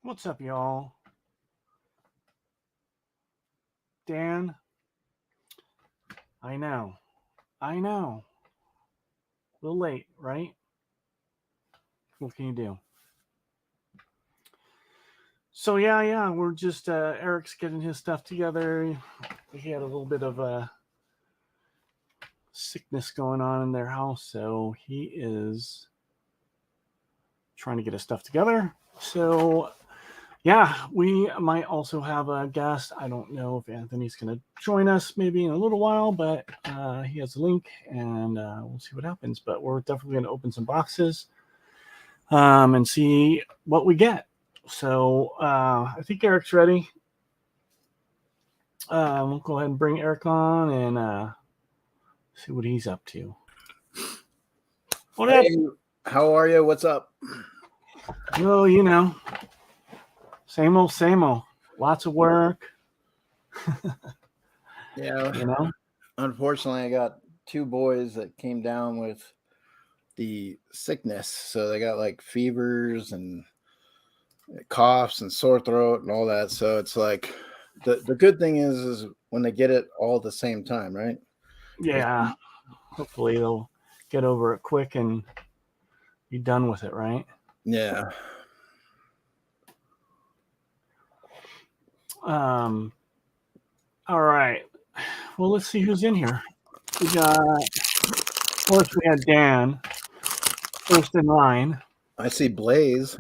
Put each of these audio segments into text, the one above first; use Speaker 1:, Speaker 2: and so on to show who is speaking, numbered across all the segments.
Speaker 1: What's up, y'all? Dan, I know. I know. A little late, right? What can you do? So, yeah, we're just, Eric's getting his stuff together. He had a little bit of sickness going on in their house, so he is trying to get his stuff together. So, yeah, we might also have a guest. I don't know if Anthony's going to join us maybe in a little while, but he has a link and we'll see what happens. But we're definitely going to open some boxes and see what we get. So I think Eric's ready. We'll go ahead and bring Eric on and see what he's up to. What up?
Speaker 2: Hey, how are you? What's up?
Speaker 1: Oh, you know, same old, same old. Lots of work.
Speaker 2: Yeah,
Speaker 1: You know.
Speaker 2: unfortunately, I got two boys that came down with the sickness. So they got like fevers and coughs and sore throat and all that. So it's like the good thing is when they get it all at the same time, right?
Speaker 1: Yeah. Hopefully they'll get over it quick and be done with it, right?
Speaker 2: Yeah.
Speaker 1: Um. All right. Well, let's see who's in here. We got, of course, we had Dan first in line.
Speaker 2: I see Blaze.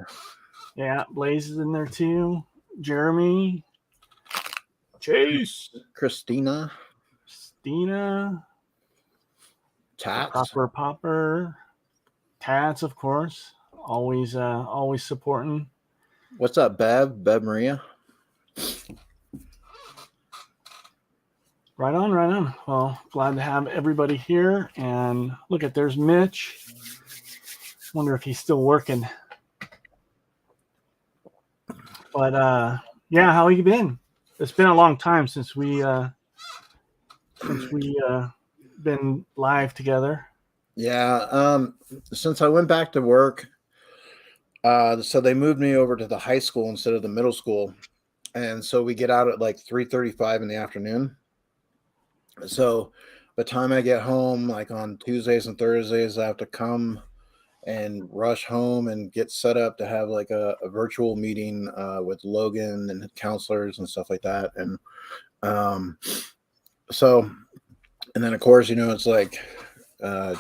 Speaker 1: Yeah, Blaze is in there too. Jeremy, Chase,
Speaker 2: Christina.
Speaker 1: Stina, the
Speaker 2: Tats.
Speaker 1: proper popper, Tats, of course, always supporting.
Speaker 2: What's up, Bev? Bev Maria.
Speaker 1: Right on, right on. Well, glad to have everybody here. And look at there's Mitch. Wonder if he's still working. But yeah, how you been? It's been a long time since we been live together.
Speaker 2: Yeah. Since I went back to work, so they moved me over to the high school instead of the middle school, and so we get out at like 3:35 in the afternoon. So by the time I get home, like on Tuesdays and Thursdays, I have to come and rush home and get set up to have like a virtual meeting with Logan and counselors and stuff like that. And um, so, and then of course, it's like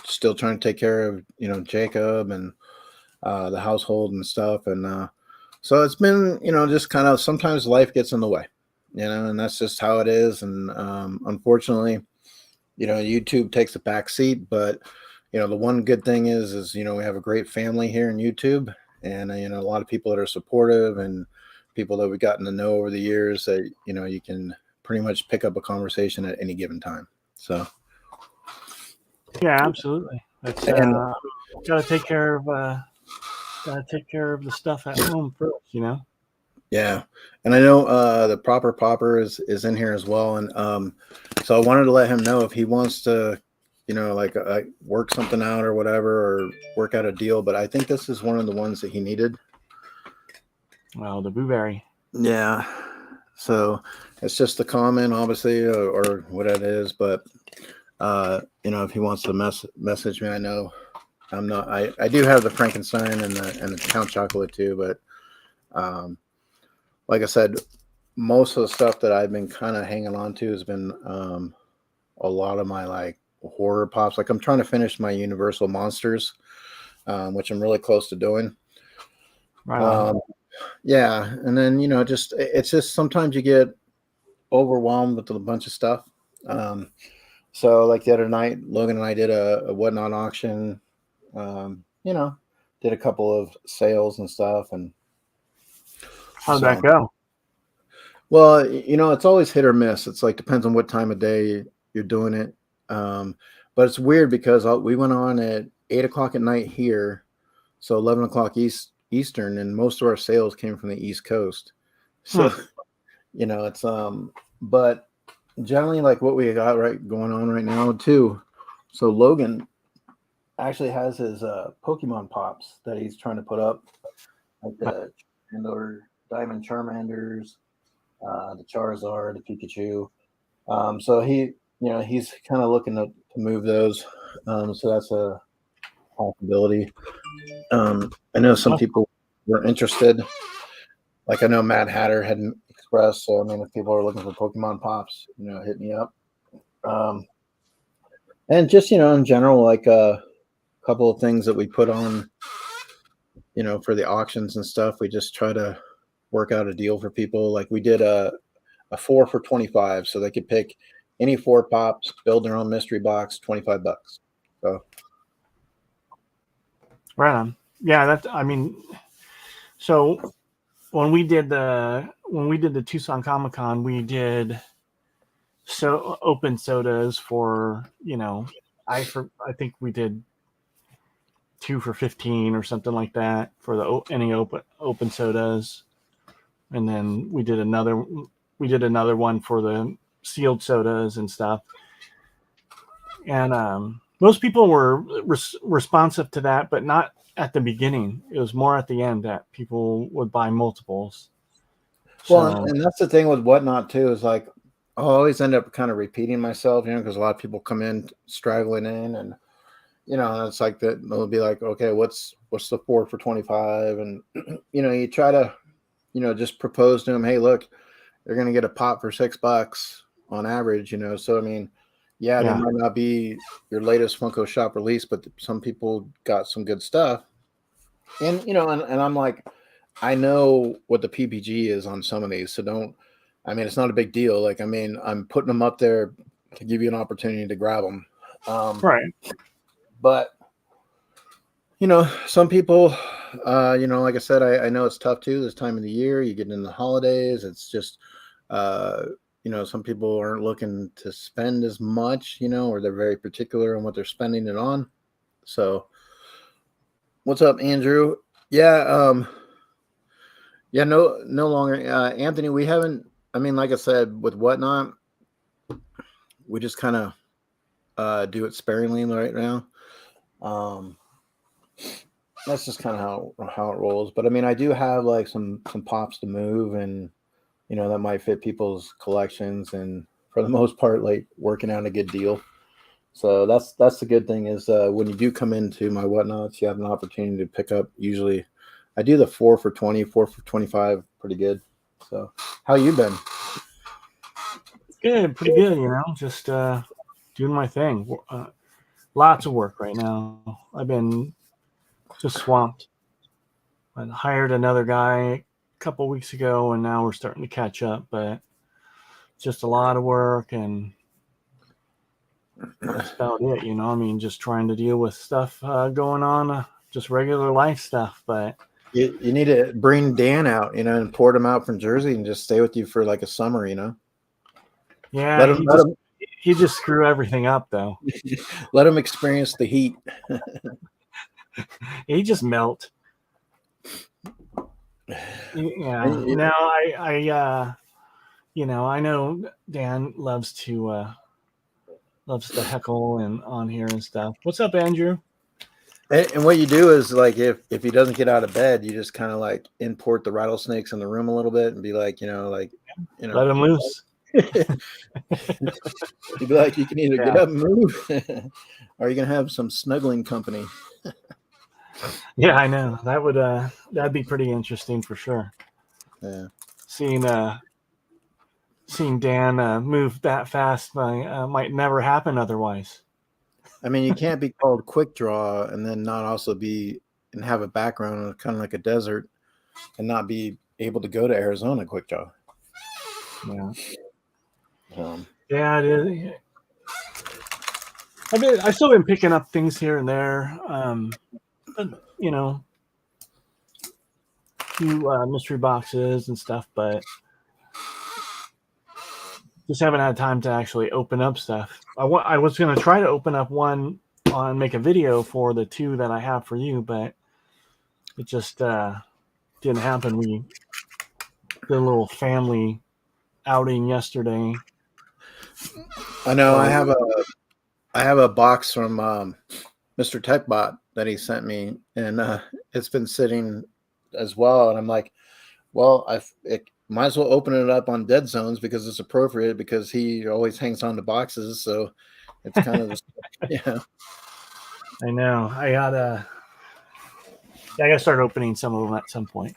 Speaker 2: still trying to take care of Jacob and the household and stuff. And so it's been just kind of sometimes life gets in the way, and that's just how it is. And unfortunately, YouTube takes a back seat, but the one good thing is we have a great family here in YouTube, and a lot of people that are supportive and people that we've gotten to know over the years that you can pretty much pick up a conversation at any given time. So
Speaker 1: Yeah, absolutely. That's
Speaker 2: and
Speaker 1: gotta take care of the stuff at home first.
Speaker 2: yeah, and I know the proper popper is in here as well, and so I wanted to let him know if he wants to like work something out or whatever, or work out a deal. But I think this is one of the ones that he needed.
Speaker 1: Well, the blueberry.
Speaker 2: Yeah. So it's just a comment, obviously, or what it is. But if he wants to message me, I know I'm not. I do have the Frankenstein and the Count Chocolate too, but like I said, most of the stuff that I've been kind of hanging on to has been a lot of my like horror pops. Like I'm trying to finish my Universal Monsters, which I'm really close to doing.
Speaker 1: Right on.
Speaker 2: Yeah, and then it's just sometimes you get overwhelmed with a bunch of stuff. So like the other night, Logan and I did a whatnot auction. Did a couple of sales and stuff, and
Speaker 1: How'd that go?
Speaker 2: well, it's always hit or miss. It's like depends on what time of day you're doing it. But it's weird because we went on at 8 o'clock at night here, so 11 o'clock Eastern, and most of our sales came from the East Coast. So, it's but generally like what we got going on right now too. So Logan actually has his Pokemon pops that he's trying to put up, like the Charmander, Diamond Charmanders, the Charizard, the Pikachu. So he's kind of looking to move those. So that's a possibility. I know some people were interested. Like I know Mad Hatter had expressed. So I mean, if people are looking for Pokemon pops, hit me up. And just in general, like a couple of things that we put on, for the auctions and stuff. We just try to work out a deal for people. Like we did a 4 for 25, so they could pick any 4 pops, build their own mystery box, $25. So
Speaker 1: Right on. Yeah, that's. I mean, so when we did the Tucson Comic Con, we did open sodas for I think we did 2 for 15 or something like that for any open sodas, and then we did another one for the sealed sodas and stuff. And most people were responsive to that, but not at the beginning. It was more at the end that people would buy multiples.
Speaker 2: Well, and that's the thing with Whatnot too, is like I'll always end up kind of repeating myself, because a lot of people come in straggling in, and it's like that. They'll be like, okay, what's the 4 for 25, and you try to just propose to them, hey, look, you're gonna get a pop for $6 on average, So I mean, yeah, they might not be your latest Funko Shop release, but some people got some good stuff, and and I'm like, I know what the PPG is on some of these, so it's not a big deal. Like, I'm putting them up there to give you an opportunity to grab them.
Speaker 1: Right.
Speaker 2: But, some people, like I said, I know it's tough too, this time of the year. You get in the holidays. It's just, some people aren't looking to spend as much, or they're very particular on what they're spending it on. So what's up, Andrew? Yeah. Yeah, no longer. Anthony, we haven't, like I said, with Whatnot, we just kind of do it sparingly right now. That's just kind of how it rolls. But I do have like some pops to move, and that might fit people's collections, and for the most part, like working out a good deal. So that's the good thing is when you do come into my Whatnots, you have an opportunity to pick up. Usually I do the 4 for 20, 4 for 25, pretty good. So how you been?
Speaker 1: Good, pretty good, just doing my thing. Lots of work right now. I've been just swamped. I hired another guy a couple weeks ago, and now we're starting to catch up, but just a lot of work, and that's about it. Just trying to deal with stuff going on, just regular life stuff. But
Speaker 2: you need to bring Dan out, and port him out from Jersey and just stay with you for like a summer,
Speaker 1: Yeah, he just screw everything up though.
Speaker 2: Let him experience the heat.
Speaker 1: He just melt. Yeah. Now I know Dan loves to heckle and on here and stuff. What's up, Andrew?
Speaker 2: And what you do is like if he doesn't get out of bed, you just kind of like import the rattlesnakes in the room a little bit and be like, let
Speaker 1: him loose.
Speaker 2: You'd be like, you can either get up and move, or you can have some snuggling company.
Speaker 1: Yeah, I know that'd be pretty interesting for sure.
Speaker 2: Yeah,
Speaker 1: seeing Dan move that fast might never happen otherwise.
Speaker 2: You can't be called Quick Draw and then not also and have a background kind of like a desert and not be able to go to Arizona Quick Draw.
Speaker 1: Yeah. Yeah, it is. I've still been picking up things here and there. Few mystery boxes and stuff, but just haven't had time to actually open up stuff. I was going to try to open up one and make a video for the 2 that I have for you, but it just didn't happen. We did a little family outing yesterday.
Speaker 2: I know. I have a box from Mr. Techbot that he sent me, and it's been sitting as well. And I'm like, Well, it might as well open it up on Deadzones because it's appropriate because he always hangs on to boxes. So it's kind of just, yeah.
Speaker 1: I know. I gotta start opening some of them at some point.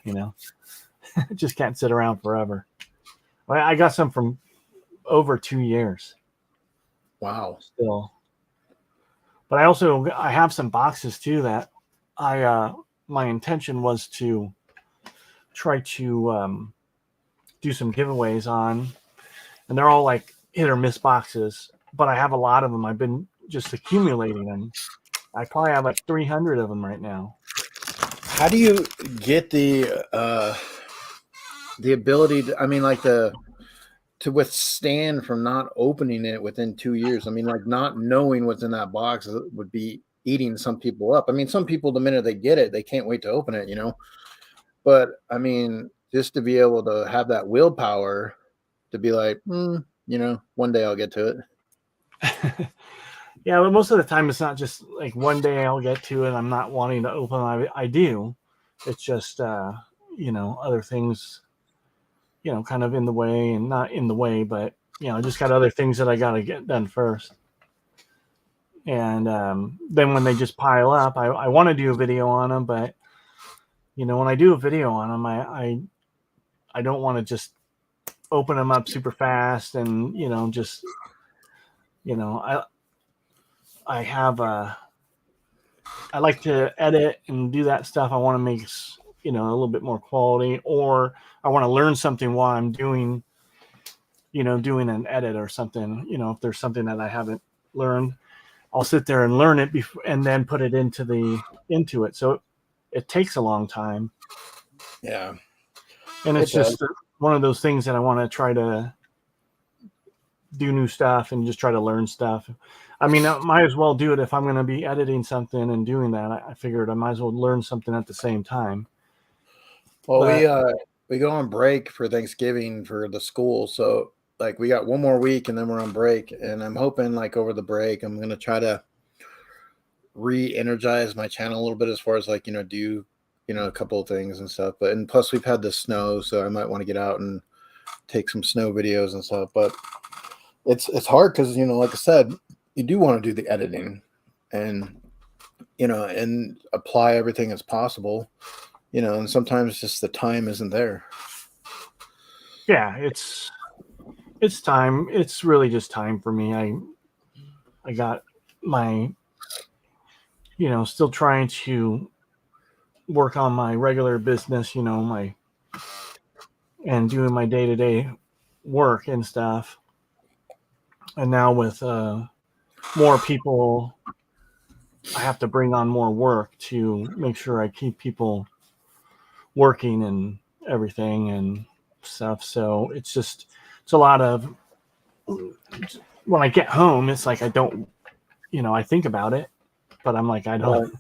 Speaker 1: Just can't sit around forever. I got some from over 2 years
Speaker 2: Wow.
Speaker 1: still, but I have some boxes too that my intention was to try to do some giveaways on, and they're all like hit or miss boxes. But I have a lot of them. I've been just accumulating them. I probably have like 300 of them right now.
Speaker 2: How do you get the ability to, I mean, like to withstand from not opening it within 2 years? I mean, like not knowing what's in that box would be eating some people up. I mean, some people, the minute they get it, they can't wait to open it, But I mean, just to be able to have that willpower to be like, one day I'll get to it.
Speaker 1: Yeah, but most of the time it's not just like one day I'll get to it. I'm not wanting to open. I do. It's just other things, kind of in the way, and not in the way, but just got other things that I got to get done first. And then when they just pile up, I want to do a video on them, but when I do a video on them, I don't want to just open them up super fast and just I have I like to edit and do that stuff. I want to make a little bit more quality, or I want to learn something while I'm doing doing an edit or something. If there's something that I haven't learned, I'll sit there and learn it before and then put it into it. So it takes a long time.
Speaker 2: Yeah.
Speaker 1: And it's
Speaker 2: It does.
Speaker 1: just one of those things that I want to try to do new stuff and just try to learn stuff. I mean, I might as well do it if I'm going to be editing something and doing that. I figured I might as well learn something at the same time.
Speaker 2: Well,
Speaker 1: But
Speaker 2: we go on break for Thanksgiving for the school, so like we got one more week and then we're on break, and I'm hoping like over the break I'm gonna try to re-energize my channel a little bit as far as like do a couple of things and stuff. But and plus we've had the snow, so I might want to get out and take some snow videos and stuff. But it's hard because like I said, you do want to do the editing and and apply everything as possible. And sometimes just the time isn't there.
Speaker 1: yeah, it's time. It's really just time for me. I got my still trying to work on my regular business, and doing my day-to-day work and stuff. And now with more people, I have to bring on more work to make sure I keep people working and everything and stuff. So it's a lot of, when I get home, it's like I don't, I think about it, but I'm like, I don't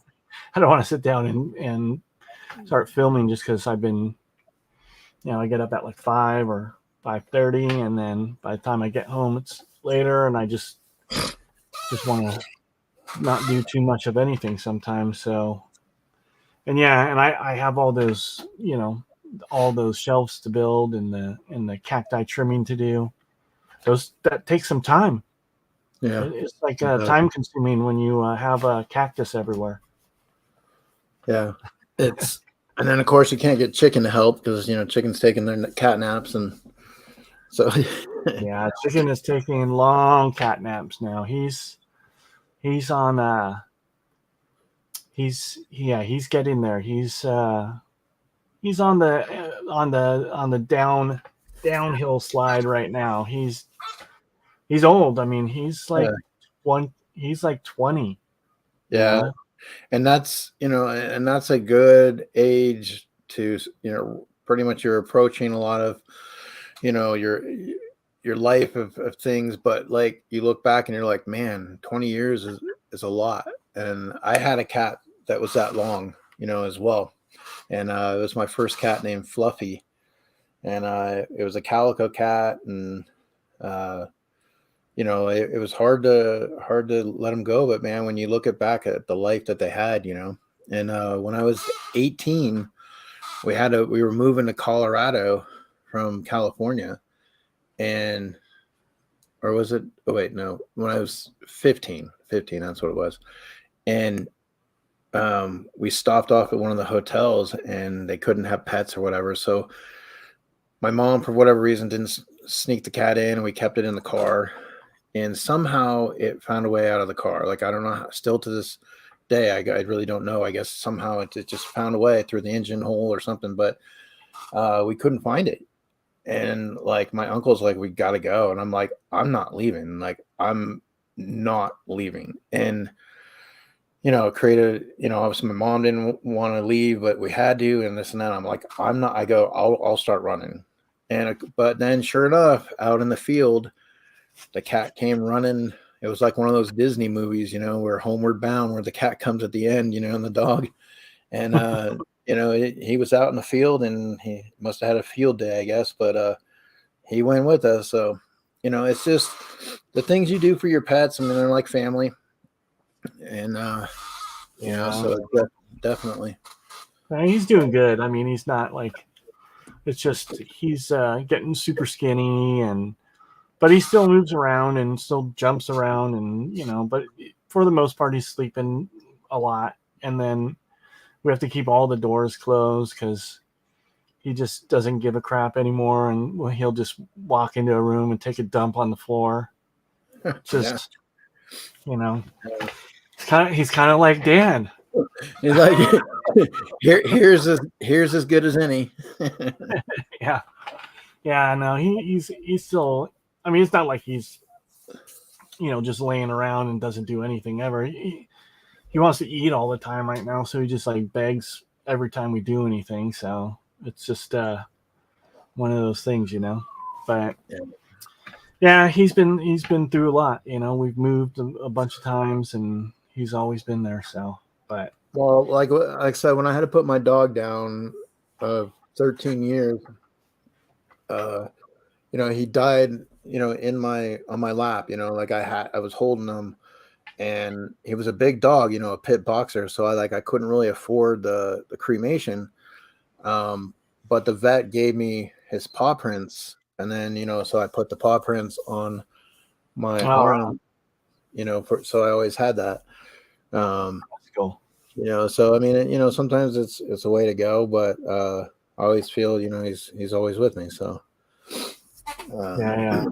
Speaker 1: want to sit down and start filming just because I've been, I get up at like 5 or 5:30, and then by the time I get home, it's later, and I just want to not do too much of anything sometimes. So, and yeah, and I have all those, all those shelves to build and the cacti trimming to do. That takes some time.
Speaker 2: Yeah.
Speaker 1: It's like time consuming when you have a cactus everywhere.
Speaker 2: Yeah. And then of course you can't get chicken to help because chicken's taking their cat naps, and so
Speaker 1: Yeah, chicken is taking long cat naps now. He's on he's getting there. He's on the downhill slide right now. He's old. I mean, he's like he's like 20.
Speaker 2: yeah. And that's and that's a good age to pretty much you're approaching a lot of your life of things. But like you look back and you're like, man, 20 years is a lot. And I had a cat that was that long as well, and it was my first cat named Fluffy, and it was a calico cat, and it was hard to let him go. But man, when you look back at the life that they had, and when I was 18, we were moving to Colorado from California, and or was it? Oh wait, no. When I was 15, that's what it was. And we stopped off at one of the hotels, and they couldn't have pets or whatever. So my mom, for whatever reason, didn't sneak the cat in, and we kept it in the car. And somehow it found a way out of the car. Like I don't know, still to this day, I really don't know. I guess somehow it just found a way through the engine hole or something, but we couldn't find it. And like my uncle's like, we gotta go. And I'm like, I'm not leaving. Like, I'm not leaving. And created, obviously my mom didn't want to leave, but we had to, and this and that. I'm like, I'm not, I go, I'll start running. And, but then sure enough, out in the field, the cat came running. It was like one of those Disney movies, where Homeward Bound, where the cat comes at the end, and the dog. And, he was out in the field, and he must have had a field day, I guess, but he went with us. So, it's just the things you do for your pets. I mean, they're like family. And, so definitely.
Speaker 1: He's doing good. I mean, he's not like, it's just he's getting super skinny, but he still moves around and still jumps around, and but for the most part, he's sleeping a lot. And then we have to keep all the doors closed because he just doesn't give a crap anymore, and he'll just walk into a room and take a dump on the floor. Just he's kind of like Dan.
Speaker 2: He's like, here's as good as any.
Speaker 1: Yeah. No, he's still. I mean, it's not like he's just laying around and doesn't do anything ever. He wants to eat all the time right now, so he just like begs every time we do anything. So it's just one of those things, But yeah, he's been through a lot. We've moved a bunch of times, and he's always been there. So, but
Speaker 2: well, like I said, when I had to put my dog down of 13 years, he died, on my lap. Like I was holding him, and he was a big dog, a pit boxer. So I couldn't really afford the cremation. But the vet gave me his paw prints, and then so I put the paw prints on my arm, so I always had that.
Speaker 1: That's cool.
Speaker 2: So I mean, sometimes it's a way to go, but I always feel he's always with me. So
Speaker 1: yeah.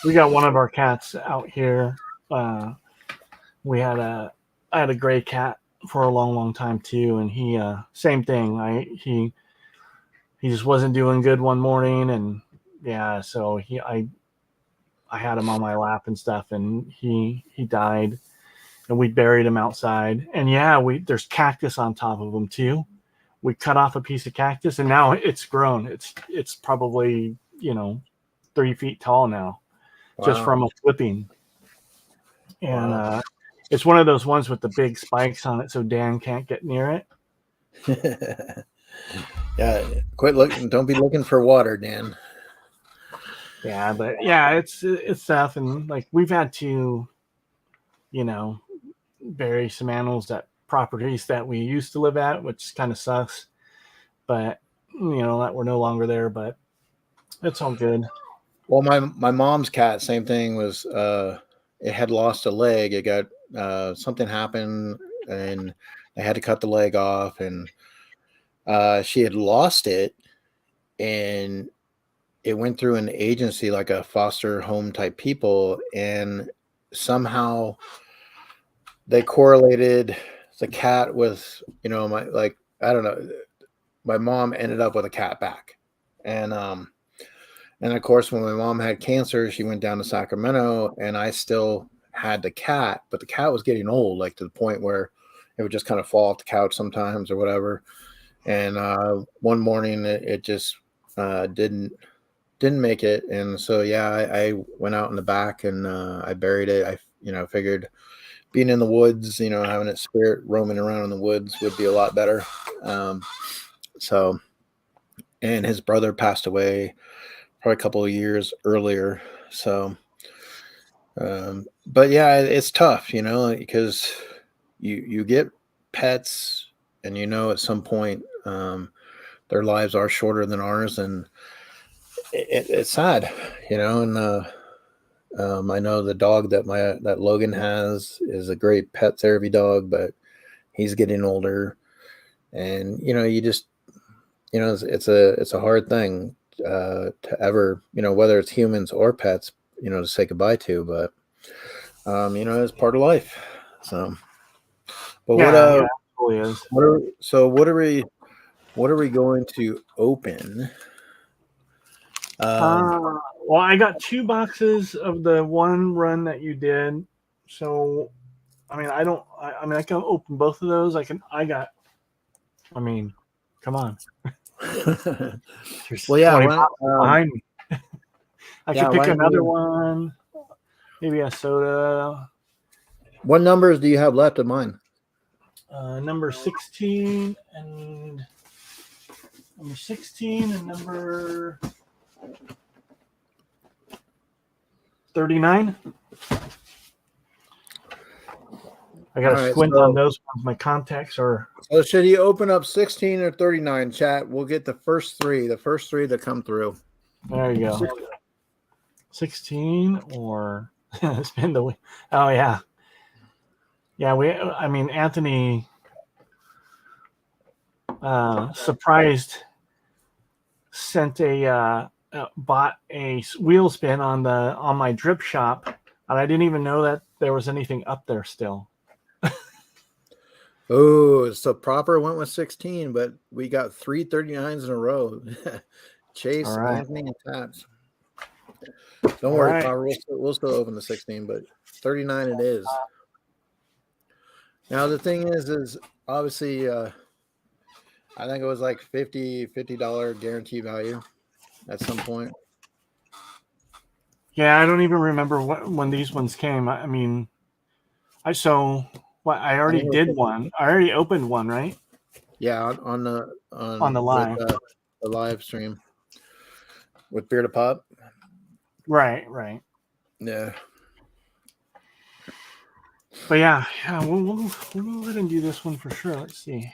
Speaker 1: We got one of our cats out here. I had a gray cat for a long time too, and he same thing. He just wasn't doing good one morning, and so I had him on my lap and stuff, and he died, and we buried him outside. And there's cactus on top of him too. We cut off a piece of cactus, and now it's grown. It's probably 3 feet tall now, just from a clipping. And it's one of those ones with the big spikes on it, so Dan can't get near
Speaker 2: it. Yeah, quit looking. Don't be looking for water, Dan.
Speaker 1: Yeah, but it's tough, and like we've had to, bury some animals at properties that we used to live at, which kind of sucks. But that we're no longer there, but it's all good.
Speaker 2: Well, my mom's cat, same thing, was it had lost a leg. It got something happened, and they had to cut the leg off, and she had lost it, and it went through an agency, like a foster home type people, and somehow they correlated the cat with I don't know, my mom ended up with a cat back. And of course, when my mom had cancer, she went down to Sacramento, and I still had the cat, but the cat was getting old, like to the point where it would just kind of fall off the couch sometimes or whatever. And one morning it just didn't make it. And so, I went out in the back, and I buried it. I figured being in the woods, having its spirit roaming around in the woods would be a lot better. So, and his brother passed away probably a couple of years earlier. So, but it's tough, because you get pets, and at some point, their lives are shorter than ours, and it's sad, you know. And I know the dog that Logan has is a great pet therapy dog, but he's getting older, and you just it's a hard thing to ever, whether it's humans or pets, to say goodbye to, but it's part of life. So, but
Speaker 1: Yeah, it totally is.
Speaker 2: what are we going to open?
Speaker 1: Well, I got 2 boxes of the one run that you did. So, I mean, I can open both of those. I mean, come on. There's
Speaker 2: Well, yeah,
Speaker 1: 20 boxes behind me. I could pick another one, maybe a soda.
Speaker 2: What numbers do you have left of mine?
Speaker 1: Number 16 and number 39. I got to squint on those ones. My contacts are.
Speaker 2: So should you open up 16 or 39, chat? We'll get the first three that come through.
Speaker 1: There you go. 16 or spin the wheel. Oh, yeah. Yeah, Anthony bought a wheel spin on my drip shop, and I didn't even know that there was anything up there still.
Speaker 2: Oh, so Proper went with 16, but we got 3 39s in a row. Chase, right. Anthony, and Taps. Don't worry, right. Proper. We'll still open the 16, but 39 it is. Now the thing is obviously I think it was like $50 guarantee value at some point.
Speaker 1: Yeah, I don't even remember when these ones came. I mean, I already did one. I already opened one, right?
Speaker 2: Yeah, on the
Speaker 1: live,
Speaker 2: the live stream with Beer to Pop.
Speaker 1: Right.
Speaker 2: Yeah.
Speaker 1: But yeah, we'll go ahead and do this one for sure. Let's see.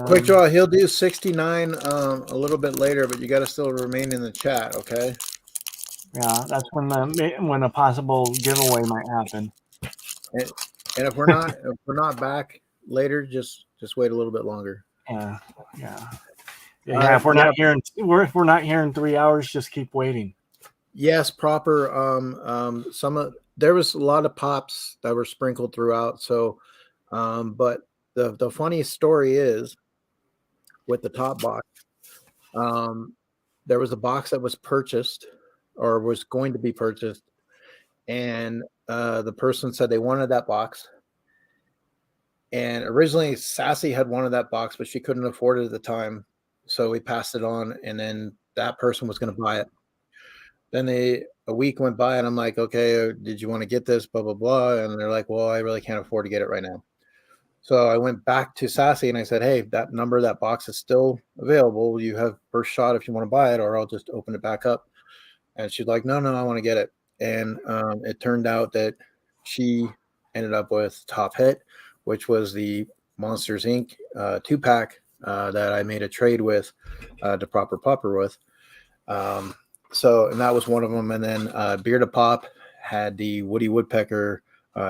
Speaker 2: Quick draw. He'll do 69 a little bit later, but you got to still remain in the chat, okay?
Speaker 1: Yeah, that's when a possible giveaway might happen.
Speaker 2: And if we're not back later, just wait a little bit longer.
Speaker 1: Yeah. If we're not here in 3 hours, just keep waiting.
Speaker 2: Yes, Proper. There was a lot of pops that were sprinkled throughout. So, but the funny story is with the top box, there was a box that was purchased or was going to be purchased, and the person said they wanted that box. And originally Sassy had wanted that box, but she couldn't afford it at the time. So we passed it on, and then that person was going to buy it. Then a week went by, and I'm like, okay, did you want to get this? Blah, blah, blah. And they're like, well, I really can't afford to get it right now. So I went back to Sassy and I said, hey, that box is still available. You have first shot if you want to buy it, or I'll just open it back up. And she's like, no, I want to get it. And it turned out that she ended up with Top Hit, which was the Monsters Inc. 2-pack that I made a trade with to Proper Popper with. So, and that was one of them. And then Beer to Pop had the Woody Woodpecker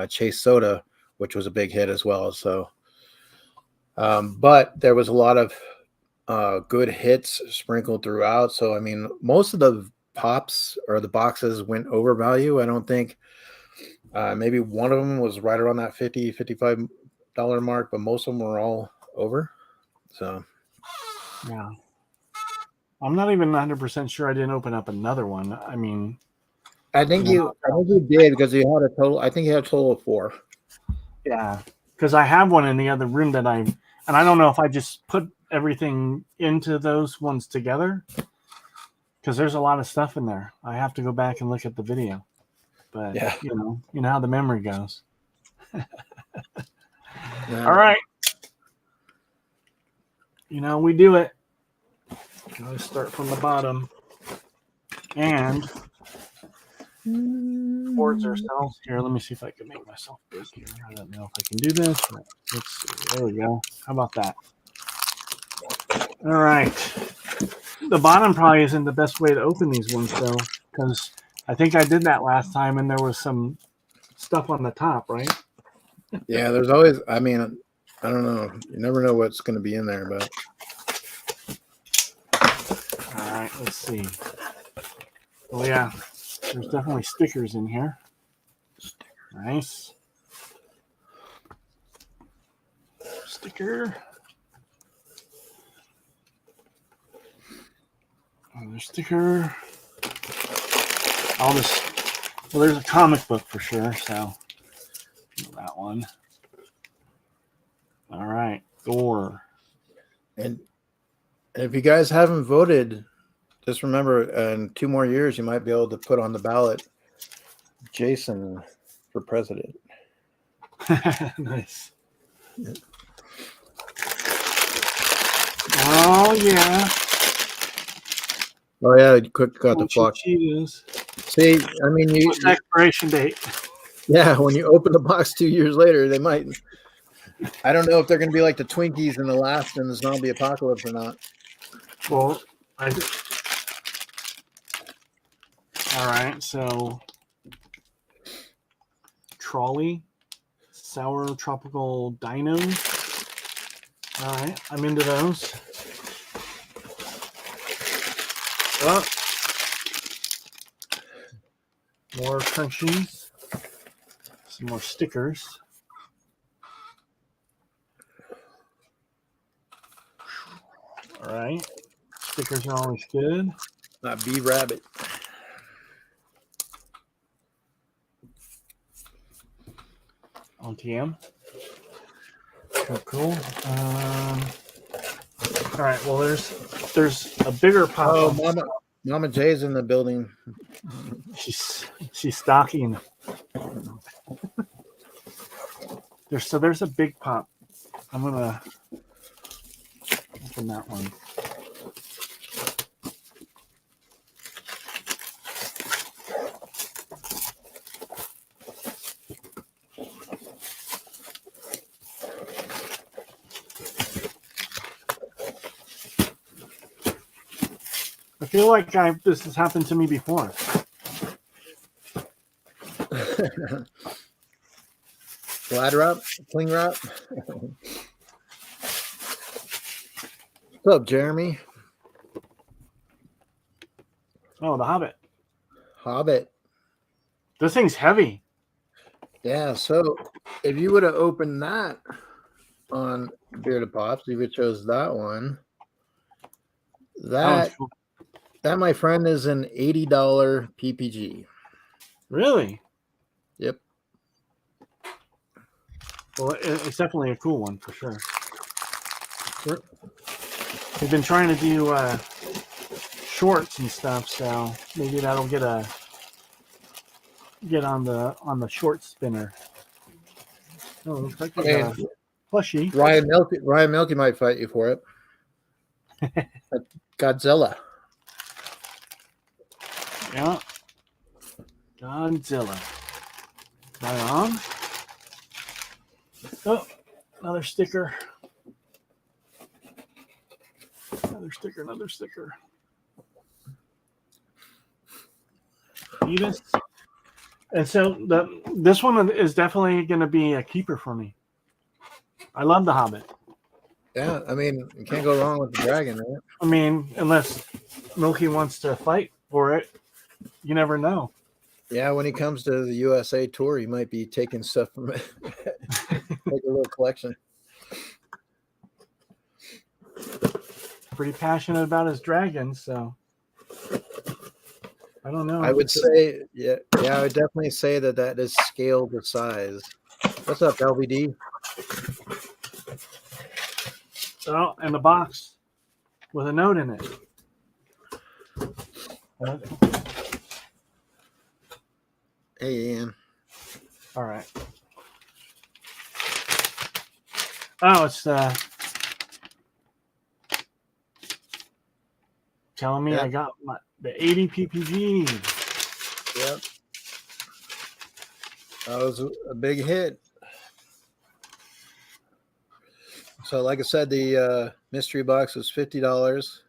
Speaker 2: Chase Soda, which was a big hit as well. So, but there was a lot of good hits sprinkled throughout. So, I mean, most of the pops or the boxes went over value. I don't think maybe one of them was right around that $55 mark, but most of them were all over. So,
Speaker 1: yeah. I'm not even 100% sure I didn't open up another one. I mean,
Speaker 2: I think you did because you had a total. I think you had a total of 4.
Speaker 1: Yeah, because I have one in the other room and I don't know if I just put everything into those ones together because there's a lot of stuff in there. I have to go back and look at the video, but yeah, you know how the memory goes.
Speaker 2: Yeah.
Speaker 1: All right, we do it. Let's start from the bottom and towards ourselves here. Let me see if I can make myself big here. I don't know if I can do this. Let's see. There we go. How about that? All right. the bottom probably isn't the best way to open these ones though, because I think I did that last time and there was some stuff on the top, right?
Speaker 2: Yeah, there's always. I mean, I don't know. You never know what's going to be in there, but
Speaker 1: All right, let's see. Oh yeah, there's definitely stickers in here. Nice. Sticker. Another sticker. All this. Well, there's a comic book for sure, so that one. All right, Thor.
Speaker 2: and if you guys haven't voted, just remember, in 2 more years, you might be able to put on the ballot Jason for president.
Speaker 1: Nice. Oh yeah.
Speaker 2: Oh yeah, you got the flock.
Speaker 1: Cheetos.
Speaker 2: See, I mean,
Speaker 1: What's the expiration date?
Speaker 2: yeah, when you open the box 2 years later, they might. I don't know if they're going to be like the Twinkies in the last in the zombie apocalypse or not.
Speaker 1: Well, all right. So, trolley, sour tropical dino. All right, I'm into those. Oh, more crunchies. Some more stickers. All right. Stickers are always good.
Speaker 2: Not Bee Rabbit.
Speaker 1: OTM. Cool. All right. Well, there's a bigger pop.
Speaker 2: Oh, Mama J's in the building.
Speaker 1: She's stocking. There's a big pop. I'm gonna open that one. I feel like this has happened to me before.
Speaker 2: Glad wrap, cling wrap. What's up, Jeremy?
Speaker 1: Oh, the Hobbit.
Speaker 2: Hobbit.
Speaker 1: This thing's heavy.
Speaker 2: Yeah, so if you would have opened that on Bearded Pops, you would have chose that one. That,
Speaker 1: cool.
Speaker 2: That, my friend, is an $80 PPG.
Speaker 1: Really?
Speaker 2: Yep.
Speaker 1: Well, it's definitely a cool one for sure. We've been trying to do shorts and stuff, so maybe that'll get on the short spinner. Oh, looks like a plushie.
Speaker 2: Ryan Milky might fight you for it. Godzilla.
Speaker 1: Yeah. Godzilla. Right on. Oh, another sticker. Another sticker. Edith. And so this one is definitely going to be a keeper for me. I love the Hobbit.
Speaker 2: Yeah, I mean, you can't go wrong with the dragon, right?
Speaker 1: I mean, unless Milky wants to fight for it, you never know.
Speaker 2: Yeah, when he comes to the USA tour, he might be taking stuff from it. Like a little collection.
Speaker 1: Pretty passionate about his dragons, so I don't know.
Speaker 2: I would say, I would definitely say that is scaled to size. What's up, LVD?
Speaker 1: Oh, and the box with a note in it.
Speaker 2: Hey, Ian.
Speaker 1: All right. Oh, it's telling me I got the 80 ppg.
Speaker 2: Yep. That was a big hit. So, like I said, the mystery box was $50.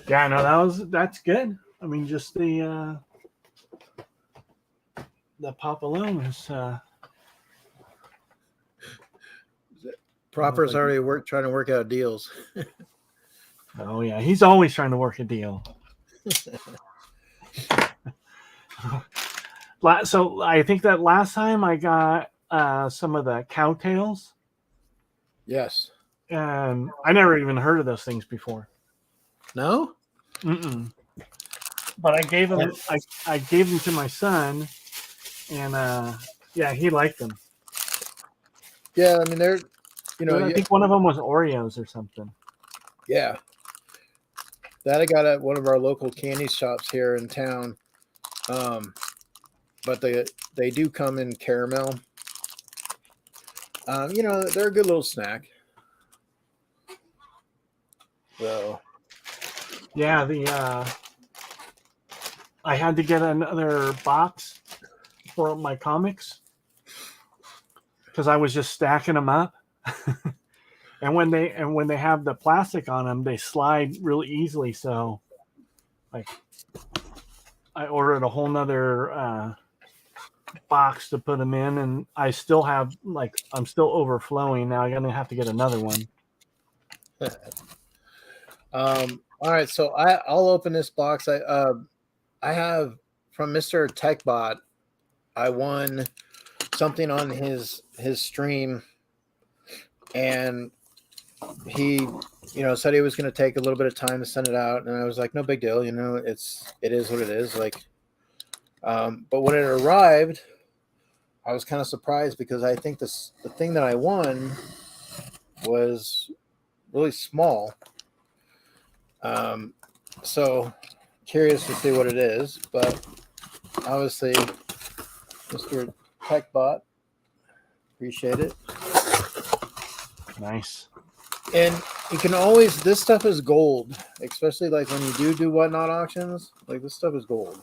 Speaker 1: Yeah, no, that's good. I mean, just the pop alone is
Speaker 2: Proper's already trying to work out deals.
Speaker 1: Oh yeah, he's always trying to work a deal. So I think that last time I got some of the cowtails,
Speaker 2: Yes.
Speaker 1: and I never even heard of those things before.
Speaker 2: No?
Speaker 1: Mm-mm. But I gave them. I gave them to my son, and yeah, he liked them.
Speaker 2: Yeah, I mean they're,
Speaker 1: I think one of them was Oreos or something.
Speaker 2: Yeah. That I got at one of our local candy shops here in town. But they do come in caramel. They're a good little snack. So
Speaker 1: yeah, I had to get another box for my comics because I was just stacking them up. And when they have the plastic on them, they slide really easily. So, like, I ordered a whole nother box to put them in, and I still have I'm still overflowing now. I'm gonna have to get another one.
Speaker 2: All right, so I'll open this box. I have from Mr. TechBot. I won something on his stream, and he said he was going to take a little bit of time to send it out, and I was like, no big deal, it is what it is. Like, but when it arrived, I was kind of surprised because I think the thing that I won was really small. So curious to see what it is, but obviously, Mr. TechBot, appreciate it.
Speaker 1: Nice.
Speaker 2: And you can always, this stuff is gold, especially like when you do whatnot auctions. Like this stuff is gold.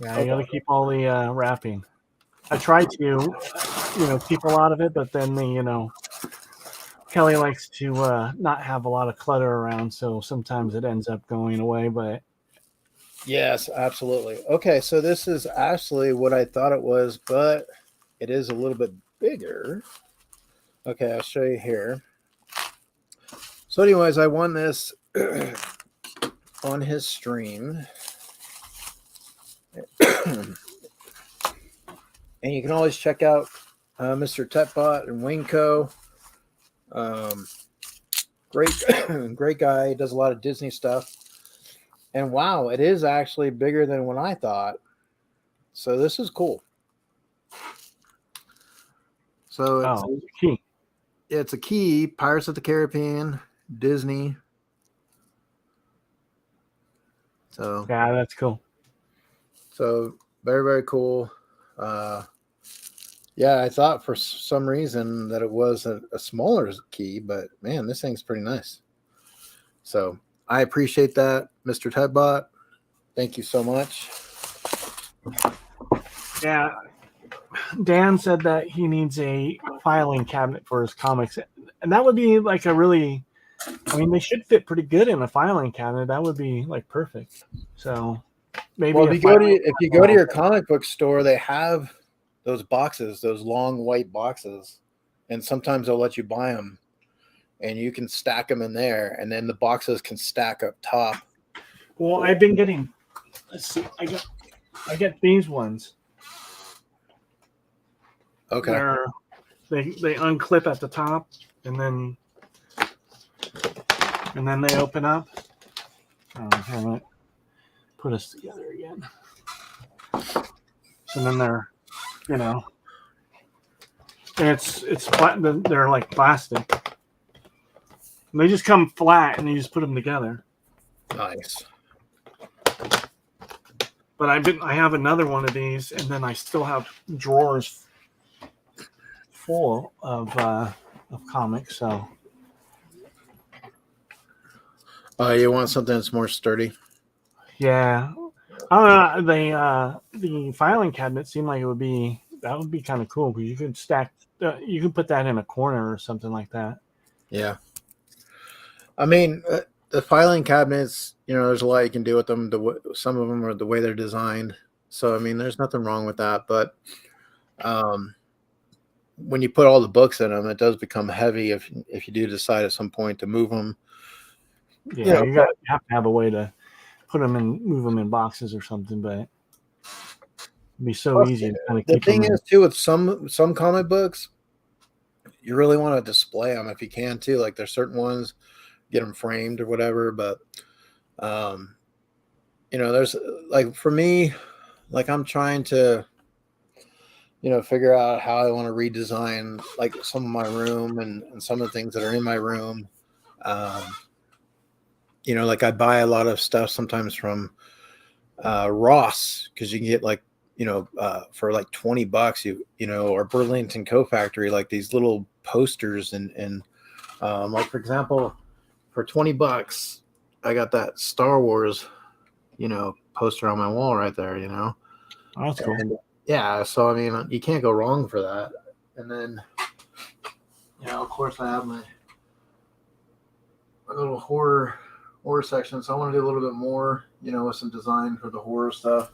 Speaker 1: Yeah, you got to keep all the wrapping. I try to, keep a lot of it, but then Kelly likes to not have a lot of clutter around, so sometimes it ends up going away. But
Speaker 2: yes, absolutely. Okay, so this is actually what I thought it was, but it is a little bit bigger. Okay, I'll show you here. So anyways, I won this on his stream. And you can always check out Mr. Tetbot and Winco. Great guy. He does a lot of Disney stuff. And wow, it is actually bigger than what I thought. So this is cool. So
Speaker 1: it's a key.
Speaker 2: It's a key. Pirates of the Caribbean, Disney. So
Speaker 1: yeah, that's cool.
Speaker 2: So very, very cool. Yeah, I thought for some reason that it was a smaller key, but man, this thing's pretty nice. So I appreciate that, Mr. Tedbot. Thank you so much.
Speaker 1: Yeah, Dan said that he needs a filing cabinet for his comics, and that would be like a really, I mean, they should fit pretty good in a filing cabinet. That would be like perfect. So maybe
Speaker 2: if you go to your comic book store, they have those boxes, those long white boxes, and sometimes they'll let you buy them, and you can stack them in there, and then the boxes can stack up top.
Speaker 1: Well, I've been getting. Let's see, I get these ones.
Speaker 2: Okay.
Speaker 1: Where they unclip at the top, and then they open up. Oh, put us together again. So then they're, they're like plastic. And they just come flat, and you just put them together.
Speaker 2: Nice.
Speaker 1: But I have another one of these, and then I still have drawers full of comics. So.
Speaker 2: You want something that's more sturdy?
Speaker 1: Yeah. I don't know. The filing cabinet seemed like would be kind of cool because you could stack. You could put that in a corner or something like that.
Speaker 2: Yeah. I mean, the filing cabinets, there's a lot you can do with them. Some of them are the way they're designed. So, I mean, there's nothing wrong with that. But when you put all the books in them, it does become heavy if you do decide at some point to move them.
Speaker 1: Yeah, you have to have a way to put them and move them in boxes or something, but it'd be so easy to kind of
Speaker 2: The
Speaker 1: keep
Speaker 2: thing
Speaker 1: them.
Speaker 2: is, too, with some comic books, you really want to display them if you can, too. Like there's certain ones, get them framed or whatever. But, there's like for me, like I'm trying to, figure out how I want to redesign like some of my room and some of the things that are in my room. Like I buy a lot of stuff sometimes from Ross because you can get like, for like $20, or Burlington Co Factory, like these little posters and like for example, for $20, I got that Star Wars, poster on my wall right there,
Speaker 1: Oh, that's cool.
Speaker 2: And, yeah, so I mean, you can't go wrong for that. And then, of course, I have my little horror section. So I want to do a little bit more, with some design for the horror stuff.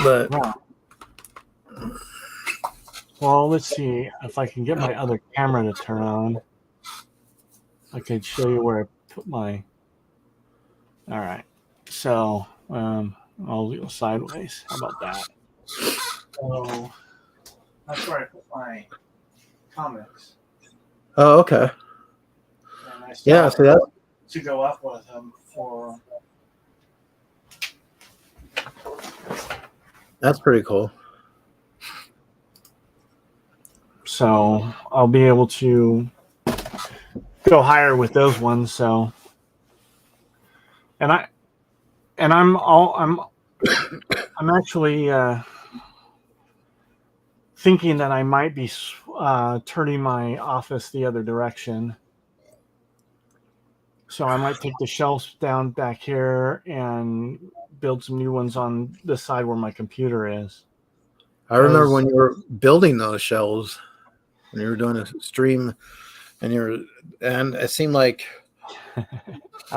Speaker 2: But
Speaker 1: yeah. Well, let's see if I can get my other camera to turn on. I could show you where I put my. All right, so I'll go sideways. How about that? So that's where I put my comics.
Speaker 2: oh, okay.
Speaker 1: And I
Speaker 2: Yeah, so that
Speaker 1: to go up with them for.
Speaker 2: that's pretty cool.
Speaker 1: So I'll be able to go higher with those ones. So, I'm actually thinking that I might be turning my office the other direction. So I might take the shelves down back here and build some new ones on this side where my computer is.
Speaker 2: I remember when you were building those shelves, when you were doing a stream, and it seemed like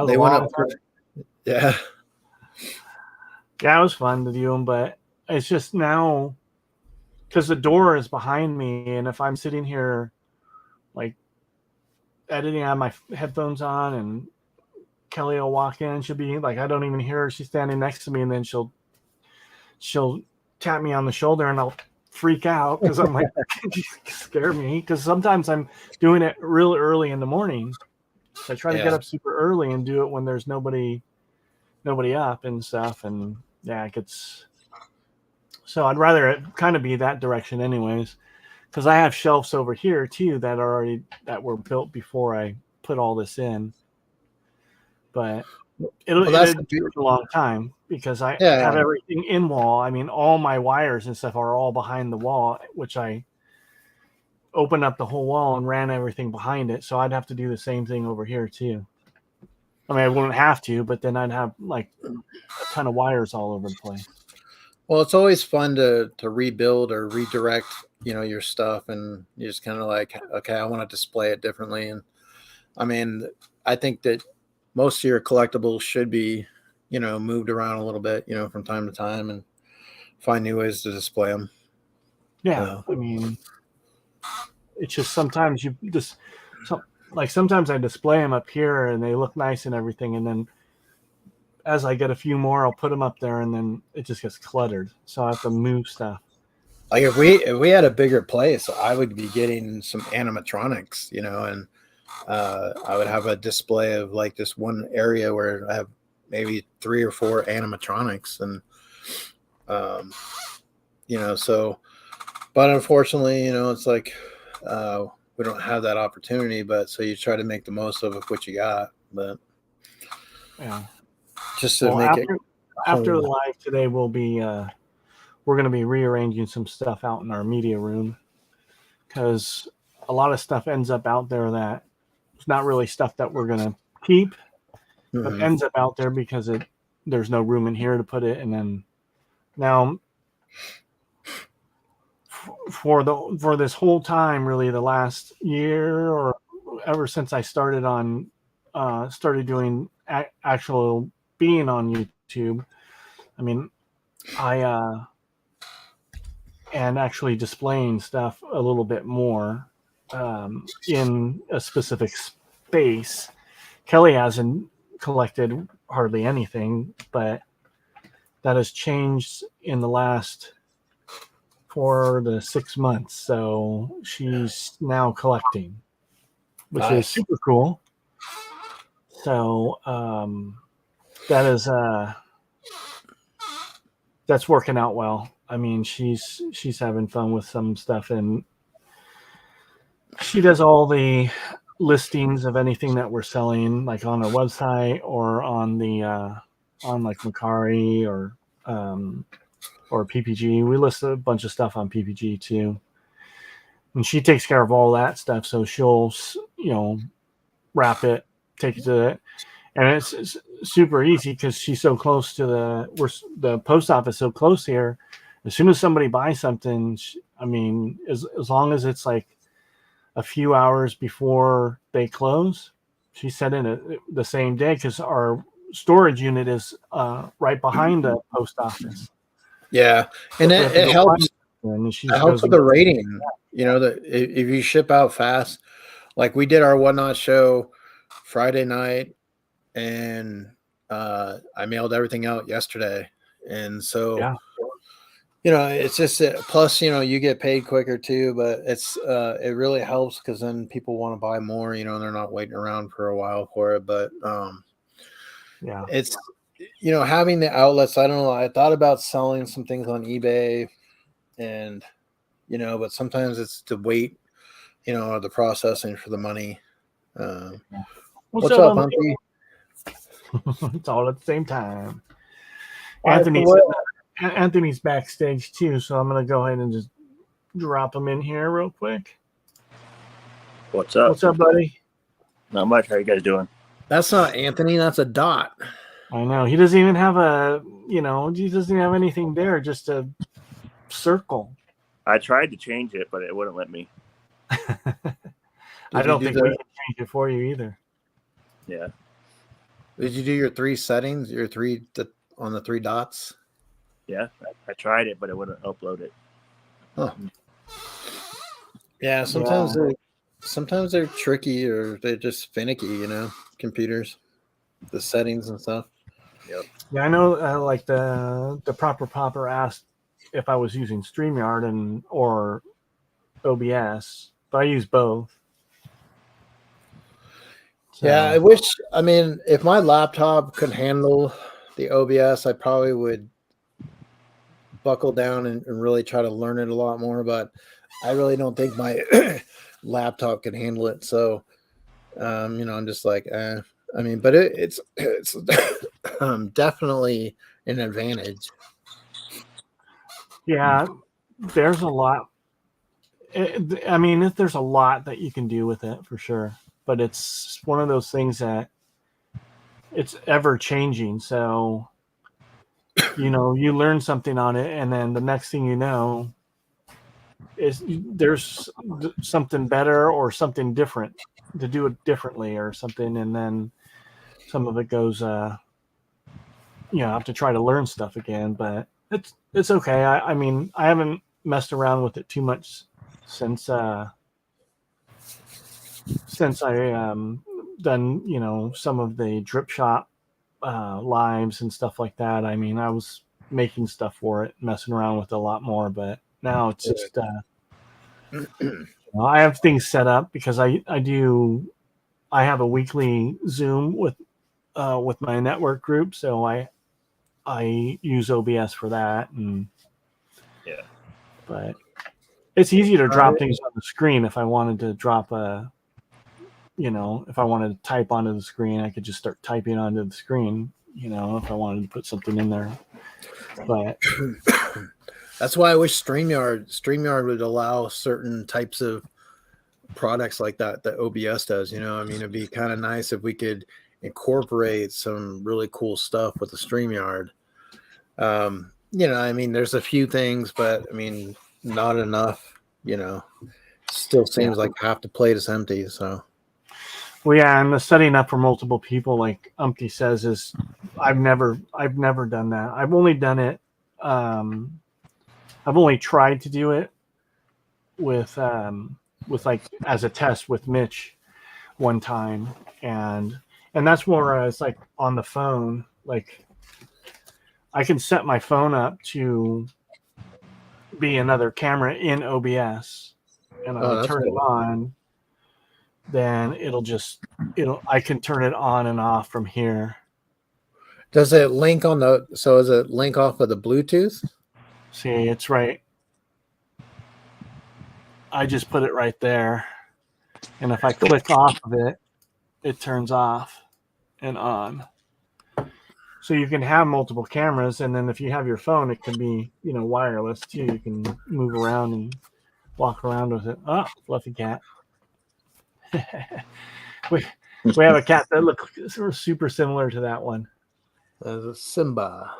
Speaker 2: they went up. Yeah.
Speaker 1: Yeah, it was fun to do them, but it's just now because the door is behind me, and if I'm sitting here like editing, I have my headphones on, and Kelly will walk in, she'll be like, I don't even hear her. She's standing next to me, and then she'll tap me on the shoulder, and I'll freak out because I'm like, she scared me. Because sometimes I'm doing it real early in the morning. So I try to get up super early and do it when there's nobody up and stuff. And yeah, it gets. So I'd rather it kind of be that direction, anyways, because I have shelves over here too that were built before I put all this in. But it'll take a long time because I have everything in wall. I mean, all my wires and stuff are all behind the wall, which I opened up the whole wall and ran everything behind it. So I'd have to do the same thing over here too. I mean, I wouldn't have to, but then I'd have like a ton of wires all over the place.
Speaker 2: Well, it's always fun to rebuild or redirect, your stuff, and you're just kind of like, okay, I want to display it differently. And I mean, I think that most of your collectibles should be, moved around a little bit, from time to time, and find new ways to display them.
Speaker 1: Yeah, I mean, it's just sometimes you just sometimes I display them up here and they look nice and everything, and then as I get a few more, I'll put them up there, and then it just gets cluttered. So I have to move stuff.
Speaker 2: Like if we had a bigger place, I would be getting some animatronics, and I would have a display of like this one area where I have maybe 3 or 4 animatronics, and so, but unfortunately, it's like we don't have that opportunity. But so you try to make the most of what you got, but
Speaker 1: yeah,
Speaker 2: just to make it.
Speaker 1: After the live today, we'll be we're going to be rearranging some stuff out in our media room because a lot of stuff ends up out there that it's not really stuff that we're going to keep, but ends up out there because there's no room in here to put it. And then now for this whole time, really the last year or ever since I started on started doing actual being on YouTube. I mean, I and actually displaying stuff a little bit more in a specific space. Kelly hasn't collected hardly anything, but that has changed in the last 4 to 6 months. So she's now collecting, which is
Speaker 2: Nice.
Speaker 1: super cool. So that is that's working out well. I mean, she's having fun with some stuff, and she does all the listings of anything that we're selling, like on our website or on the on like Macari or PPG. We list a bunch of stuff on PPG too, and she takes care of all that stuff. So she'll wrap it, take it to it, and it's super easy because she's so close to the post office, so close here. As soon as somebody buys something, I mean, as long as it's like a few hours before they close, she sent in it the same day because our storage unit is right behind the post office.
Speaker 2: Yeah, and
Speaker 1: So
Speaker 2: it helps.
Speaker 1: and she
Speaker 2: It
Speaker 1: just
Speaker 2: helps
Speaker 1: goes
Speaker 2: with the rating. You know that if you ship out fast, like we did our Whatnot show Friday night, and I mailed everything out yesterday, and so
Speaker 1: Yeah.
Speaker 2: it's just plus you get paid quicker too, but it really helps because then people want to buy more, and they're not waiting around for a while for it. But
Speaker 1: Yeah.
Speaker 2: it's having the outlets. I don't know. I thought about selling some things on eBay, and but sometimes it's to wait, the processing for the money. What's up, Humpy?
Speaker 1: It's all at the same time.
Speaker 2: Why-
Speaker 1: Anthony's backstage too, so I'm gonna go ahead and just drop him in here real quick.
Speaker 3: What's up?
Speaker 1: What's up, buddy?
Speaker 3: Not much. How you guys doing?
Speaker 2: That's not Anthony. That's a dot.
Speaker 1: I know he doesn't even have he doesn't have anything there, just a circle.
Speaker 3: I tried to change it, but it wouldn't let me.
Speaker 1: I don't think we can change it for you either.
Speaker 3: Yeah.
Speaker 2: Did you do your three settings? Your three on the three dots?
Speaker 3: Yeah, I tried it, but it wouldn't upload it.
Speaker 2: Huh. Yeah, sometimes they're tricky or they're just finicky, computers, the settings and stuff.
Speaker 3: Yep.
Speaker 1: Yeah, I know. Like the proper popper asked if I was using StreamYard or OBS, but I use both.
Speaker 2: So. Yeah, I mean, if my laptop could handle the OBS, I probably would buckle down and really try to learn it a lot more, but I really don't think my laptop can handle it. So, I'm just like, I mean, but it's definitely an advantage.
Speaker 1: Yeah, there's a lot. I mean, there's a lot that you can do with it for sure, but it's one of those things that it's ever changing. So, you learn something on it, and then the next thing you know is there's something better or something different to do it differently or something, and then some of it goes. I have to try to learn stuff again, but it's okay. I mean, I haven't messed around with it too much since I done some of the drip shop lives and stuff like that. I mean, I was making stuff for it, messing around with it a lot more, but now it's just I have things set up because I have a weekly Zoom with my network group, so I use OBS for that, and
Speaker 3: yeah.
Speaker 1: But it's easy to drop things on the screen. If I wanted to drop if I wanted to type onto the screen, I could just start typing onto the screen. If I wanted to put something in there, but
Speaker 2: that's why I wish StreamYard would allow certain types of products like that OBS does. I mean, it'd be kind of nice if we could incorporate some really cool stuff with the StreamYard. I mean, there's a few things, but I mean, not enough. Still seems like half the plate is empty. So,
Speaker 1: Well, yeah, and the setting up for multiple people, like Umpty says, is I've never done that. I've only done it. I've only tried to do it with like as a test with Mitch one time, and that's where I was like on the phone. Like I can set my phone up to be another camera in OBS, and
Speaker 2: Oh,
Speaker 1: I
Speaker 2: that's
Speaker 1: turn it
Speaker 2: cool.
Speaker 1: on. Then I can turn it on and off from here.
Speaker 2: Does it link on the? So is it link off of the Bluetooth?
Speaker 1: See, it's right. I just put it right there, and if I click off of it, it turns off and on. So you can have multiple cameras, and then if you have your phone, it can be wireless too. You can move around and walk around with it. Oh, fluffy cat. we have a cat that looks super similar to that one.
Speaker 2: As a Simba.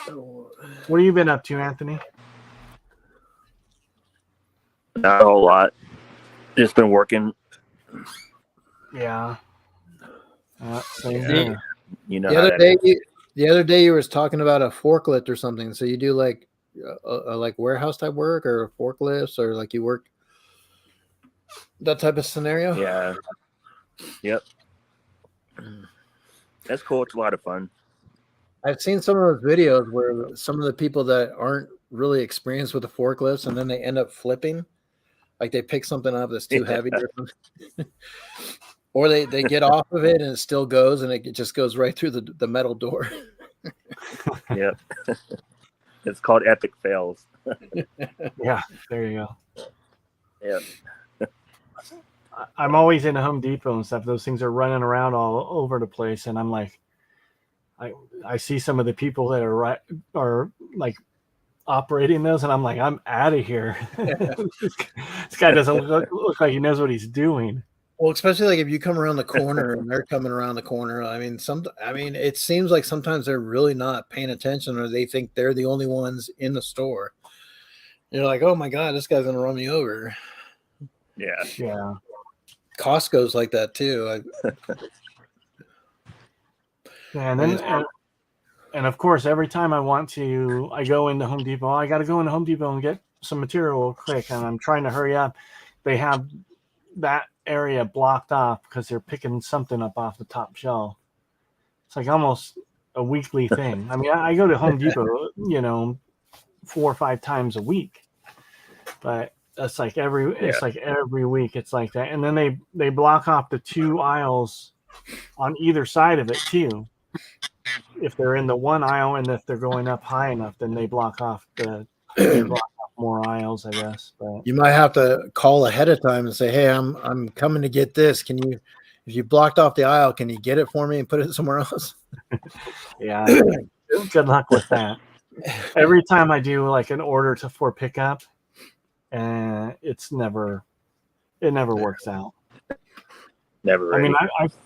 Speaker 1: What have you been up to, Anthony?
Speaker 3: Not a whole lot. Just been working.
Speaker 1: Yeah. Same
Speaker 3: Yeah.
Speaker 1: here.
Speaker 3: You know
Speaker 2: The
Speaker 3: how
Speaker 2: other
Speaker 3: that
Speaker 2: day,
Speaker 3: is.
Speaker 2: the other day you was talking about a forklift or something. So you do like warehouse type work or forklifts, or like you work that type of scenario.
Speaker 3: Yeah. Yep. That's cool. It's a lot of fun.
Speaker 2: I've seen some of those videos where some of the people that aren't really experienced with the forklifts, and then they end up flipping, like they pick something up that's too heavy, or something. Or they get off of it and it still goes, and it just goes right through the metal door.
Speaker 3: Yep. It's called epic fails.
Speaker 1: Yeah, there you go.
Speaker 3: Yeah.
Speaker 1: I'm always in a Home Depot and stuff. Those things are running around all over the place, and I'm like, I see some of the people that are like operating those, and I'm like, I'm out of here. This guy doesn't look like he knows what he's doing.
Speaker 2: Well, especially like if you come around the corner and they're coming around the corner. I mean, it seems like sometimes they're really not paying attention, or they think they're the only ones in the store. You're like, oh my God, this guy's gonna run me over.
Speaker 3: Yeah.
Speaker 1: Yeah.
Speaker 2: Costco's like that too.
Speaker 1: And then and of course, every time I go into Home Depot. I got to go into Home Depot and get some material real quick, and I'm trying to hurry up. They have that area blocked off because they're picking something up off the top shelf. It's like almost a weekly thing. I mean, I go to Home Depot, 4 or 5 times a week, but it's like every week it's like that. And then they block off the 2 aisles on either side of it too. If they're in the one aisle, and if they're going up high enough, then they block off more aisles, I guess. But
Speaker 2: You might have to call ahead of time and say, "Hey, I'm coming to get this. Can you, if you blocked off the aisle, can you get it for me and put it somewhere else?"
Speaker 1: yeah, good luck with that. Every time I do like an order for pickup, and it never works out.
Speaker 3: Never.
Speaker 1: I mean,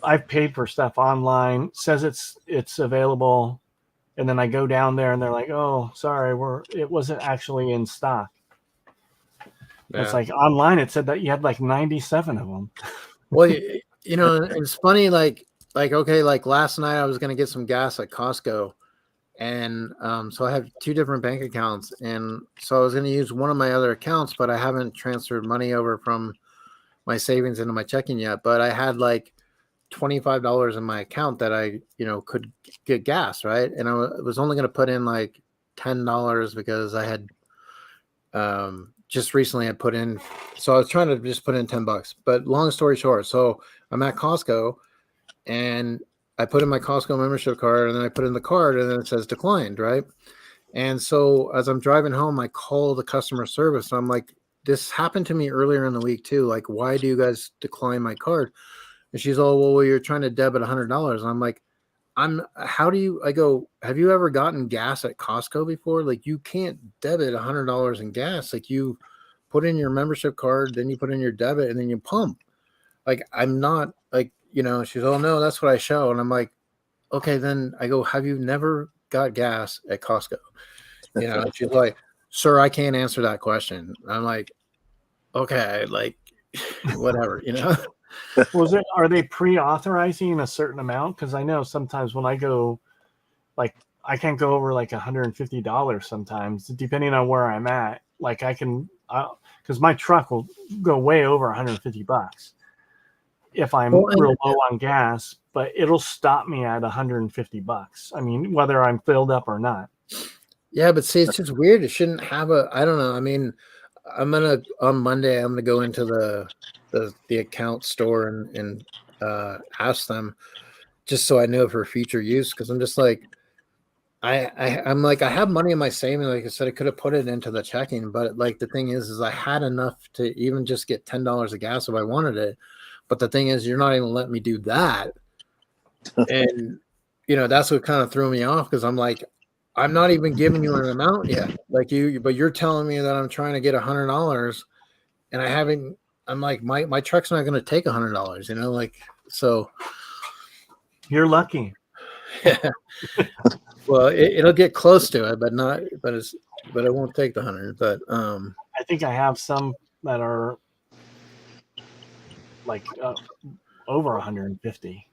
Speaker 1: I've paid for stuff online, says it's available, and then I go down there and they're like, "Oh, sorry, it wasn't actually in stock." Yeah. It's like online it said that you had like 97 of them.
Speaker 2: Well, it's funny. Like okay, like last night I was gonna get some gas at Costco, and so I have 2 different bank accounts, and so I was gonna use one of my other accounts, but I haven't transferred money over from my savings into my checking yet. But I had like $25 in my account that I could get gas, right? And I was only going to put in like $10 because I had just recently had put in, so I was trying to just put in $10. But long story short, so I'm at Costco and I put in my Costco membership card, and then I put in the card, and then it says declined, right? And so as I'm driving home, I call the customer service. I'm like, this happened to me earlier in the week too. Like, why do you guys decline my card? And she's all, well, you're trying to debit $100. And I'm like, I go, have you ever gotten gas at Costco before? Like, you can't debit $100 in gas. Like, you put in your membership card, then you put in your debit, and then you pump. Like, I'm not like, she's, oh no, that's what I show. And I'm like, okay, then I go, have you never got gas at Costco? She's like, sir, I can't answer that question. I'm like, okay, like, whatever, you know.
Speaker 1: Are they pre-authorizing a certain amount? Because I know sometimes when I go, like, I can't go over like $150 sometimes, depending on where I'm at. Like I can, because my truck will go way over $150 if I'm real low on gas, but it'll stop me at $150. I mean, whether I'm filled up or not.
Speaker 2: Yeah, but see, it's just weird. It shouldn't have a. I don't know. I mean, on Monday. I'm gonna go into the account store and ask them just so I know for future use, because I'm just like, I'm like, I have money in my savings. Like I said, I could have put it into the checking, but like the thing is I had enough to even just get $10 of gas if I wanted it. But the thing is, you're not even letting me do that, and that's what kind of threw me off, because I'm like, I'm not even giving you an amount yet, like but you're telling me that I'm trying to get $100, and I haven't. I'm like, my truck's not going to take $100, like so.
Speaker 1: You're lucky.
Speaker 2: Yeah. Well, it'll get close to it, but it won't take the 100. But
Speaker 1: I think I have some that are like over 150.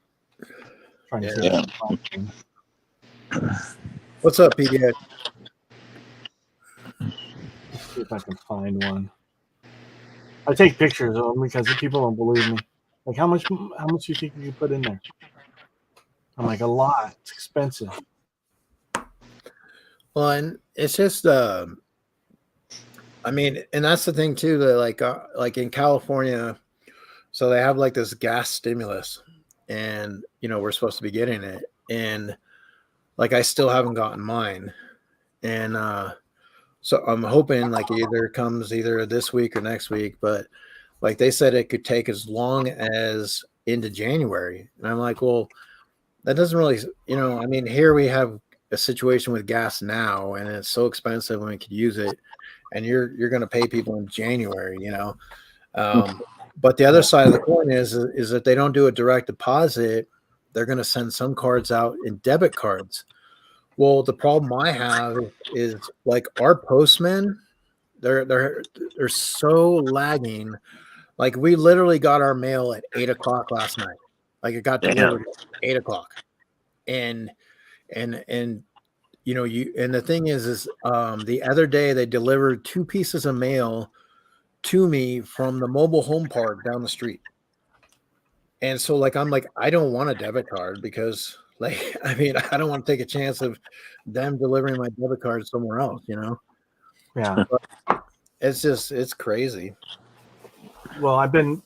Speaker 1: Trying to see
Speaker 2: what's up, PDA?
Speaker 1: Let's see if I can find one. I take pictures of them because people don't believe me. Like, how much do you think you put in there? I'm like, a lot. It's expensive.
Speaker 2: Well, and it's just, I mean, and that's the thing too, that like in California, so they have like this gas stimulus, and we're supposed to be getting it, and like I still haven't gotten mine, and so I'm hoping like either it comes either this week or next week, but like they said it could take as long as into January, and I'm like, well, that doesn't really, I mean, here we have a situation with gas now, and it's so expensive when we could use it, and you're going to pay people in January, but the other side of the coin is that they don't do a direct deposit, they're going to send some cards out in debit cards. Well, the problem I have is like our postmen, they're so lagging. Like we literally got our mail at 8:00 last night. Like it got delivered at 8:00, and and the thing is the other day they delivered 2 pieces of mail to me from the mobile home park down the street. And so like I'm like, I don't want a debit card because like I mean I don't want to take a chance of them delivering my debit card somewhere else,
Speaker 1: Yeah.
Speaker 2: But it's crazy.
Speaker 1: Well, I've been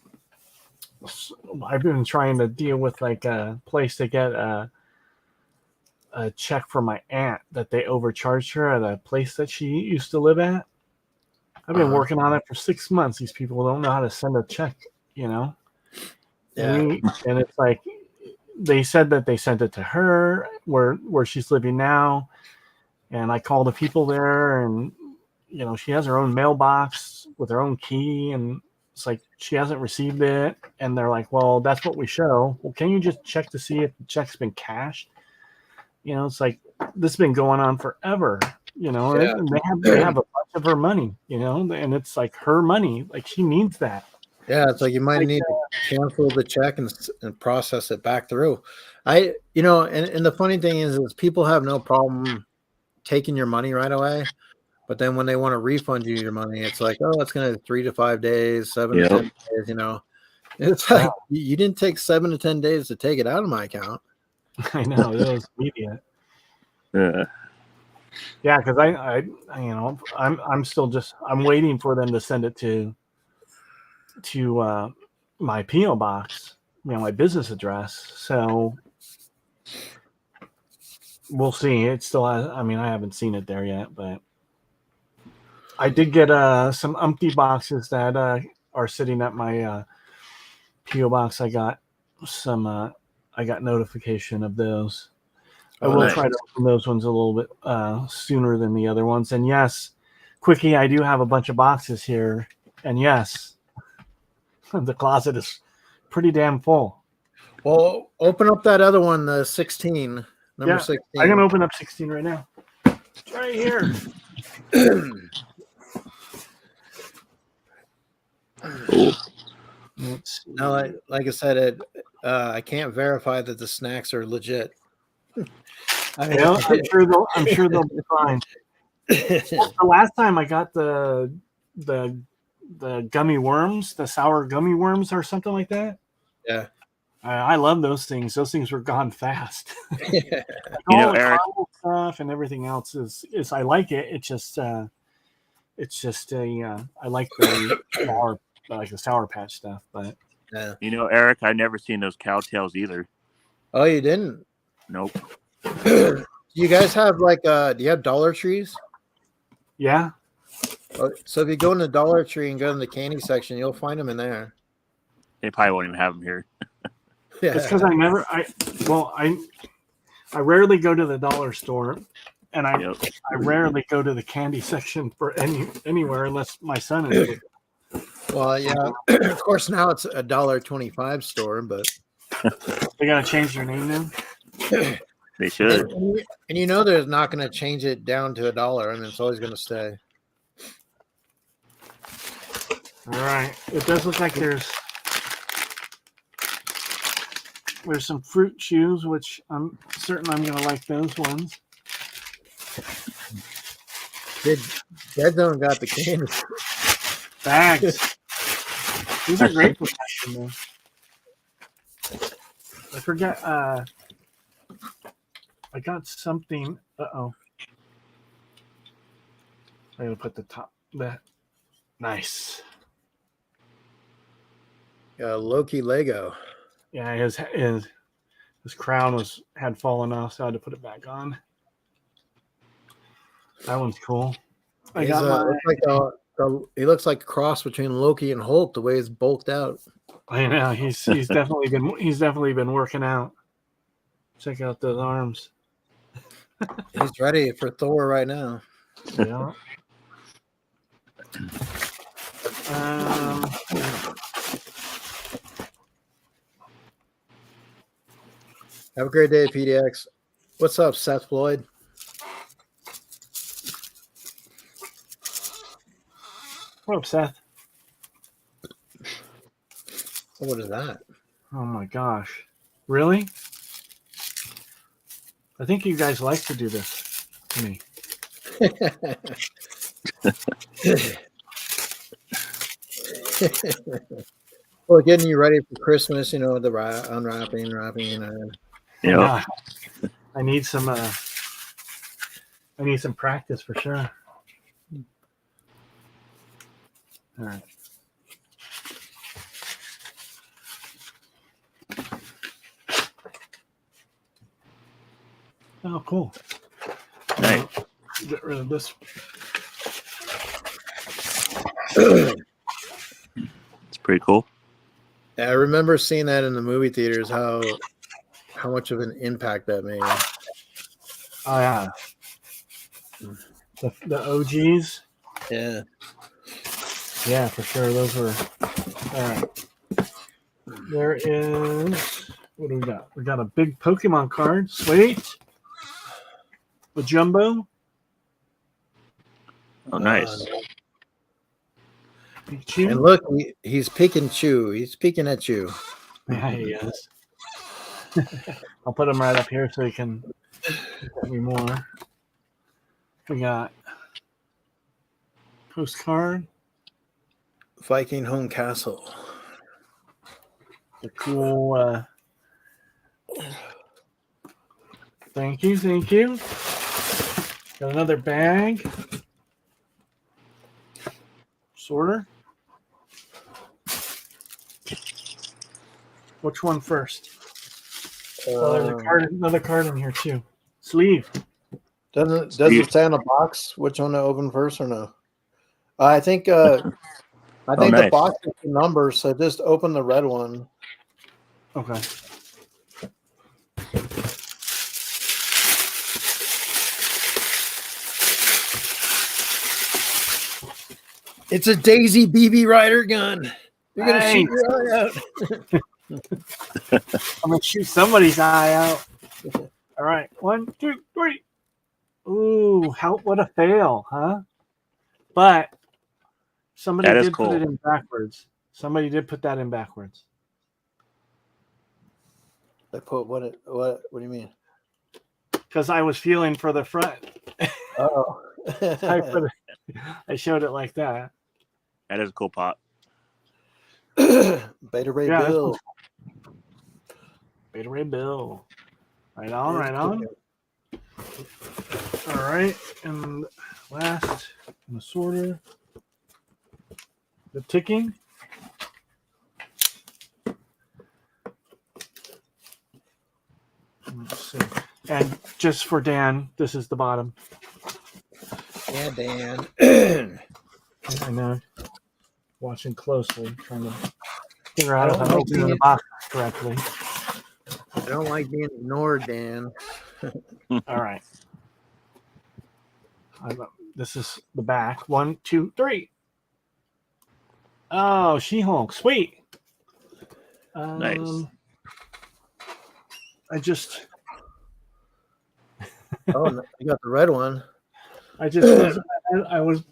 Speaker 1: trying to deal with like a place to get a check for my aunt that they overcharged her at a place that she used to live at. I've been working on it for 6 months. These people don't know how to send a check,
Speaker 2: Yeah.
Speaker 1: And it's like they said that they sent it to her where she's living now, and I called the people there, and she has her own mailbox with her own key, and it's like she hasn't received it, and they're like, well, that's what we show. Well, can you just check to see if the check's been cashed? It's like this has been going on forever, and they have a bunch of her money, and it's like her money, like she needs that.
Speaker 2: Yeah, it's like you might need to cancel the check and process it back through. And the funny thing is people have no problem taking your money right away, but then when they want to refund you your money, it's like, oh, it's going to 3 to 5 days, 7 to 10 days, It's like you didn't take 7 to 10 days to take it out of my account.
Speaker 1: I know, it was immediate. Yeah, because I'm still I'm waiting for them to send it to my PO box, my business address. So we'll see. It still has. I mean, I haven't seen it there yet, but I did get some empty boxes that are sitting at my PO box. I got some. I got notification of those. I will try to open those ones a little bit sooner than the other ones. And yes, Quickie, I do have a bunch of boxes here. And yes, the closet is pretty damn full.
Speaker 2: Well, open up that other one, the 16, number 16.
Speaker 1: I'm going to open up 16 right now. It's right here.
Speaker 3: Cool.
Speaker 1: Let's see.
Speaker 2: No, like I said, I can't verify that the snacks are legit. I mean,
Speaker 1: Well, I'm sure they'll be fine. The last time I got the gummy worms, the sour gummy worms or something like that.
Speaker 2: yeah.
Speaker 1: I love those things. Those things were gone fast.
Speaker 3: You
Speaker 1: All
Speaker 3: know,
Speaker 1: the
Speaker 3: Eric,
Speaker 1: caramel stuff and everything else is I like it. It's just I like the sour patch stuff, but
Speaker 2: Yeah.
Speaker 3: you know, Eric, I've never seen those cowtails either.
Speaker 2: Oh, you didn't?
Speaker 3: Nope.
Speaker 2: Do you guys have do you have Dollar Trees?
Speaker 1: yeah.
Speaker 2: So if you go in the Dollar Tree and go in the candy section, you'll find them in there.
Speaker 3: They probably won't even have them here.
Speaker 2: Yeah.
Speaker 1: It's because I rarely go to the dollar store, and I rarely go to the candy section for anywhere unless my son is with me.
Speaker 2: Well, yeah. Of course, now it's a $1.25 store, but
Speaker 1: They gotta change their name now.
Speaker 3: They should.
Speaker 2: and you know they're not going to change it down to $1. I mean, it's always going to stay.
Speaker 1: All right. It does look like there's some fruit chews, which I'm certain I'm gonna like those ones.
Speaker 2: Deadzone got the candy.
Speaker 1: Bags. These are great protection, though. I forgot. I got something. Uh-oh. I'm gonna put the top. Nice.
Speaker 2: Loki Lego.
Speaker 1: Yeah, his crown had fallen off, so I had to put it back on. That one's cool.
Speaker 2: He looks like a cross between Loki and Hulk. The way he's bulked out.
Speaker 1: I know he's definitely been working out. Check out those arms.
Speaker 2: He's ready for Thor right now.
Speaker 1: Yeah.
Speaker 2: Have a great day, PDX. What's up, Seth Floyd?
Speaker 1: What up, Seth?
Speaker 2: What is that?
Speaker 1: Oh my gosh. Really? I think you guys like to do this to me.
Speaker 2: Well, getting you ready for Christmas, the unwrapping, wrapping.
Speaker 3: Yeah.
Speaker 1: I need some practice for sure. All right. Oh, cool.
Speaker 3: Nice.
Speaker 1: Get rid of this.
Speaker 3: It's pretty cool.
Speaker 2: I remember seeing that in the movie theaters, how much of an impact that made.
Speaker 1: Oh yeah. The OGs.
Speaker 2: Yeah.
Speaker 1: Yeah, for sure. Those were all right. There is what do we got? We got a big Pokemon card. Sweet. The jumbo.
Speaker 3: Oh, nice.
Speaker 1: Pikachu.
Speaker 2: And look, he's peeking Chew. He's peeking at you.
Speaker 1: Yeah, he is. I'll put him right up here so he can get me more. We got postcard.
Speaker 2: Viking Home Castle.
Speaker 1: The cool. Thank you. Got another bag. Sorter. Which one first? There's another card in here too. Sleeve.
Speaker 2: Does it say on the box which one to open first or no? I think the box is the numbers, so just open the red one.
Speaker 1: Okay.
Speaker 2: It's a Daisy BB Rider gun. You're gonna shoot your eye out.
Speaker 1: I'm gonna shoot somebody's eye out. All right, 1, 2, 3. Ooh, what a fail, huh? But somebody did put it in backwards. Somebody did put that in backwards.
Speaker 2: They put what do you mean?
Speaker 1: Because I was feeling for the front.
Speaker 2: Oh.
Speaker 1: I showed it like that.
Speaker 3: That is a cool pop.
Speaker 2: Beta Ray
Speaker 1: Yeah,
Speaker 2: Bill.
Speaker 1: Beta Ray Bill. Right on,
Speaker 2: It's
Speaker 1: right on. All right, and last in the sorter, the ticking. Let's see. And just for Dan, this is the bottom.
Speaker 2: Yeah, Dan.
Speaker 1: I know. Watching closely, trying to figure
Speaker 2: I
Speaker 1: out if
Speaker 2: don't
Speaker 1: I'm
Speaker 2: like
Speaker 1: opening the
Speaker 2: being-
Speaker 1: box correctly.
Speaker 2: I don't like being ignored, Dan.
Speaker 1: All right. This is the back. 1, 2, 3. Oh, She-Hulk. Sweet.
Speaker 3: Nice.
Speaker 1: I just
Speaker 2: Oh, no, you got the red one.
Speaker 1: I was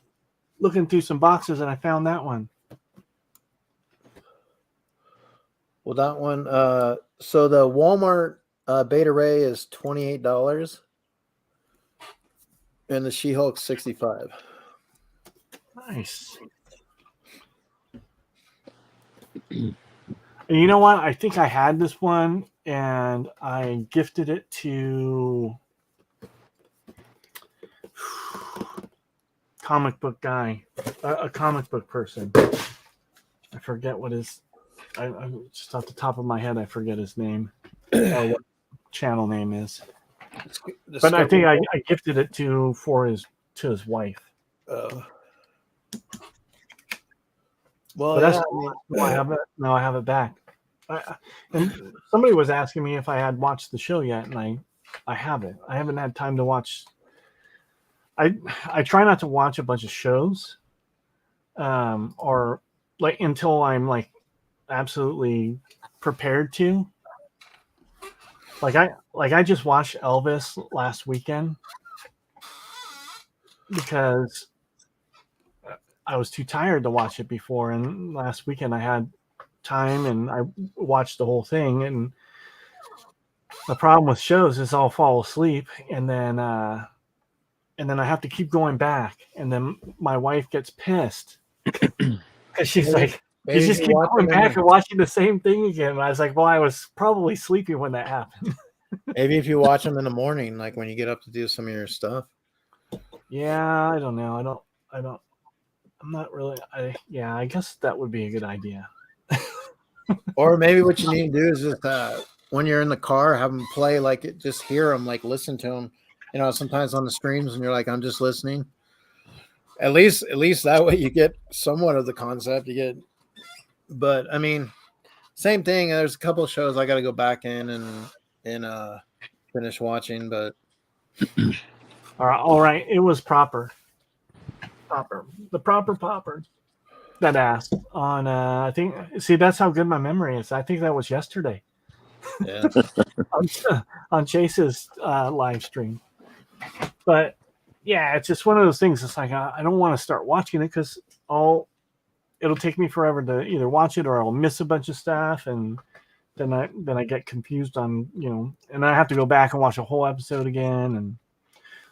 Speaker 1: looking through some boxes and I found that one.
Speaker 2: Well, that one. So the Walmart Beta Ray is $28, and the She-Hulk $65.
Speaker 1: Nice. And you know what? I think I had this one and I gifted it to comic book guy, a comic book person. I forget what his. I just off the top of my head, I forget his name or what channel name is. But I think I gifted it to his wife.
Speaker 2: Well,
Speaker 1: But
Speaker 2: yeah,
Speaker 1: that's I have it. No, I have it back. And somebody was asking me if I had watched the show yet, and I haven't. I haven't had time to watch. I try not to watch a bunch of shows, or like until I'm like absolutely prepared to. Like I just watched Elvis last weekend because I was too tired to watch it before, and last weekend I had time and I watched the whole thing. And the problem with shows is I'll fall asleep and then I have to keep going back, and then my wife gets pissed because she's like, "You just keep going back and watching the same thing again." And I was like, "Well, I was probably sleeping when that happened."
Speaker 2: Maybe if you watch them in the morning, like when you get up to do some of your stuff.
Speaker 1: Yeah, I don't know. I'm not really. I guess that would be a good idea.
Speaker 2: Or maybe what you need to do is just when you're in the car, have them play like it. Just hear them, like listen to them. You know, sometimes on the streams, and you're like, I'm just listening. At least that way you get somewhat of the concept. You get, but I mean, same thing. There's a couple of shows I got to go back in and finish watching, but
Speaker 1: All right. It was proper. The proper popper. That asked on. I think. See, that's how good my memory is. I think that was yesterday.
Speaker 2: yeah.
Speaker 1: on Chase's live stream. But yeah, it's just one of those things. It's like I don't want to start watching it because it'll take me forever to either watch it or I'll miss a bunch of stuff, and then I get confused on and I have to go back and watch a whole episode again. And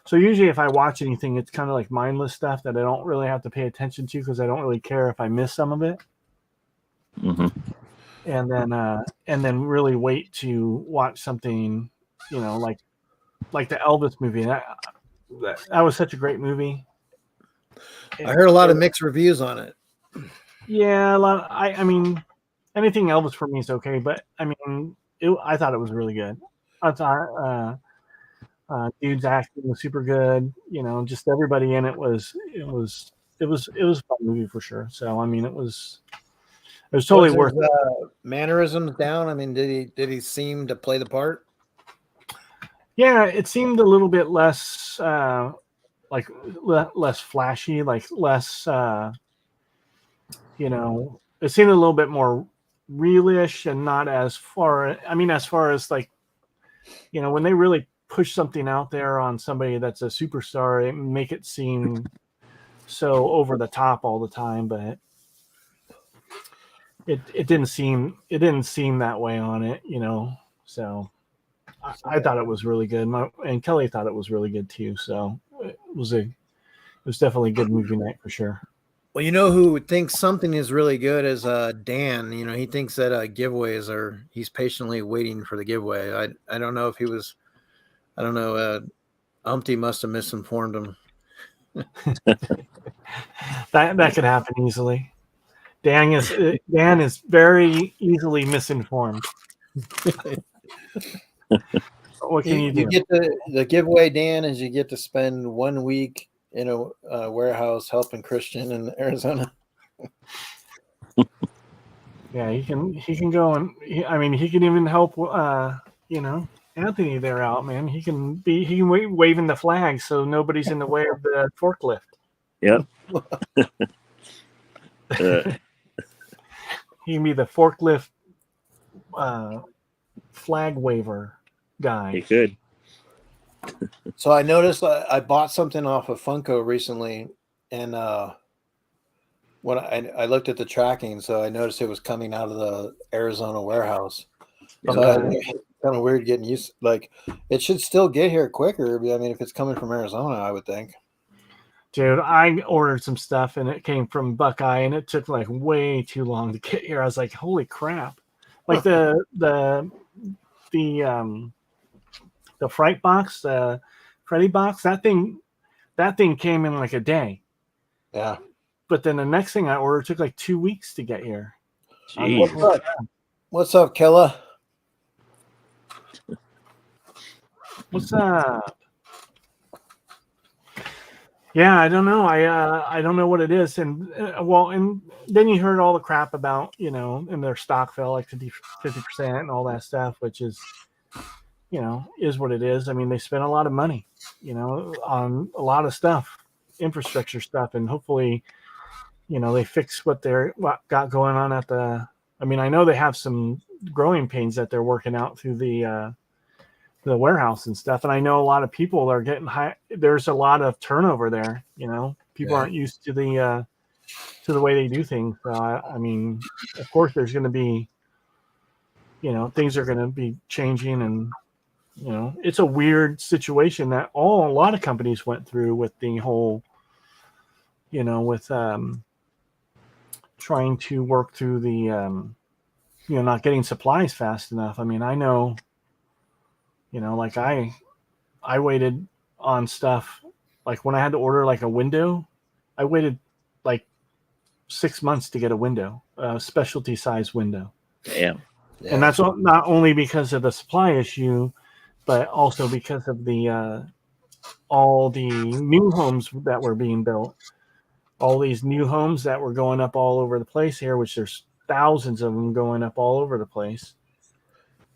Speaker 1: so usually if I watch anything, it's kind of like mindless stuff that I don't really have to pay attention to because I don't really care if I miss some of it.
Speaker 3: Mm-hmm.
Speaker 1: And then really wait to watch something, like the Elvis movie. That was such a great movie.
Speaker 2: I heard a lot of mixed reviews on it.
Speaker 1: Yeah, a lot. I mean, anything Elvis for me is okay, but I mean, I thought it was really good. I thought dude's acting was super good. Just everybody in it was a fun movie for sure. So I mean, it was totally worth it.
Speaker 2: Mannerisms down. I mean, did he seem to play the part?
Speaker 1: Yeah, it seemed a little bit less less flashy, like less it seemed a little bit more realish and not as far. I mean, as far as like when they really push something out there on somebody that's a superstar, it make it seem so over the top all the time. But it didn't seem that way on it, you know. So I thought it was really good, and Kelly thought it was really good too. So it was definitely a good movie night for sure.
Speaker 2: Well, you know who thinks something is really good is Dan. You know, he thinks that giveaways he's patiently waiting for the giveaway. I don't know if he was, I don't know, Umpty must have misinformed him.
Speaker 1: That could happen easily. Dan is very easily misinformed. What can you do?
Speaker 2: You get the giveaway, Dan, is you get to spend 1 week in a warehouse helping Christian in Arizona.
Speaker 1: Yeah, he can go and he can even help you know, Anthony there out, man. He can waving the flag so nobody's in the way of the forklift.
Speaker 3: Yep.
Speaker 1: He can be the forklift flag waver guy.
Speaker 3: He could.
Speaker 2: So I noticed I bought something off of Funko recently, and when I looked at the tracking, so I noticed it was coming out of the Arizona warehouse. So it's kind of weird getting used. Like, it should still get here quicker. I mean, if it's coming from Arizona, I would think.
Speaker 1: Dude, I ordered some stuff and it came from Buckeye and it took like way too long to get here. I was like, holy crap. Like the fright box, the Freddy box, that thing came in like a day.
Speaker 2: Yeah.
Speaker 1: But then the next thing I ordered took like 2 weeks to get here.
Speaker 3: Jeez.
Speaker 2: What's up, Killa?
Speaker 1: What's up? Yeah, I don't know. I don't know what it is, and and then you heard all the crap about, you know, and their stock fell like 50% and all that stuff, which is, you know, is what it is. I mean, they spent a lot of money, you know, on a lot of stuff, infrastructure stuff, and hopefully, you know, they fix what got going on at the. I mean, I know they have some growing pains that they're working out through the warehouse and stuff, and I know a lot of people are getting high. There's a lot of turnover there, you know. People aren't used to the way they do things. So I mean, of course there's going to be, you know, things are going to be changing, and you know, it's a weird situation that a lot of companies went through with the whole, you know, with trying to work through the you know, not getting supplies fast enough. I mean, I know, you know, like I waited on stuff. Like when I had to order like a window, I waited like 6 months to get a window, a specialty size window.
Speaker 3: Damn.
Speaker 1: And that's not only because of the supply issue, but also because of the all the new homes that were being built. All these new homes that were going up all over the place here, which there's thousands of them going up all over the place.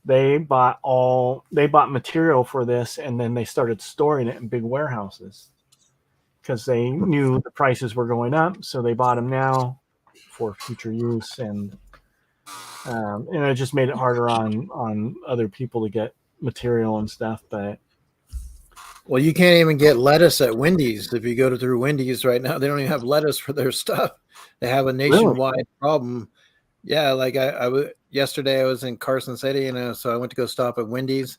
Speaker 1: They bought material for this, and then they started storing it in big warehouses because they knew the prices were going up. So they bought them now for future use, and it just made it harder on other people to get material and stuff. But
Speaker 2: well, you can't even get lettuce at Wendy's. If you go through Wendy's right now, they don't even have lettuce for their stuff. They have a nationwide problem. Yeah, like yesterday I was in Carson City, and so I went to go stop at Wendy's,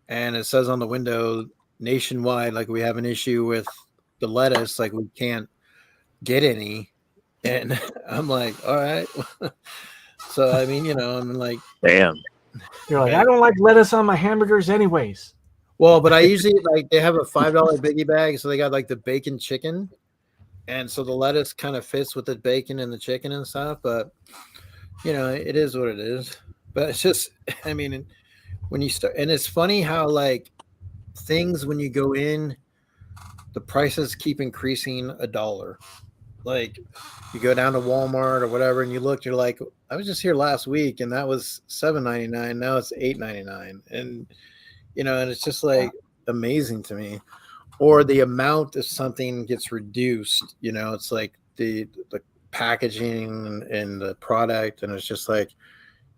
Speaker 2: and it says on the window nationwide, like we have an issue with the lettuce, like we can't get any. And I'm like, all right. So I mean, you know, I'm like,
Speaker 3: damn.
Speaker 1: You're like, I don't like lettuce on my hamburgers anyways.
Speaker 2: Well, but I usually like they have a $5 biggie bag, so they got like the bacon chicken, and so the lettuce kind of fits with the bacon and the chicken and stuff, but you know, it is what it is. But it's just, I mean, when you start, and it's funny how like things when you go in, the prices keep increasing $1. Like you go down to Walmart or whatever, and you look, you're like, I was just here last week, and that was $7.99. Now it's $8.99, and you know, and it's just like amazing to me. Or the amount of something gets reduced. You know, it's like the packaging and the product, and it's just like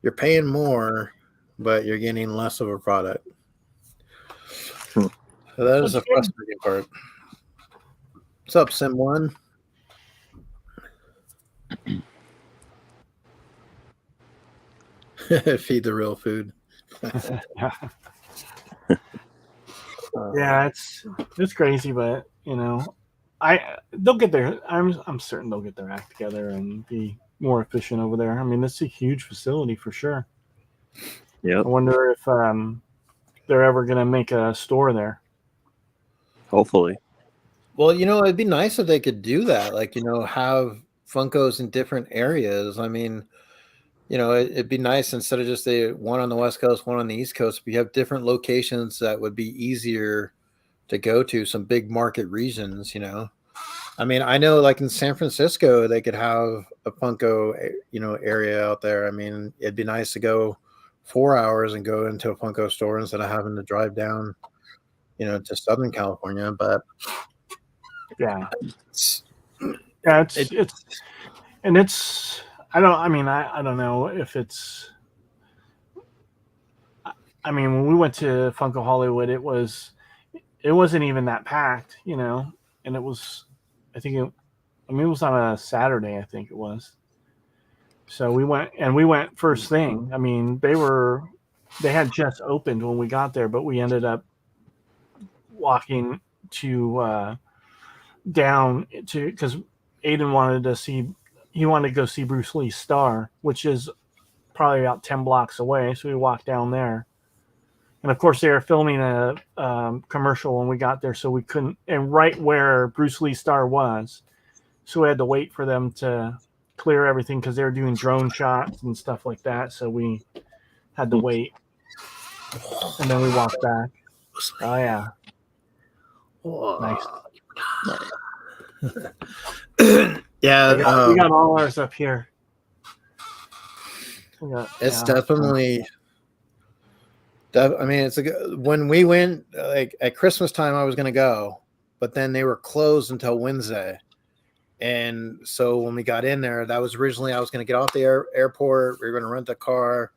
Speaker 2: you're paying more, but you're getting less of a product. So that is a frustrating part. What's up, Sim One? Feed the real food.
Speaker 1: Yeah. Yeah, it's crazy, but they'll get there. I'm certain they'll get their act together and be more efficient over there. I mean, it's a huge facility for sure.
Speaker 3: Yep.
Speaker 1: I wonder if they're ever gonna make a store there.
Speaker 3: Hopefully.
Speaker 2: Well, it'd be nice if they could do that. Like, have Funkos in different areas. I mean, it'd be nice instead of just the one on the West Coast, one on the East Coast. If you have different locations that would be easier to go to, some big market regions. I mean, I know like in San Francisco, they could have a Funko, area out there. I mean, it'd be nice to go 4 hours and go into a Funko store instead of having to drive down, to Southern California. But
Speaker 1: Yeah,
Speaker 2: it's,
Speaker 1: yeah, it's. I don't know if it's. I mean, when we went to Funko Hollywood, it wasn't even that packed, and it was. I think it was on a Saturday. I think it was. So we went first thing. I mean, they had just opened when we got there, but we ended up walking to down to because Aiden wanted to go see Bruce Lee's Star, which is probably about 10 blocks away. So we walked down there, and of course they were filming a commercial when we got there, so we couldn't. And right where Bruce Lee's Star was, so we had to wait for them to clear everything because they were doing drone shots and stuff like that. So we had to wait, and then we walked back. Oh yeah, nice.
Speaker 2: Yeah,
Speaker 1: we got all ours up here.
Speaker 2: It's definitely. I mean, when we went like at Christmas time, I was going to go, but then they were closed until Wednesday. And so when we got in there, that was originally I was going to get off the airport. We were going to rent a car,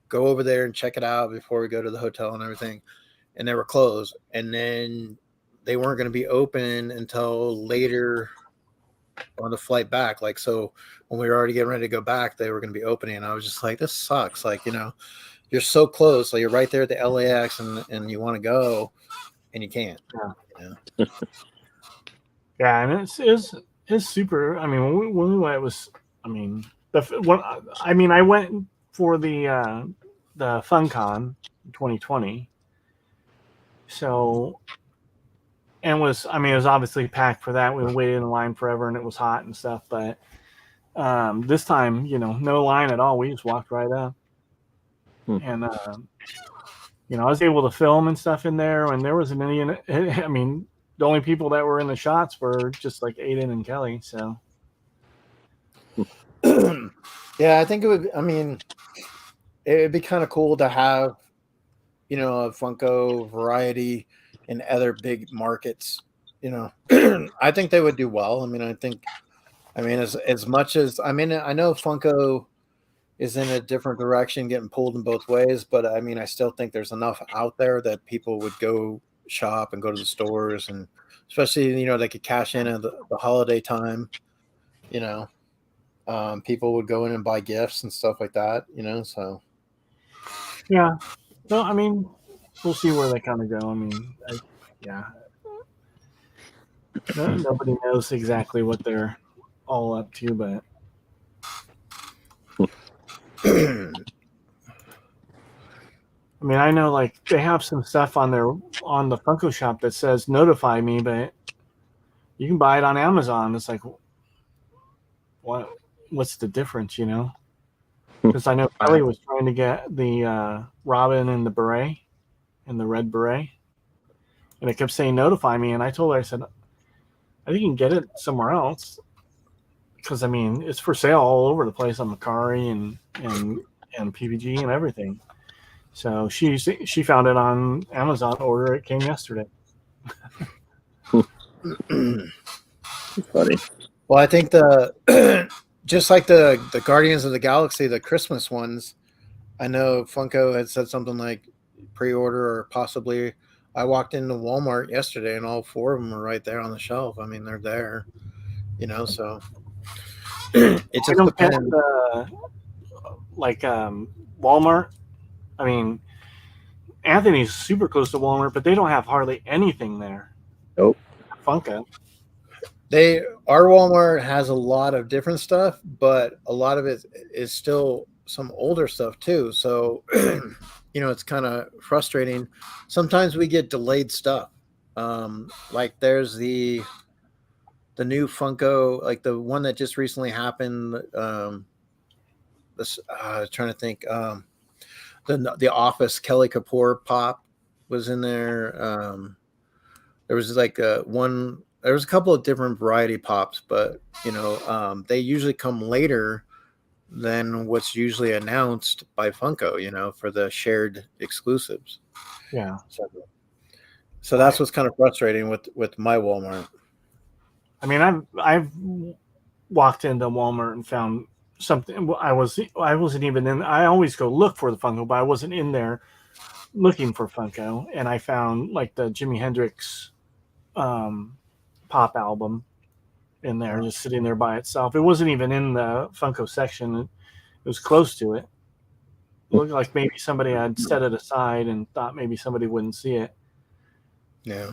Speaker 2: go over there and check it out before we go to the hotel and everything. And they were closed. And then they weren't going to be open until later on the flight back. Like, so when we were already getting ready to go back, they were going to be opening. And I was just like, this sucks. Like, you're so close. So you're right there at the LAX and you want to go and you can't.
Speaker 1: Yeah. Yeah. And it's super. I mean, when we went, it was, I mean, I went for the FunCon 2020. So, and it was obviously packed for that. We waited in line forever and it was hot and stuff. But this time, no line at all. We just walked right up. And, I was able to film and stuff in there. And there wasn't any, I mean, the only people that were in the shots were just like Aiden and Kelly. So,
Speaker 2: yeah, I think it'd be kind of cool to have, a Funko variety in other big markets. I think they would do well. I mean, as much as, I know Funko is in a different direction, getting pulled in both ways, but I still think there's enough out there that people would go shop and go to the stores, and especially, they could cash in at the holiday time, people would go in and buy gifts and stuff like that, so.
Speaker 1: Yeah. No, I mean, we'll see where they kind of go. I mean, nobody knows exactly what they're all up to, but I mean, I know like they have some stuff on the Funko shop that says notify me, but you can buy it on Amazon. It's like, what's the difference, Because I know Kelly was trying to get the Robin and the beret and the red beret, and it kept saying notify me, and I told her, I said, I think you can get it somewhere else, because I mean it's for sale all over the place on Mercari and PPG and everything. So she found it on Amazon. Order it came yesterday.
Speaker 3: Funny.
Speaker 2: Well, I think just like the Guardians of the Galaxy, the Christmas ones, I know Funko had said something like pre-order or possibly. I walked into Walmart yesterday and all 4 of them are right there on the shelf. I mean, they're there, so it just depends.
Speaker 1: Walmart. I mean, Anthony's super close to Walmart, but they don't have hardly anything there.
Speaker 3: Nope.
Speaker 1: Funko.
Speaker 2: Our Walmart has a lot of different stuff, but a lot of it is still some older stuff too. So, it's kind of frustrating. Sometimes we get delayed stuff. Like there's the new Funko, like the one that just recently happened. Trying to think. The Office Kelly Kapoor pop was in there. There was like one. There was a couple of different variety pops, but they usually come later than what's usually announced by Funko. For the shared exclusives.
Speaker 1: Yeah.
Speaker 2: So that's what's kind of frustrating with my Walmart.
Speaker 1: I mean, I've walked into Walmart and found something. I wasn't even in. I always go look for the Funko, but I wasn't in there looking for Funko, and I found like the Jimi Hendrix pop album in there, just sitting there by itself. It wasn't even in the Funko section. It was close to it. It looked like maybe somebody had set it aside and thought maybe somebody wouldn't see it.
Speaker 2: Yeah.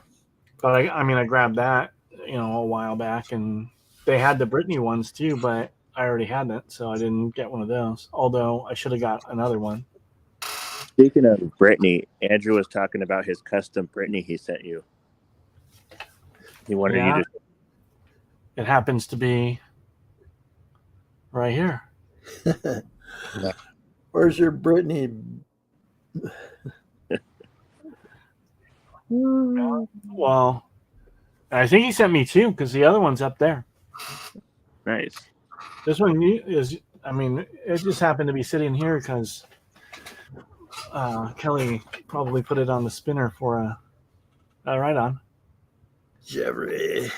Speaker 1: But I grabbed that, a while back, and they had the Britney ones too, but I already had it, so I didn't get one of those. Although I should have got another one.
Speaker 3: Speaking of Britney, Andrew was talking about his custom Britney he sent you. He wanted you to.
Speaker 1: It happens to be right here.
Speaker 2: Where's your Britney?
Speaker 1: Well, I think he sent me two because the other one's up there.
Speaker 3: Nice.
Speaker 1: This one is. I mean, it just happened to be sitting here because Kelly probably put it on the spinner for a right on.
Speaker 2: Jeffrey.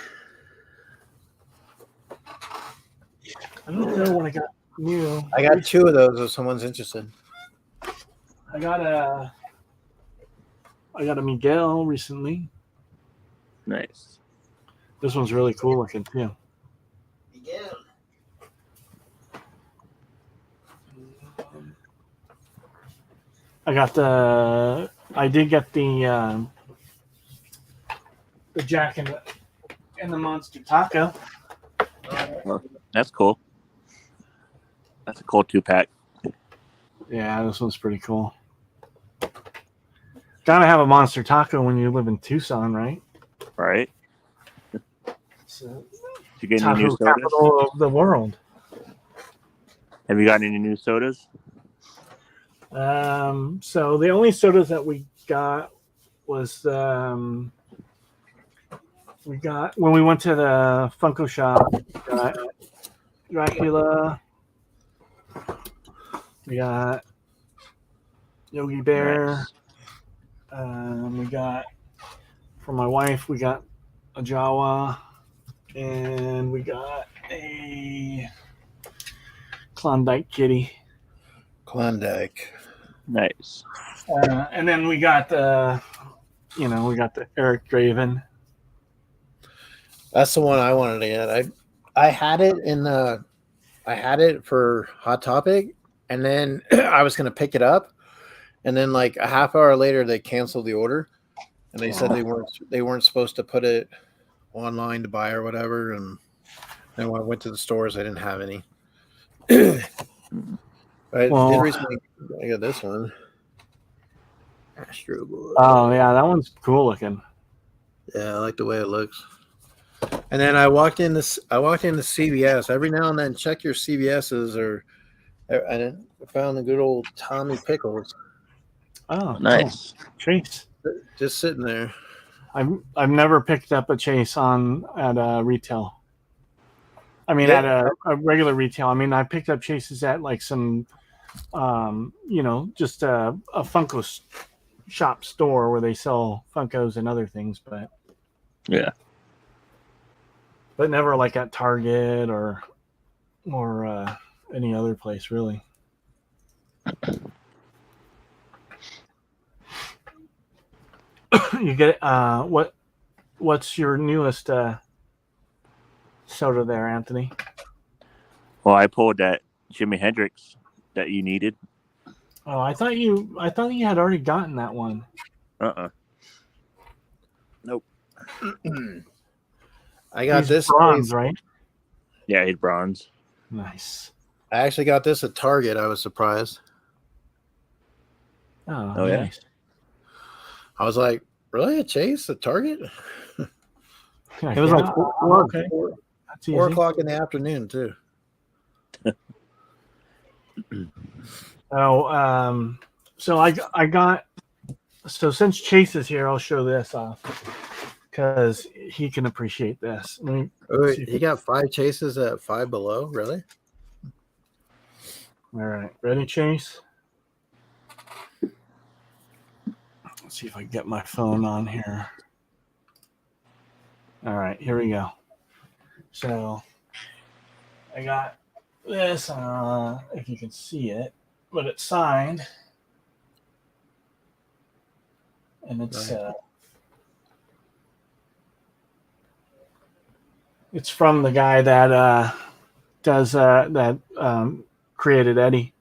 Speaker 1: I don't know when I got new.
Speaker 2: I got two of those if someone's interested.
Speaker 1: I got a Miguel recently.
Speaker 3: Nice.
Speaker 1: This one's really cool looking too.
Speaker 2: Miguel.
Speaker 1: I did get the Jack and the Monster Taco.
Speaker 3: Well, that's cool. That's a cool 2-pack.
Speaker 1: Yeah, this one's pretty cool. Gotta have a Monster Taco when you live in Tucson, right?
Speaker 3: Right.
Speaker 1: So,
Speaker 3: Did you get any
Speaker 1: taco
Speaker 3: new sodas?
Speaker 1: capital of the world.
Speaker 3: Have you got any new sodas?
Speaker 1: So the only sodas that we got was we got when we went to the Funko shop. We got Dracula. We got Yogi Bear.
Speaker 3: Nice.
Speaker 1: We got for my wife. We got a Jawa, and we got a Klondike Kitty.
Speaker 2: Klondike.
Speaker 3: Nice.
Speaker 1: And then we got the Eric Draven.
Speaker 2: That's the one I wanted to get. I had it I had it for Hot Topic, and then I was going to pick it up, and then like a half hour later they canceled the order, and they said they weren't supposed to put it online to buy or whatever. And then when I went to the stores, I didn't have any. I did recently. I got this one. Astro Boy.
Speaker 1: Oh yeah, that one's cool looking.
Speaker 2: Yeah, I like the way it looks. And then I walked into CVS. Every now and then, check your CVS's, or I found the good old Tommy Pickles.
Speaker 1: Oh,
Speaker 3: nice.
Speaker 1: Cool. Chase.
Speaker 2: Just sitting there.
Speaker 1: I've never picked up a Chase at retail. I mean, at a regular retail. I mean, I picked up Chases at like some, just a Funko shop store where they sell Funkos and other things, but
Speaker 3: yeah,
Speaker 1: but never like at Target or any other place really. You get what's your newest soda there, Anthony?
Speaker 3: Well, I pulled that Jimi Hendrix that you needed.
Speaker 1: Oh, I thought you had already gotten that one.
Speaker 3: Nope.
Speaker 2: I got
Speaker 1: He's
Speaker 2: this
Speaker 1: bronze,
Speaker 2: case.
Speaker 1: right?
Speaker 3: Yeah, he's bronze.
Speaker 1: Nice.
Speaker 2: I actually got this at Target. I was surprised.
Speaker 1: Oh,
Speaker 3: yeah?
Speaker 1: nice.
Speaker 2: I was like, really? A Chase at Target?
Speaker 1: Like,
Speaker 2: It was like
Speaker 1: yeah,
Speaker 2: four,
Speaker 1: okay.
Speaker 2: four,
Speaker 1: That's
Speaker 2: 4
Speaker 1: easy.
Speaker 2: o'clock in the afternoon, too.
Speaker 1: Oh, so I got. So since Chase is here, I'll show this off because he can appreciate this. Let me
Speaker 2: Wait,
Speaker 1: see if
Speaker 2: he got 5 Chases at Five Below? Really?
Speaker 1: All right, ready, Chase? Let's see if I can get my phone on here. All right, here we go. So I got this, if you can see it, but it's signed, and it's from the guy that does that created Eddie.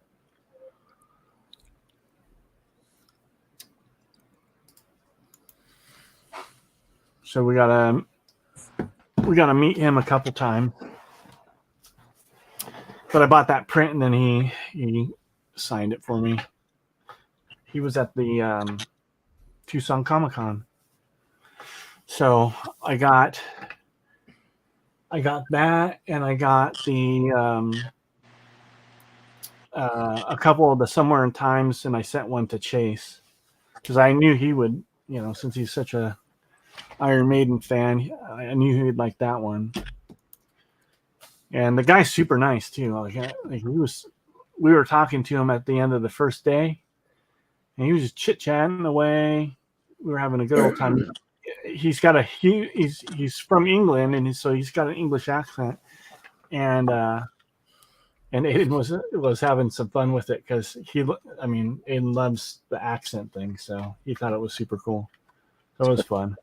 Speaker 1: So we gotta meet him a couple times. But I bought that print and then he signed it for me. He was at the Tucson Comic Con. So I got that, and I got the a couple of the Somewhere in Times, and I sent one to Chase because I knew he would, since he's such a Iron Maiden fan, I knew he'd like that one. And the guy's super nice too. We were talking to him at the end of the first day, and he was just chit chatting away. We were having a good old time. He's from England, and so he's got an English accent, and Aiden was having some fun with it because Aiden loves the accent thing, so he thought it was super cool. So it was fun.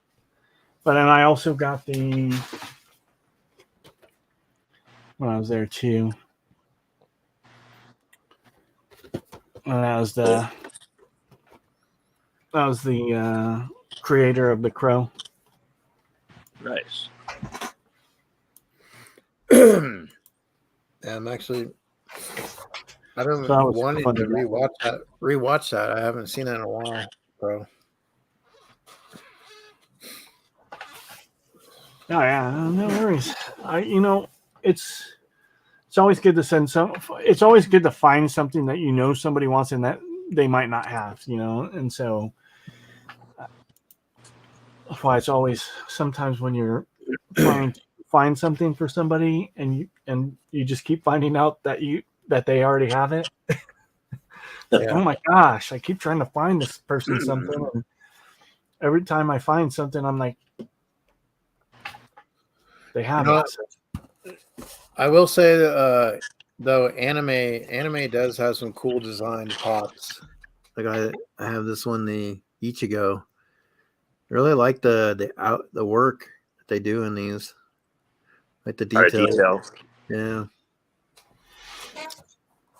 Speaker 1: But then I also got when I was there too. And that was the creator of The Crow.
Speaker 3: Nice.
Speaker 2: I'm actually, I've been
Speaker 1: So that was
Speaker 2: wanting
Speaker 1: fun
Speaker 2: to
Speaker 1: to get.
Speaker 2: rewatch that. I haven't seen that in a while, bro.
Speaker 1: Oh yeah, no worries. It's always good to it's always good to find something that somebody wants and that they might not have, and so that's why it's always sometimes when you're trying to find something for somebody and you just keep finding out that they already have it.
Speaker 2: Yeah.
Speaker 1: Oh my gosh, I keep trying to find this person something, and every time I find something, I'm like, they have it.
Speaker 2: I will say, though, anime does have some cool design pops. Like I have this one, the Ichigo. I really like the work that they do in these, like the detail. Yeah.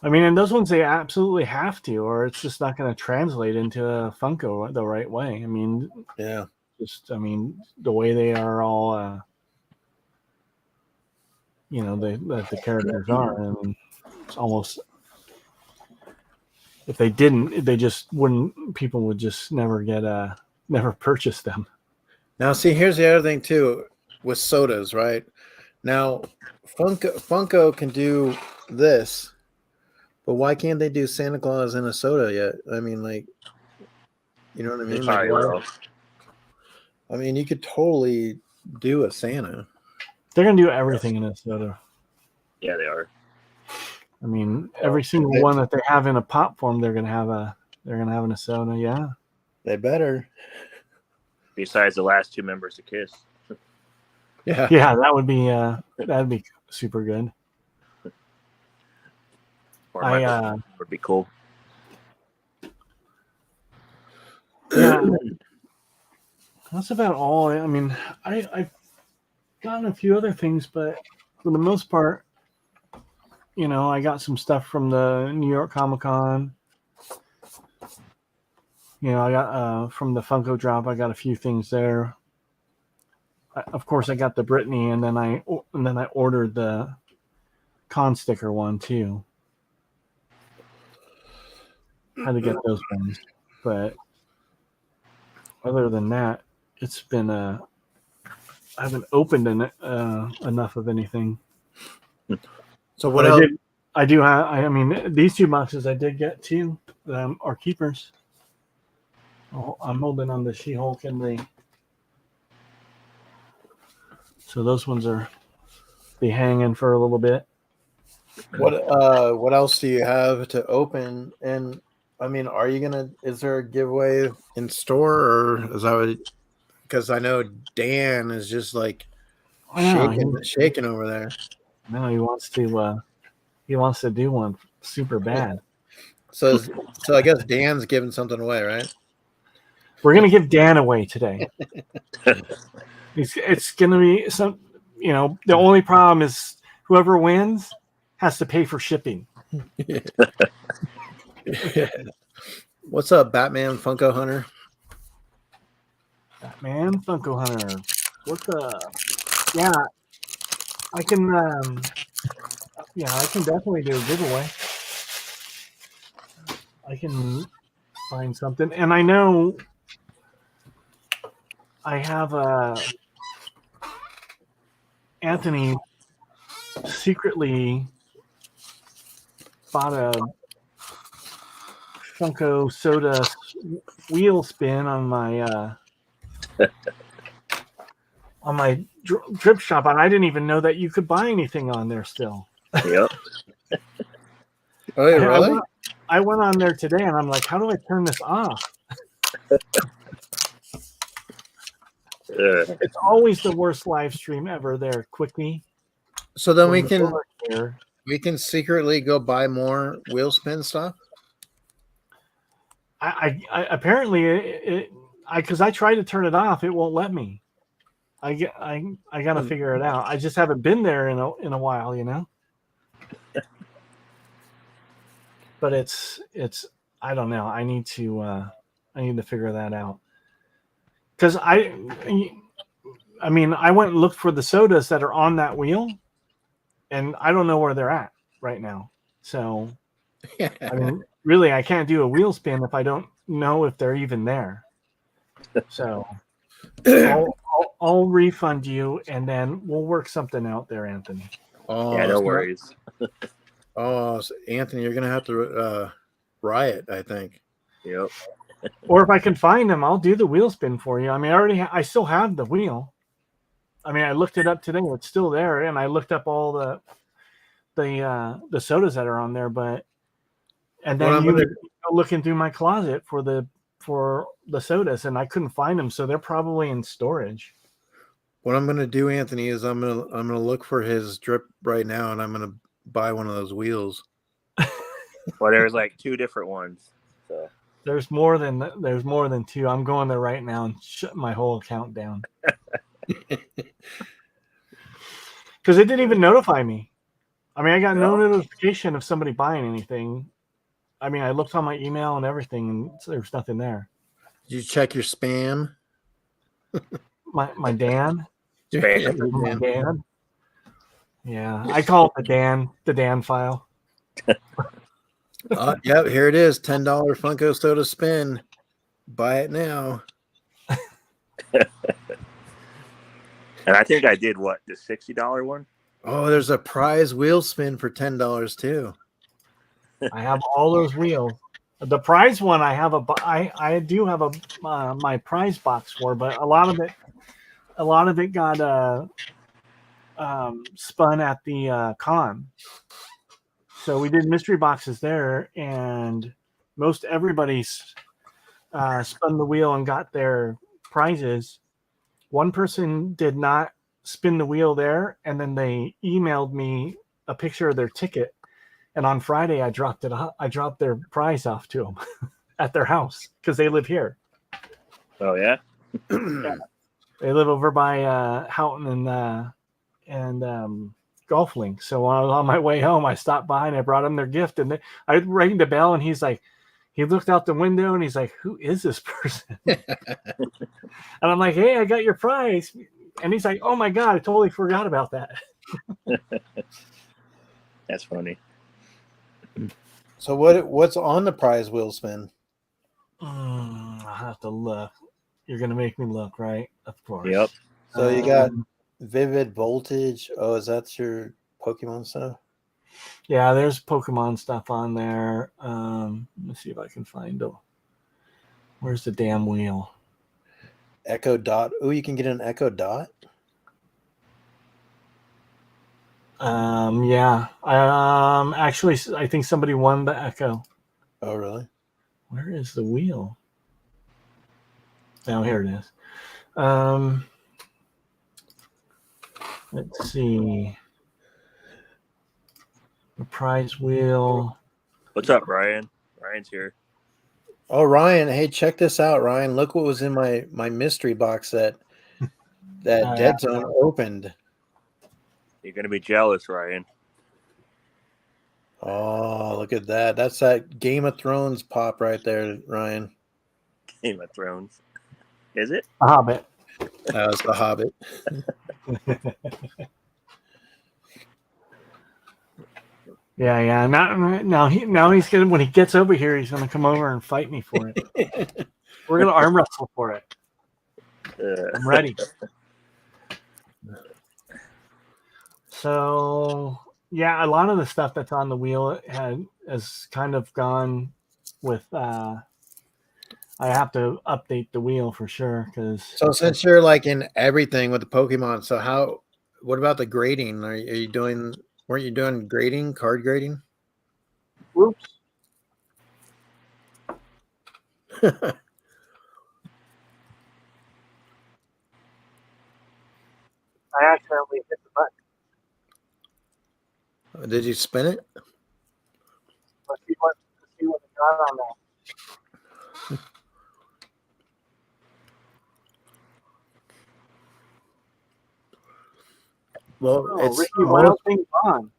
Speaker 1: And those ones they absolutely have to, or it's just not going to translate into a Funko the right way.
Speaker 2: Yeah.
Speaker 1: The way they are all, the characters are, and it's almost, if they didn't, they just wouldn't. People would just never purchase them.
Speaker 2: Now, see, here's the other thing too with sodas, right? Now, Funko can do this, but why can't they do Santa Claus in a soda yet? You know what I mean? You could totally do a Santa.
Speaker 1: They're gonna do everything in a soda.
Speaker 3: Yeah, they are.
Speaker 1: Every single one that they have in a pop form, they're gonna have in a soda. Yeah,
Speaker 2: they better.
Speaker 3: Besides the last 2 members of Kiss.
Speaker 2: Yeah,
Speaker 1: that'd be super good.
Speaker 3: Would be cool.
Speaker 1: Yeah, that's about all. I've gotten a few other things, but for the most part, I got some stuff from the New York Comic Con. I got from the Funko drop. I got a few things there. Of course, I got the Brittany, and then I ordered the con sticker one too. Had to get those ones, but other than that, it's been I haven't opened enough of anything.
Speaker 2: So what
Speaker 1: But
Speaker 2: else?
Speaker 1: I do have. I mean, these 2 boxes I did get too. Are keepers. I'm holding on the She-Hulk and the. So those ones are be hanging for a little bit.
Speaker 2: What else do you have to open? And I mean, is there a giveaway in store, or is that what? Because I know Dan is just like shaking over there.
Speaker 1: No, he wants to do one super bad.
Speaker 2: So I guess Dan's giving something away, right?
Speaker 1: We're gonna give Dan away today. It's gonna be some. The only problem is whoever wins has to pay for shipping.
Speaker 2: What's up, Batman Funko Hunter?
Speaker 1: Batman Funko Hunter. What's up? Yeah, I can. I can definitely do a giveaway. I can find something, and I know I have Anthony secretly bought a Funko soda wheel spin on my drip shop, and I didn't even know that you could buy anything on there still.
Speaker 3: Yep.
Speaker 2: Oh, yeah, really?
Speaker 1: I went on there today, and I'm like, how do I turn this off? It's always the worst live stream ever there, Quickie.
Speaker 2: So then we can secretly go buy more wheel spin stuff.
Speaker 1: I apparently because I tried to turn it off, it won't let me. I gotta figure it out. I just haven't been there in a while, But it's I don't know. I need to figure that out. Because I mean, I went and looked for the sodas that are on that wheel, and I don't know where they're at right now. So, I mean, really, I can't do a wheel spin if I don't know if they're even there. So, I'll refund you, and then we'll work something out there, Anthony.
Speaker 2: Oh,
Speaker 3: yeah, no worries.
Speaker 2: So Anthony, you're gonna have to riot, I think.
Speaker 3: Yep.
Speaker 1: Or if I can find them, I'll do the wheel spin for you. I mean, I still have the wheel. I mean, I looked it up today; it's still there, and I looked up all the sodas that are on there. And then you go looking through my closet for the sodas, and I couldn't find them, so they're probably in storage.
Speaker 2: What I'm gonna do, Anthony, is I'm gonna look for his drip right now, and I'm gonna buy one of those wheels.
Speaker 3: Well, there's like 2 different ones. So
Speaker 1: there's more than 2. I'm going there right now and shut my whole account down because it didn't even notify me. I mean, I got no notification of somebody buying anything. I mean, I looked on my email and everything, and there's nothing there.
Speaker 2: Did you check your spam?
Speaker 1: My Dan.
Speaker 3: spam.
Speaker 1: My Dan. Yeah, I call it the Dan file.
Speaker 2: Yep, here it is. $10 Funko soda spin. Buy it now.
Speaker 3: And I think I did the $60 one.
Speaker 2: Oh, there's a prize wheel spin for $10 too.
Speaker 1: I have all those wheels. The prize one, I do have my prize box for, but a lot of it got spun at the con. So we did mystery boxes there, and most everybody's spun the wheel and got their prizes. One person did not spin the wheel there, and then they emailed me a picture of their ticket. And on Friday, I dropped their prize off to them at their house because they live here.
Speaker 3: Oh yeah,
Speaker 1: yeah. They live over by Houghton and Golf Link. So when I was on my way home, I stopped by and I brought them their gift. And I rang the bell, and he's like, he looked out the window and he's like, "Who is this person?" And I'm like, "Hey, I got your prize." And he's like, "Oh my God, I totally forgot about that."
Speaker 3: That's funny.
Speaker 2: So what's on the prize wheel spin?
Speaker 1: I'll have to look. You're gonna make me look, right? Of course.
Speaker 3: Yep.
Speaker 2: So you got Vivid Voltage. Oh, is that your Pokemon stuff?
Speaker 1: Yeah, there's Pokemon stuff on there. Let me see if I can find it. Where's the damn wheel?
Speaker 2: Echo Dot. Oh, you can get an Echo Dot.
Speaker 1: Yeah. Actually, I think somebody won the Echo.
Speaker 2: Oh, really?
Speaker 1: Where is the wheel? Oh, here it is. Let's see. The prize wheel.
Speaker 3: What's up, Ryan? Ryan's here.
Speaker 2: Oh, Ryan. Hey, check this out, Ryan. Look what was in my mystery box that Deadzone opened.
Speaker 3: You're gonna be jealous, Ryan.
Speaker 2: Oh, look at that. That's that Game of Thrones pop right there, Ryan.
Speaker 3: Game of Thrones. Is it?
Speaker 1: A Hobbit.
Speaker 2: That was the Hobbit.
Speaker 1: Yeah. Now he's gonna, when he gets over here, he's gonna come over and fight me for it. We're gonna arm wrestle for it. I'm ready. So yeah, a lot of the stuff that's on the wheel has kind of gone with. I have to update the wheel for sure because.
Speaker 2: So since you're like in everything with the Pokemon, so what about the grading? Are you doing? Weren't you doing grading, card grading?
Speaker 1: Oops. I accidentally hit the button.
Speaker 2: Did you spin it?
Speaker 1: Let's see what it got on that.
Speaker 2: Well, it's
Speaker 1: Ricky, why don't things on?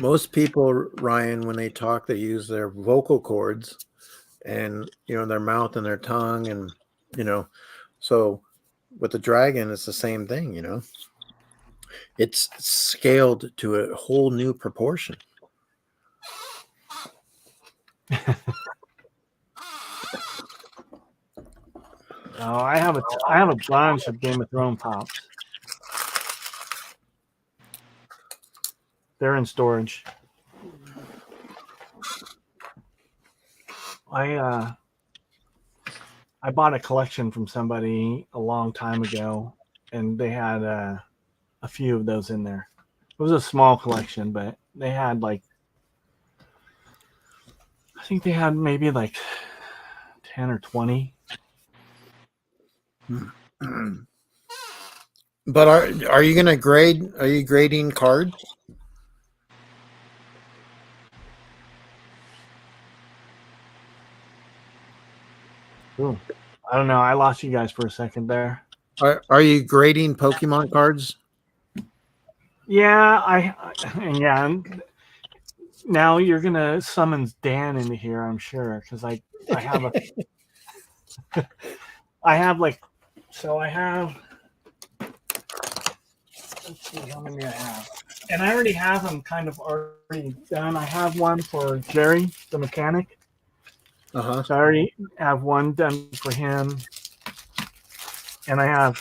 Speaker 2: Most people, Ryan, when they talk, they use their vocal cords and their mouth and their tongue, and so with the dragon, it's the same thing. It's scaled to a whole new proportion.
Speaker 1: Oh, I have a bunch of Game of Thrones pops. They're in storage. I bought a collection from somebody a long time ago, and they had a few of those in there. It was a small collection, but they had I think they had maybe like 10 or 20.
Speaker 2: But are you gonna grade? Are you grading cards?
Speaker 1: Ooh, I don't know. I lost you guys for a second there.
Speaker 2: Are you grading Pokemon cards?
Speaker 1: Yeah, now you're gonna summon Dan into here, I'm sure, because I have a I have let's see how many I have. And I already have them kind of already done. I have one for Jerry, the mechanic.
Speaker 2: Uh-huh.
Speaker 1: So I already have one done for him. And I have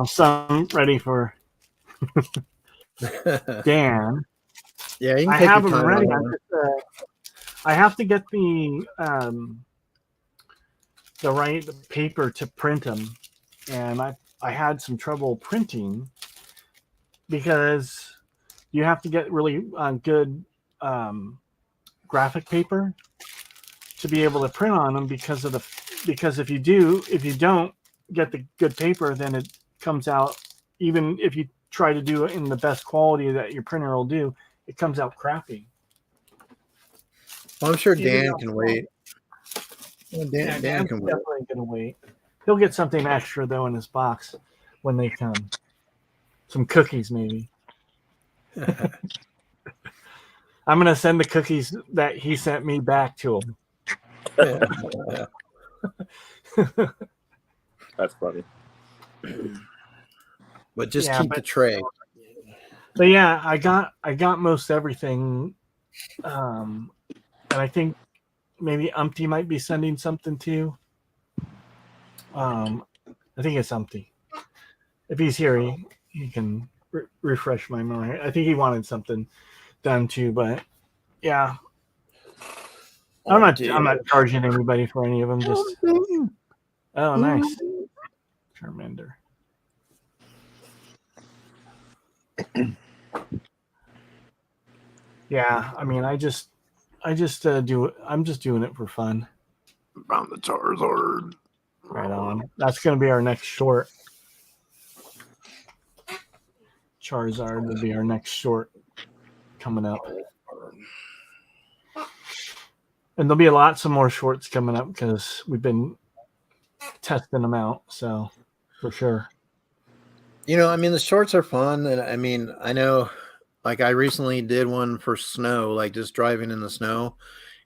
Speaker 1: some ready for Dan.
Speaker 2: Yeah, you can
Speaker 1: I
Speaker 2: take
Speaker 1: have
Speaker 2: your
Speaker 1: them
Speaker 2: time
Speaker 1: ready.
Speaker 2: on that.
Speaker 1: I have to get the right paper to print them, and I had some trouble printing because you have to get really good graphic paper to be able to print on them because if you don't get the good paper, then it comes out, even if you try to do it in the best quality that your printer will do, it comes out crappy.
Speaker 2: Well, I'm sure Dan can wait. Well, Dan can wait.
Speaker 1: Definitely gonna wait. He'll get something extra though in his box when they come. Some cookies maybe. I'm gonna send the cookies that he sent me back to him.
Speaker 3: That's funny.
Speaker 2: But just
Speaker 1: Yeah,
Speaker 2: keep the tray.
Speaker 1: But yeah, I got most everything, and I think maybe Umpty might be sending something too. I think it's Umpty. If he's here, he can refresh my memory. I think he wanted something done too, but yeah, I'm not charging anybody for any of them. Just nice, Charmander. Yeah, I mean, I just do it. I'm just doing it for fun.
Speaker 2: Found the Charizard.
Speaker 1: Right on. That's going to be our next short. Charizard will be our next short coming up. And there'll be lots of more shorts coming up because we've been testing them out. So, for sure.
Speaker 2: I mean, the shorts are fun. And I mean, I know, like, I recently did one for snow, like just driving in the snow,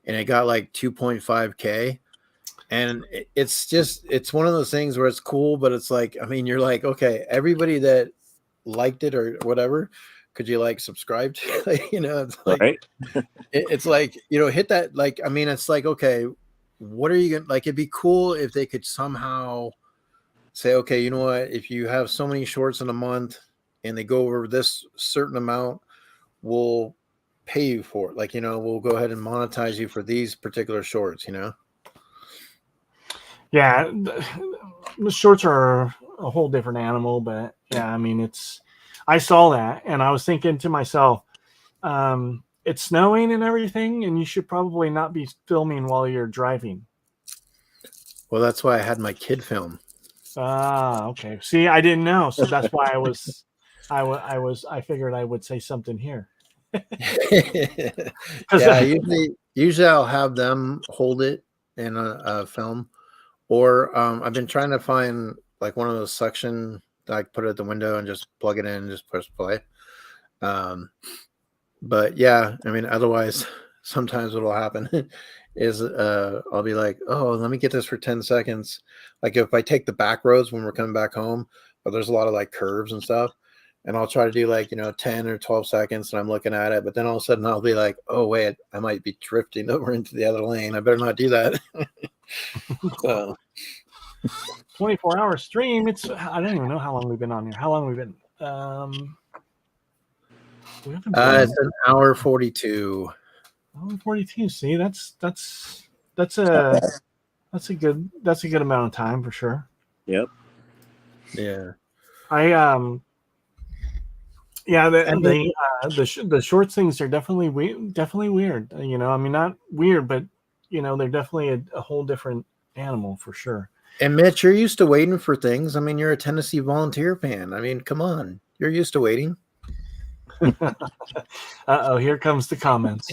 Speaker 2: and it got like 2.5K. And it's one of those things where it's cool, but it's like, I mean, you're like, okay, everybody that liked it or whatever, could you like subscribe to it? It's like,
Speaker 3: Right?
Speaker 2: it's like, hit that. Like, I mean, it's like, okay, what are you going to like? It'd be cool if they could somehow say, okay, you know what, if you have so many shorts in a month and they go over this certain amount, we'll pay you for it. Like, we'll go ahead and monetize you for these particular shorts,
Speaker 1: Yeah, the shorts are a whole different animal, but yeah, I mean, I saw that and I was thinking to myself, it's snowing and everything, and you should probably not be filming while you're driving.
Speaker 2: Well, that's why I had my kid film.
Speaker 1: Ah, okay. See, I didn't know, so that's why I figured I would say something here.
Speaker 2: Yeah, usually I'll have them hold it in a film, or I've been trying to find like one of those suction that I put it at the window and just plug it in and just press play. But yeah, I mean, otherwise, sometimes what'll happen is I'll be like, oh, let me get this for 10 seconds. Like if I take the back roads when we're coming back home, but there's a lot of like curves and stuff, and I'll try to do like 10 or 12 seconds, and I'm looking at it, but then all of a sudden I'll be like, oh wait, I might be drifting over into the other lane. I better not do that. So
Speaker 1: 24-hour stream. I don't even know how long we've been on here. How long we've been? We haven't been
Speaker 2: it's an hour 42.
Speaker 1: Hour 42. See, that's a good amount of time for sure.
Speaker 3: Yep.
Speaker 2: Yeah.
Speaker 1: The short things are definitely weird. I mean, not weird, but they're definitely a whole different animal for sure.
Speaker 2: And Mitch, you're used to waiting for things. I mean, you're a Tennessee Volunteer fan. I mean, come on, you're used to waiting.
Speaker 1: Here comes the comments.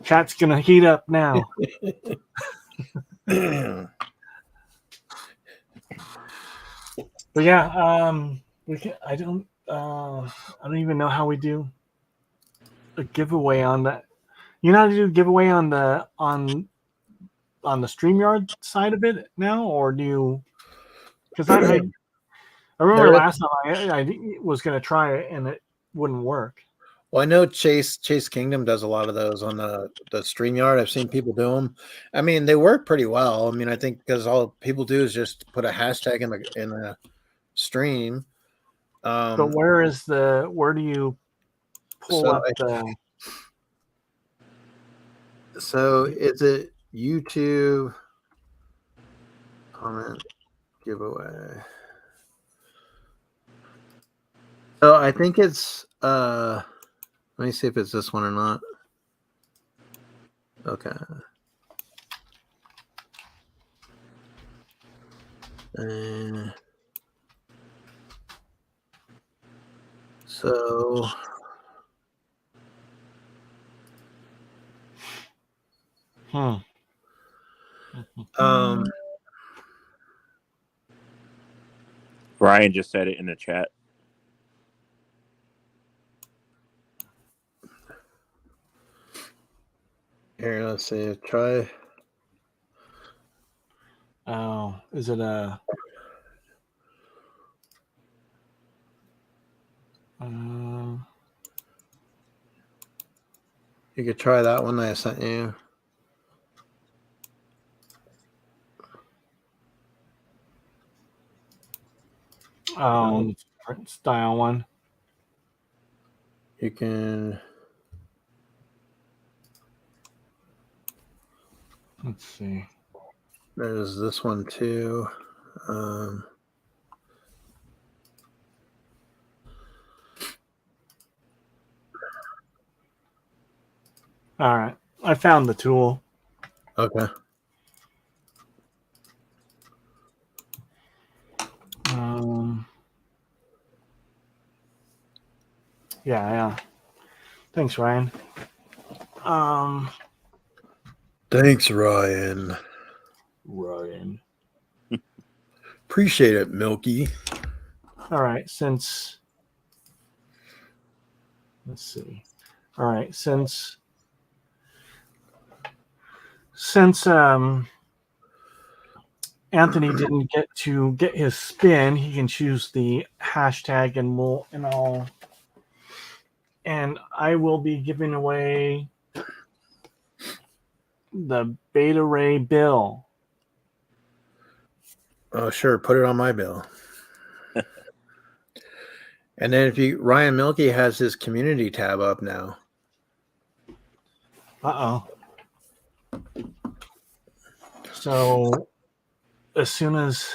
Speaker 1: Chat's gonna heat up now. But yeah, I don't even know how we do a giveaway on that. You know how to do a giveaway on the StreamYard side of it now, or do you? Because I remember last time I was going to try it and it wouldn't work.
Speaker 2: Well, I know Chase Kingdom does a lot of those on the StreamYard. I've seen people do them. I mean, they work pretty well. I mean, I think because all people do is just put a hashtag in the stream.
Speaker 1: But where do you pull up the?
Speaker 2: So is it YouTube comment giveaway? So I think it's let me see if it's this one or not. Okay. So
Speaker 3: Brian just said it in the chat.
Speaker 2: Here, let's see. Try.
Speaker 1: Oh, is it a?
Speaker 2: You could try that one that I sent you.
Speaker 1: Different style one.
Speaker 2: You can.
Speaker 1: Let's see.
Speaker 2: There's this one too.
Speaker 1: All right, I found the tool.
Speaker 2: Okay.
Speaker 1: Yeah. Thanks, Ryan.
Speaker 2: Thanks, Ryan. Appreciate it, Milky.
Speaker 1: All right, let's see. All right, since Anthony didn't get to get his spin, he can choose the hashtag and I will be giving away the Beta Ray bill.
Speaker 2: Oh, sure. Put it on my bill. And then Ryan Milky has his community tab up now.
Speaker 1: So as soon as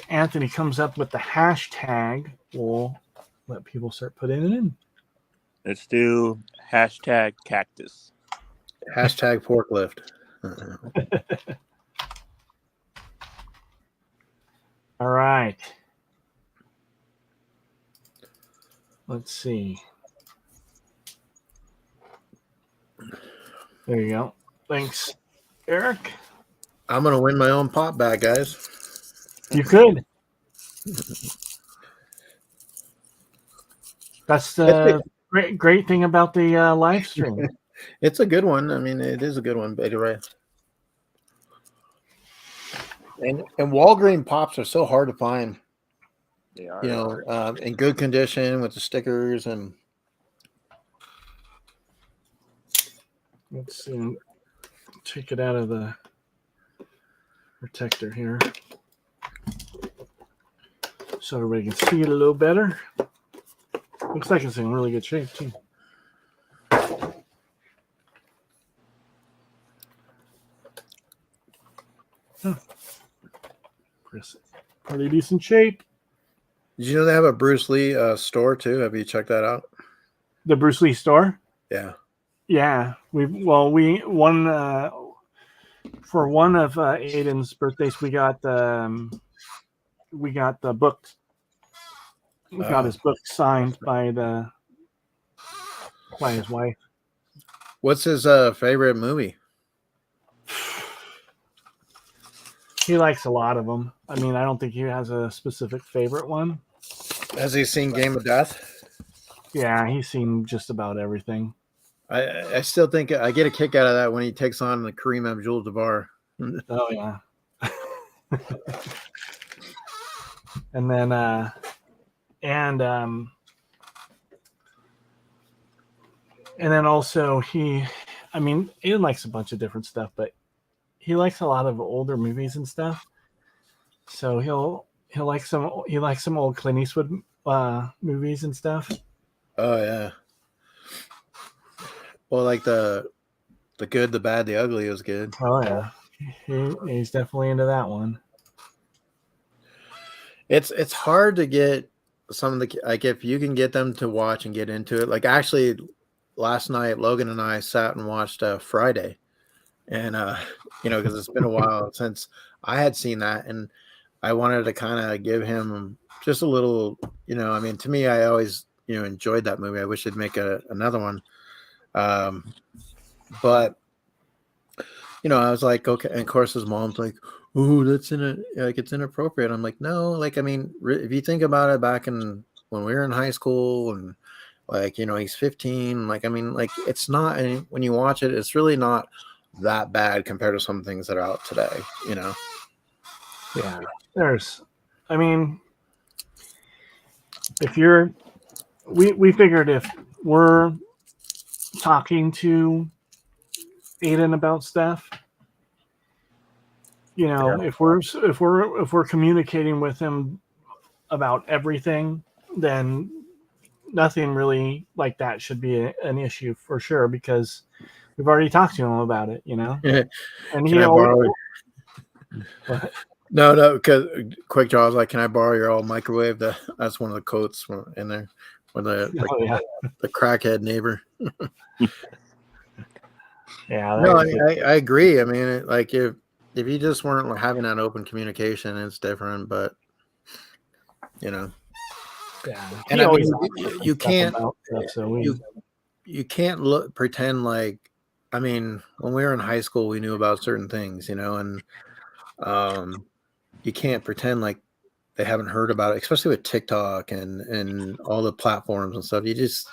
Speaker 1: Anthony comes up with the hashtag, we'll let people start putting it in.
Speaker 3: Let's do hashtag cactus.
Speaker 2: Hashtag forklift.
Speaker 1: All right. Let's see. There you go. Thanks, Eric.
Speaker 2: I'm going to win my own pop back, guys.
Speaker 1: You could. That's the great thing about the live stream.
Speaker 2: It's a good one. I mean, it is a good one, Beta Ray. And Walgreen pops are so hard to find.
Speaker 3: They are.
Speaker 2: You know, in good condition with the stickers and.
Speaker 1: Let's see. Take it out of the protector here, so everybody can see it a little better. Looks like it's in really good shape too. Pretty decent shape.
Speaker 2: Did you know they have a Bruce Lee store too? Have you checked that out?
Speaker 1: The Bruce Lee store?
Speaker 2: Yeah.
Speaker 1: Yeah. For one of Aiden's birthdays, we got the book. We got his book signed by his wife.
Speaker 2: What's his favorite movie?
Speaker 1: He likes a lot of them. I mean, I don't think he has a specific favorite one.
Speaker 2: Has he seen Game of Death?
Speaker 1: Yeah, he's seen just about everything.
Speaker 2: I still think I get a kick out of that when he takes on the Kareem Abdul-Jabbar.
Speaker 1: Oh yeah. And then and then also Aiden likes a bunch of different stuff, but he likes a lot of older movies and stuff. So he likes some old Clint Eastwood movies and stuff.
Speaker 2: Oh yeah. Well, like the good, the bad, the ugly was good.
Speaker 1: Oh yeah. He's definitely into that one.
Speaker 2: It's hard to get some of the, like, if you can get them to watch and get into it. Like, actually last night Logan and I sat and watched Friday, and because it's been a while since I had seen that, and I wanted to kind of give him just a little, to me, I always enjoyed that movie. I wish they'd make another one, but I was like, okay. And of course his mom's like, oh, that's it's inappropriate. I'm like, no, if you think about it, back in when we were in high school and Like, he's 15. Like, I mean, like, it's not, and when you watch it, it's really not that bad compared to some things that are out today,
Speaker 1: Yeah. I mean, we figured if we're talking to Aiden about stuff, if we're communicating with him about everything, then nothing really like that should be an issue for sure, because we've already talked to him about it, and
Speaker 2: Can I borrow it?
Speaker 1: What?
Speaker 2: No, because Quick Draw was like, "Can I borrow your old microwave?" That's one of the quotes in there, with
Speaker 1: Yeah.
Speaker 2: the crackhead neighbor.
Speaker 1: Yeah.
Speaker 2: No, I agree. I mean, like, if you just weren't having that open communication, it's different. But
Speaker 1: Yeah.
Speaker 2: and I mean, you can't
Speaker 1: so
Speaker 2: you can't pretend like. I mean, when we were in high school, we knew about certain things, and you can't pretend like they haven't heard about it, especially with TikTok and all the platforms and stuff. You just,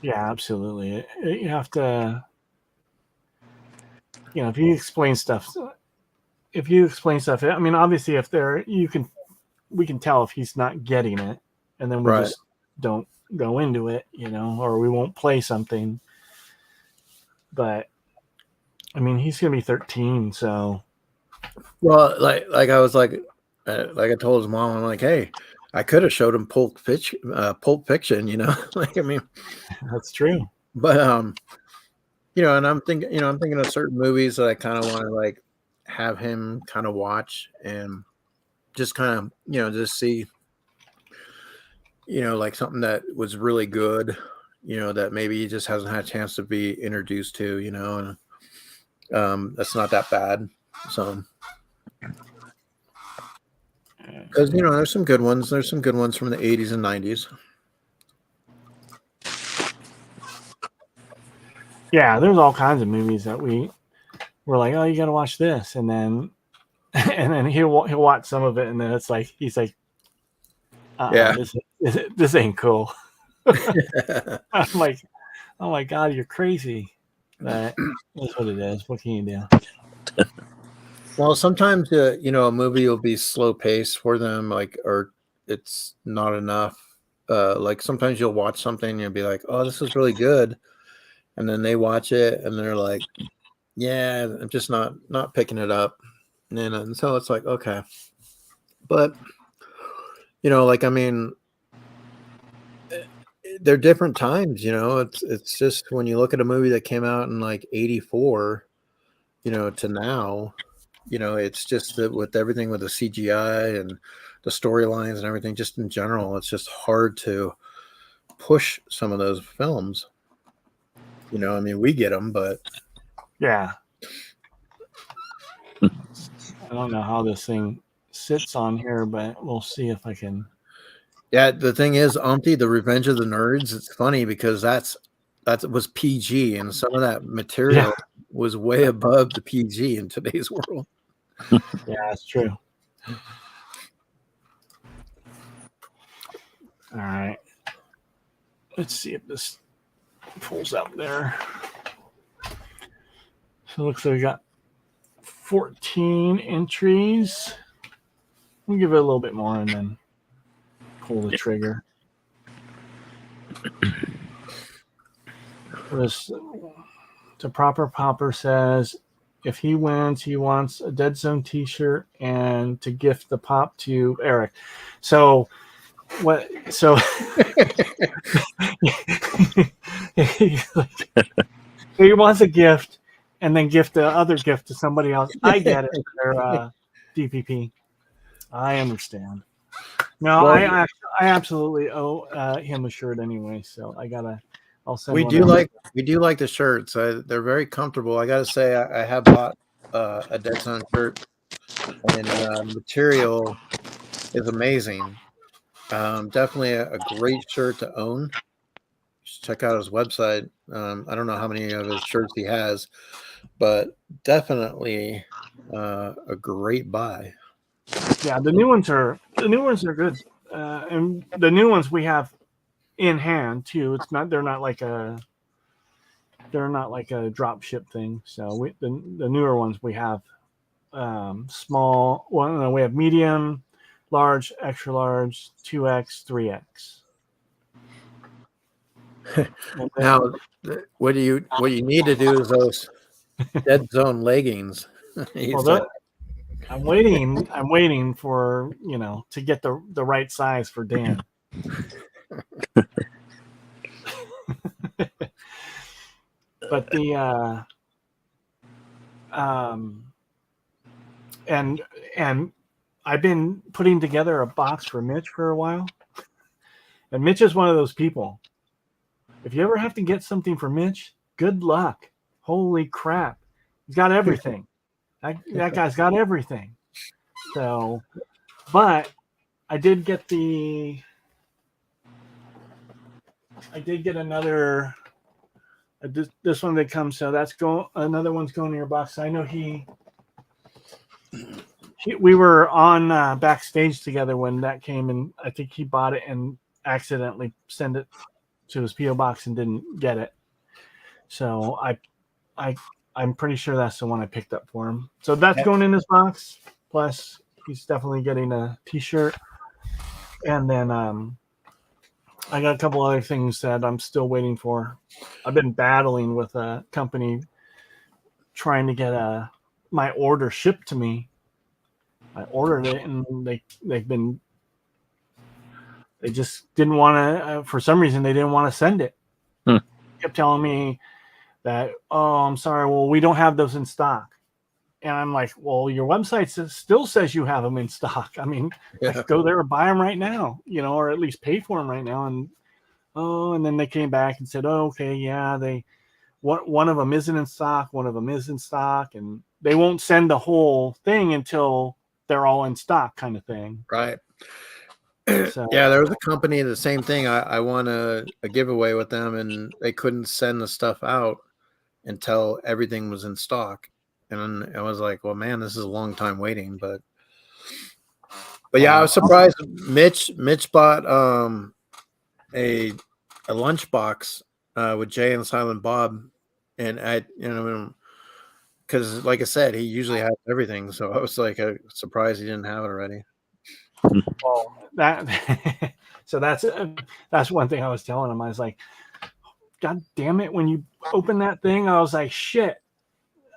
Speaker 1: Yeah, absolutely. You have to, if you explain stuff, I mean, obviously, we can tell if he's not getting it, and then we
Speaker 2: right.
Speaker 1: just don't go into it, or we won't play something. But I mean, he's gonna be 13, so.
Speaker 2: Well, like I was like I told his mom, I'm like, hey, I could have showed him Pulp Fiction, like, I mean,
Speaker 1: That's true.
Speaker 2: but and I'm thinking of certain movies that I kind of want to like have him kind of watch and just kind of just see, like something that was really good, that maybe he just hasn't had a chance to be introduced to, and that's not that bad. So. Because there's some good ones. There's some good ones from the 80s and 90s.
Speaker 1: Yeah, there's all kinds of movies that we're like, oh, you got to watch this, and then he'll watch some of it, and then it's like he's like,
Speaker 2: Yeah.
Speaker 1: this ain't cool. I'm like, oh my god, you're crazy. But that's what it is. What can you do?
Speaker 2: Well, sometimes a movie will be slow paced for them, like, or it's not enough. Like sometimes you'll watch something and you'll be like, "Oh, this is really good," and then they watch it and they're like, "Yeah, I'm just not picking it up," and so it's like, okay, but like, I mean, they're different times. It's just when you look at a movie that came out in like '84, to now. It's just that with everything with the CGI and the storylines and everything, just in general, it's just hard to push some of those films. I mean, we get them, but
Speaker 1: yeah, I don't know how this thing sits on here, but we'll see if I can.
Speaker 2: yeah, the thing is, The Revenge of the Nerds. It's funny because that was PG, and some of that material was way above the PG in today's world.
Speaker 1: Yeah, that's true. All right. Let's see if this pulls out there. So it looks like we got 14 entries. We'll give it a little bit more and then pull the trigger. The Proper Popper says if he wins, he wants a Deadzone t-shirt and to gift the pop to Eric. So what? So he wants a gift and then gift the other gift to somebody else. I get it. For their DPP. I understand. No, well, I absolutely owe him a shirt anyway, so I'll send.
Speaker 2: We do like the shirts. They're very comfortable. I gotta say, I have bought a Deadzone shirt, and material is amazing. Definitely a great shirt to own. Just check out his website. I don't know how many of his shirts he has, but definitely a great buy.
Speaker 1: Yeah, the new ones are good, and the new ones we have in hand too. They're not like a drop ship thing. So the newer ones we have small. Well, no, we have medium, large, extra large, 2X, 3X.
Speaker 2: Now, what you need to do is those Deadzone leggings.
Speaker 1: Well, I'm waiting for to get the right size for Dan. But and I've been putting together a box for Mitch for a while, and Mitch is one of those people. If you ever have to get something for Mitch, good luck. Holy crap, he's got everything. That guy's got everything. So, but I did get another. This one that comes, so another one's going in your box. I know we were on backstage together when that came, and I think he bought it and accidentally sent it to his PO box and didn't get it. So I'm pretty sure that's the one I picked up for him. So that's going in his box. Plus, he's definitely getting a T-shirt, and then I got a couple other things that I'm still waiting for. I've been battling with a company trying to get my order shipped to me. I ordered it, and they just didn't want to. For some reason, they didn't want to send it. They kept telling me that, oh, I'm sorry, well, we don't have those in stock. And I'm like, well, your website still says you have them in stock. I mean, I could go there and buy them right now, or at least pay for them right now. And then they came back and said, oh, okay, yeah, one of them isn't in stock, one of them is in stock, and they won't send the whole thing until they're all in stock, kind of thing.
Speaker 2: Right.
Speaker 1: So,
Speaker 2: yeah, there was a company, the same thing. I won a giveaway with them, and they couldn't send the stuff out until everything was in stock. And I was like, well, man, this is a long time waiting. But yeah, I was surprised. Mitch bought a lunchbox with Jay and Silent Bob, and because like I said, he usually has everything. So I was like, surprised he didn't have it already.
Speaker 1: Well, that's one thing I was telling him. I was like, God damn it! When you open that thing, I was like, shit.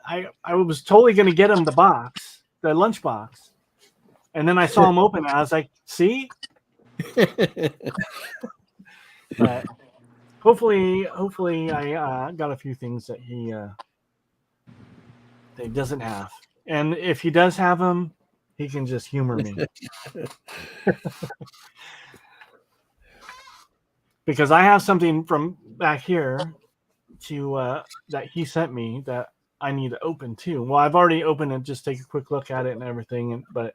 Speaker 1: I was totally going to get him the lunch box, and then I saw him open it. I was like, see. But hopefully, I got a few things that he doesn't have, and if he does have them, he can just humor me. Because I have something from back here that he sent me that I need to open too. Well, I've already opened it, just take a quick look at it and everything, but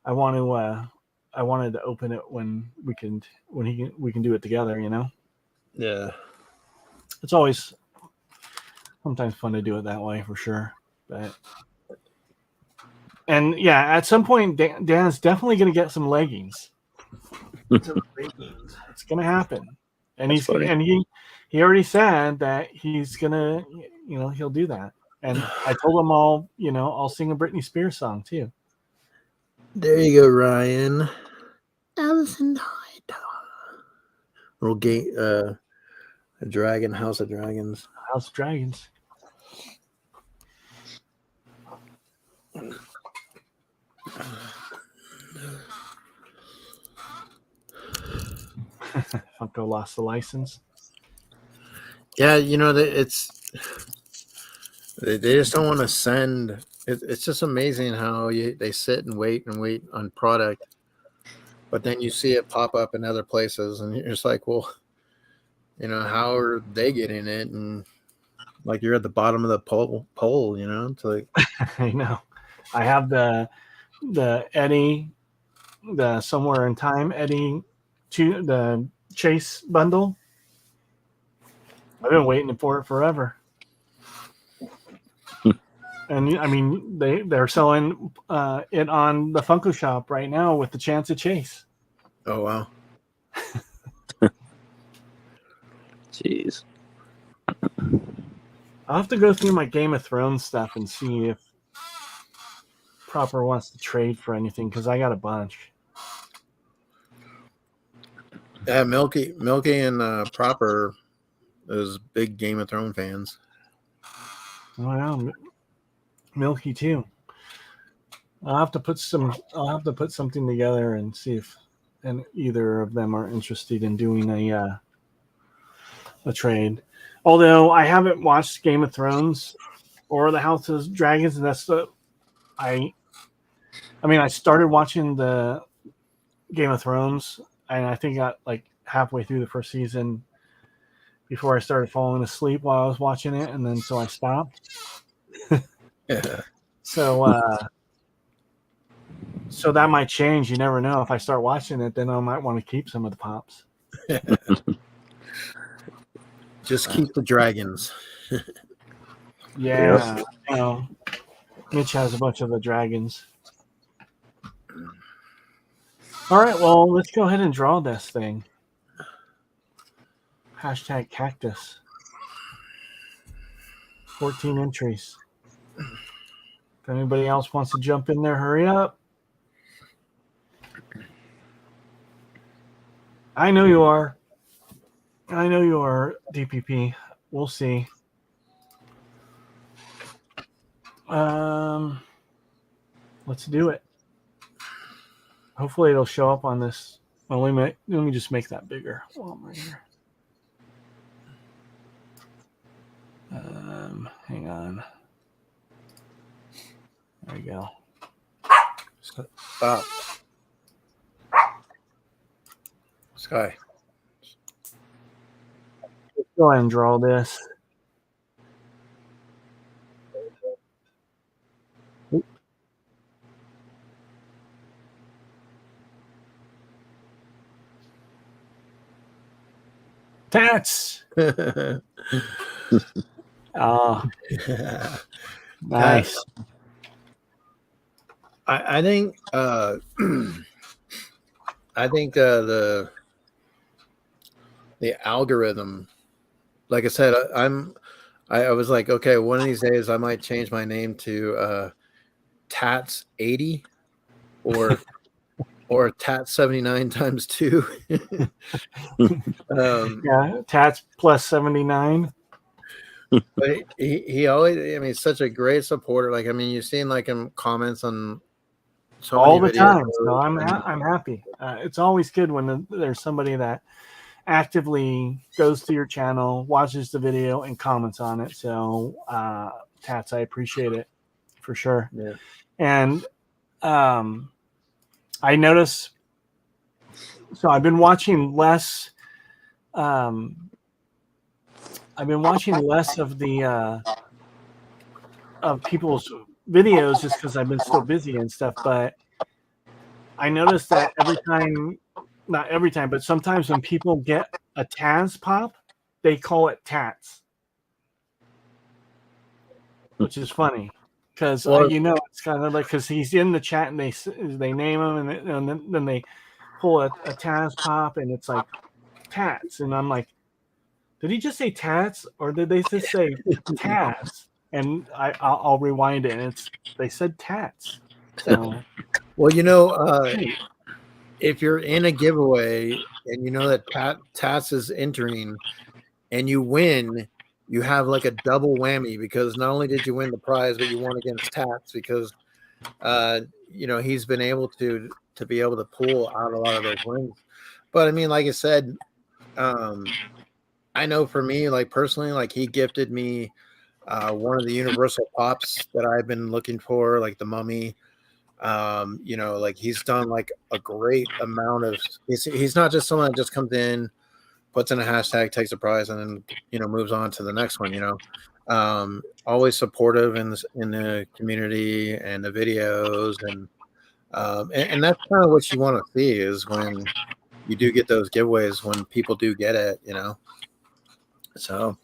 Speaker 1: I wanted to open it when we can do it together,
Speaker 2: Yeah.
Speaker 1: It's always sometimes fun to do it that way for sure. And yeah, at some point Dan's definitely going to get some leggings. It's going to happen. And he already said that he's going to, he'll do that. And I told him I'll sing a Britney Spears song too.
Speaker 2: There you go, Ryan. Allison Hyde. Little game, a dragon, House of Dragons.
Speaker 1: House of Dragons. Funko lost the license.
Speaker 2: Yeah, they just don't want to send. It's just amazing how they sit and wait on product, but then you see it pop up in other places, and you're just like, well, how are they getting it? And like you're at the bottom of the pole. It's like
Speaker 1: I know. I have the Eddie, the Somewhere in Time Eddie, the Chase bundle. I've been waiting for it forever. And I mean, they're selling it on the Funko Shop right now with the chance of Chase.
Speaker 2: Oh wow.
Speaker 3: Jeez.
Speaker 1: I'll have to go through my Game of Thrones stuff and see if Proper wants to trade for anything, because I got a bunch.
Speaker 2: Yeah, Milky and Proper is big Game of Thrones fans.
Speaker 1: Oh yeah, Milky too. I'll have to put something together and see if either of them are interested in doing a trade. Although I haven't watched Game of Thrones or the House of Dragons, and that's the I mean, I started watching the Game of Thrones, and I think I got like halfway through the first season before I started falling asleep while I was watching it, and then so I stopped.
Speaker 2: Yeah.
Speaker 1: So that might change. You never know. If I start watching it, then I might want to keep some of the pops.
Speaker 2: Just keep the dragons.
Speaker 1: Yeah, you know, Mitch has a bunch of the dragons. All right, well, let's go ahead and draw this thing. Hashtag cactus. 14 entries. If anybody else wants to jump in there, hurry up. I know you are. I know you are, DPP. We'll see. Let's do it. Hopefully it'll show up on this. Well, let me just make that bigger while I'm right here. Hang on. There you go.
Speaker 2: Stop. Sky.
Speaker 1: Let's go ahead and draw this. Tats. Oh, nice.
Speaker 2: I think I think the algorithm, like I said, I was like, okay, one of these days I might change my name to Tats 80 or Tats 79 times 2.
Speaker 1: Yeah, Tats plus 79.
Speaker 2: But he always, I mean, he's such a great supporter. Like, I mean, you've seen like him comments on so
Speaker 1: all the
Speaker 2: many
Speaker 1: time.
Speaker 2: videos.
Speaker 1: So I'm happy. It's always good when there's somebody that actively goes to your channel, watches the video, and comments on it. So, Tats, I appreciate it for sure.
Speaker 2: Yeah.
Speaker 1: And I notice. So I've been watching less. I've been watching less of the of people's videos just because I've been so busy and stuff. But I noticed that not every time, but sometimes when people get a Taz pop, they call it Tats, which is funny because it's kind of like because he's in the chat and they name him and then they pull a Taz pop and it's like Tats, and I'm like, did he just say Tats or did they just say Taz? And I'll rewind it, and they said Tats. So,
Speaker 2: well, if you're in a giveaway and you know that Tats is entering and you win, you have like a double whammy because not only did you win the prize, but you won against Tats because he's been able to be able to pull out a lot of those wins. But I mean, like I said, I know for me, like personally, like he gifted me one of the Universal Pops that I've been looking for, like the Mummy. Like he's done like a great amount of. He's not just someone that just comes in, puts in a hashtag, takes a prize, and then moves on to the next one. Always supportive in the community and the videos, and that's kind of what you want to see is when you do get those giveaways when people do get it. So,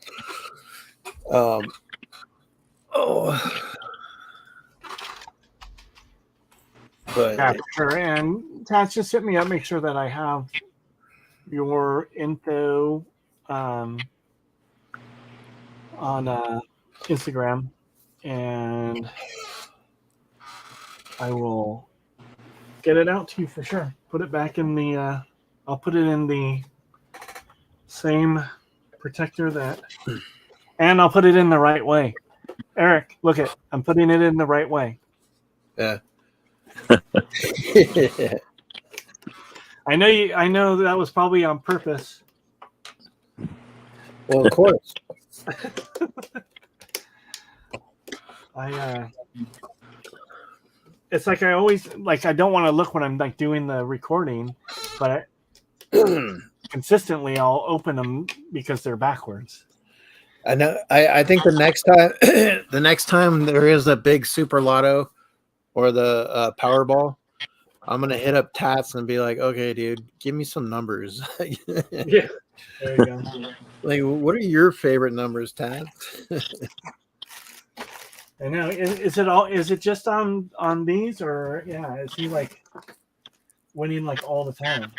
Speaker 2: But
Speaker 1: Yeah, for sure. And Tats, just hit me up. Make sure that I have your info on Instagram, and I will get it out to you for sure. Put it back in the. I'll put it in the same protector that, and I'll put it in the right way. Eric, look it. I'm putting it in the right way.
Speaker 2: yeah.
Speaker 1: I know you. I know that was probably on purpose.
Speaker 2: Well, of course.
Speaker 1: It's like I always like. I don't want to look when I'm like doing the recording, but consistently I'll open them because they're backwards.
Speaker 2: I know. I think the next time, the next time there is a big super lotto or the Powerball, I'm gonna hit up Tats and be like, "Okay, dude, give me some numbers."
Speaker 1: Yeah, there you go.
Speaker 2: Like, what are your favorite numbers, Tats?
Speaker 1: I know. Is it all? Is it just on these, or yeah? Is he like winning like all the time?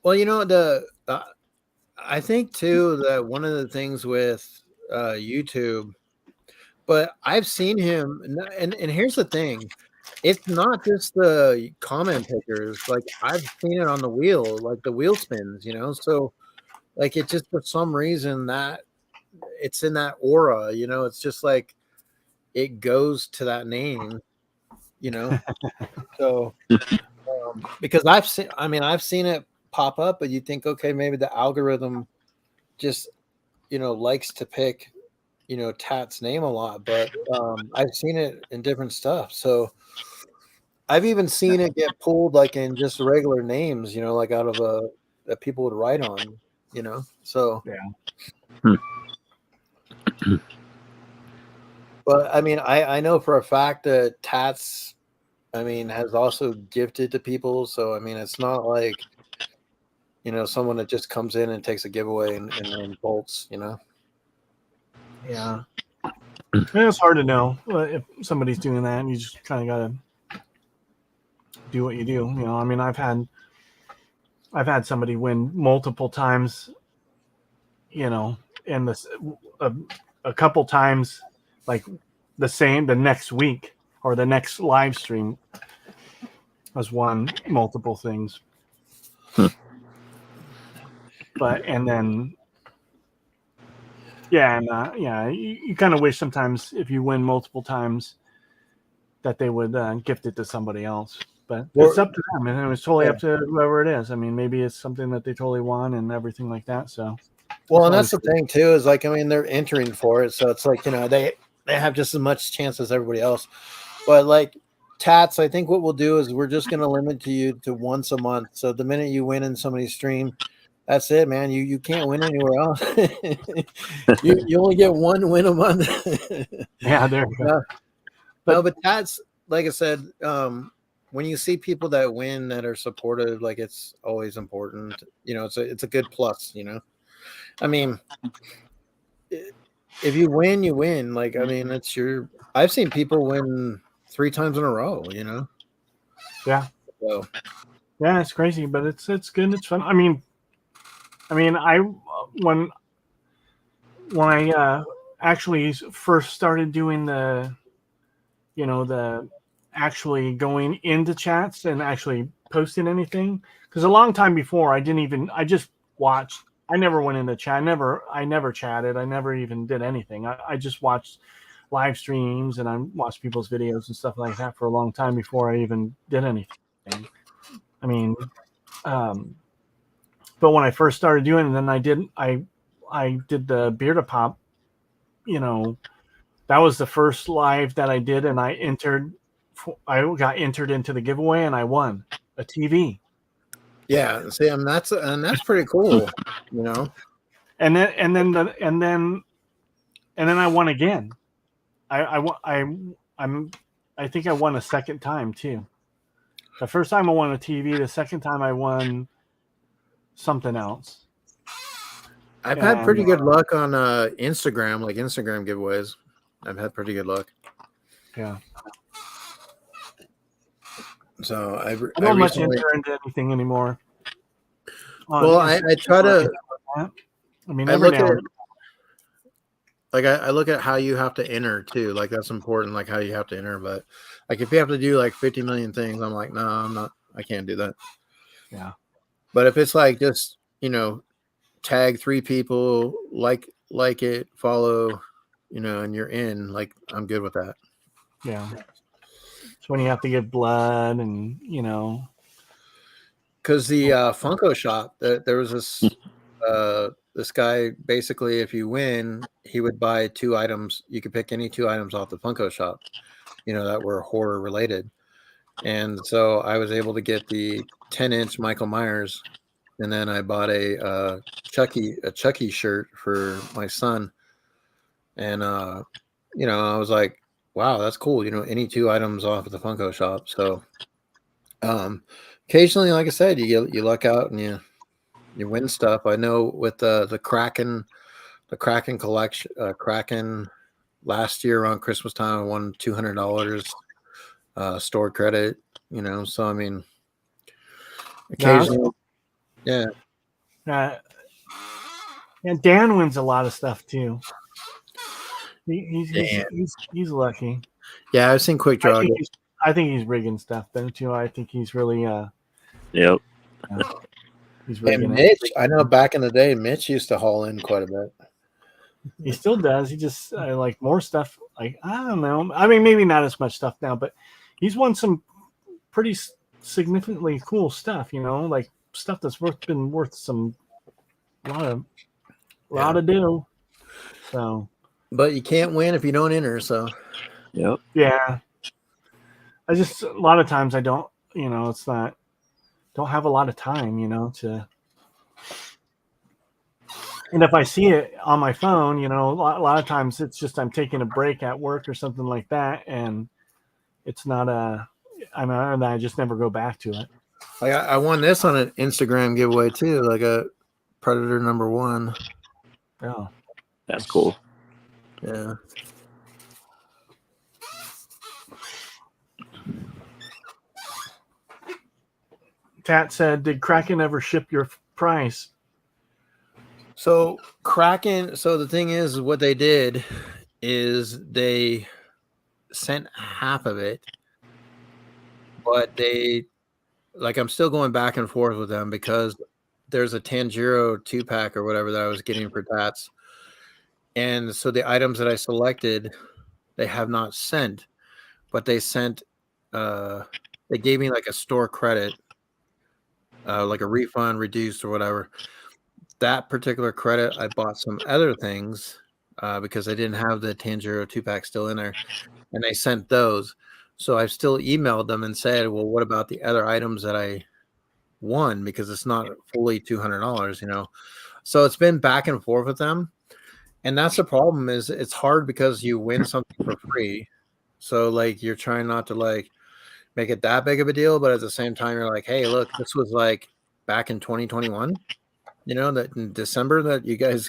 Speaker 2: Well, I think too that one of the things with YouTube, but I've seen him, and here's the thing. It's not just the comment pickers. Like I've seen it on the wheel, like the wheel spins, So like it just for some reason that it's in that aura, It's just like it goes to that name, So because I've seen it pop up, but you think, okay, maybe the algorithm just likes to pick Tat's name a lot, but I've seen it in different stuff. So I've even seen it get pulled like in just regular names, like out of that people would write on, So
Speaker 1: yeah.
Speaker 2: But I mean, I know for a fact that Tats, has also gifted to people. So I mean, it's not like someone that just comes in and takes a giveaway and bolts.
Speaker 1: Yeah. It's hard to know if somebody's doing that. You just kind of gotta do what you do. I mean, I've had somebody win multiple times. And this a couple times, like the next week or the next live stream has won multiple things. But and then you kind of wish sometimes if you win multiple times that they would gift it to somebody else. But it's up to them, and it's totally up to whoever it is. I mean, maybe it's something that they totally want and everything like that. So,
Speaker 2: well, and that's the thing too is like they're entering for it, so it's like they have just as much chance as everybody else. But like Tats, I think what we'll do is we're just going to limit you to once a month. So the minute you win in somebody's stream, that's it, man. You can't win anywhere else. you only get one win a month.
Speaker 1: Yeah, there you go.
Speaker 2: But Tats, like I said, when you see people that win that are supportive, like it's always important. It's a good plus. I mean, if you win, you win. Like I mean, it's I've seen people win 3 times in a row.
Speaker 1: Yeah.
Speaker 2: So
Speaker 1: yeah, it's crazy, but it's good. It's fun. I mean, when I actually first started doing the actually going into chats and actually posting anything, because a long time before I just watched. I never went into chat. I never chatted. I never even did anything. I just watched live streams and I watched people's videos and stuff like that for a long time before I even did anything. I mean, but when I first started doing it, then I did the beer to pop. That was the first live that I did, and I got entered into the giveaway, and I won a TV.
Speaker 2: Yeah, see, that's pretty cool,
Speaker 1: And then I won again. I think I won a second time too. The first time I won a TV. The second time I won something else.
Speaker 2: I've had pretty good luck on Instagram, like Instagram giveaways. I've had pretty good luck.
Speaker 1: Yeah.
Speaker 2: So
Speaker 1: I don't much enter into anything anymore.
Speaker 2: Well, I try to.
Speaker 1: I mean,
Speaker 2: I
Speaker 1: every
Speaker 2: look
Speaker 1: now
Speaker 2: at
Speaker 1: and
Speaker 2: like I look at how you have to enter too. Like that's important. Like how you have to enter. But like if you have to do like 50 million things, I'm like, no, I'm not. I can't do that.
Speaker 1: yeah.
Speaker 2: But if it's like just tag 3 people, like it, follow, and you're in, like I'm good with that.
Speaker 1: Yeah. It's when you have to give blood and
Speaker 2: Because the Funko shop, there was this guy. Basically, if you win, he would buy 2 items. You could pick any 2 items off the Funko shop, that were horror related. And so I was able to get the 10-inch Michael Myers, and then I bought a Chucky shirt for my son. And I was like, wow, that's cool. Any 2 items off of the Funko shop. So occasionally, like I said, you luck out and you win stuff. I know with the Kraken collection, Kraken last year around Christmas time, I won $200 store credit. So I mean, occasionally, yeah.
Speaker 1: And Dan wins a lot of stuff too. He's lucky.
Speaker 2: Yeah, I've seen Quick Draw.
Speaker 1: I think he's rigging stuff though too. I think he's really
Speaker 3: Yep.
Speaker 1: He's
Speaker 2: rigging Mitch, I know back in the day, Mitch used to haul in quite a bit.
Speaker 1: He still does. He just like more stuff. Like I don't know. I mean, maybe not as much stuff now, but he's won some pretty significantly cool stuff. Like stuff that's been worth some lot of dough. So,
Speaker 2: but you can't win if you don't enter. So,
Speaker 3: yep.
Speaker 1: Yeah. I just a lot of times I don't. It's not. Don't have a lot of time. To. And if I see it on my phone, a lot of times it's just I'm taking a break at work or something like that, and it's not I just never go back to it.
Speaker 2: Like I won this on an Instagram giveaway too, like a Predator #1.
Speaker 1: Oh,
Speaker 3: that's cool.
Speaker 2: Yeah.
Speaker 1: Tat said, "Did Kraken ever ship your price?"
Speaker 2: So Kraken. So the thing is, what they did is they sent half of it, but I'm still going back and forth with them because there's a Tanjiro 2-pack or whatever that I was getting for Tats, and so the items that I selected, they have not sent, but they sent. They gave me like a store credit, like a refund reduced or whatever. That particular credit, I bought some other things because I didn't have the Tanjiro 2-pack still in there, and they sent those. So I've still emailed them and said, well, what about the other items that I won? Because it's not fully $200, So it's been back and forth with them. And that's the problem is it's hard because you win something for free. So like you're trying not to like make it that big of a deal, but at the same time, you're like, hey, look, this was like back in 2021. That in December that you guys,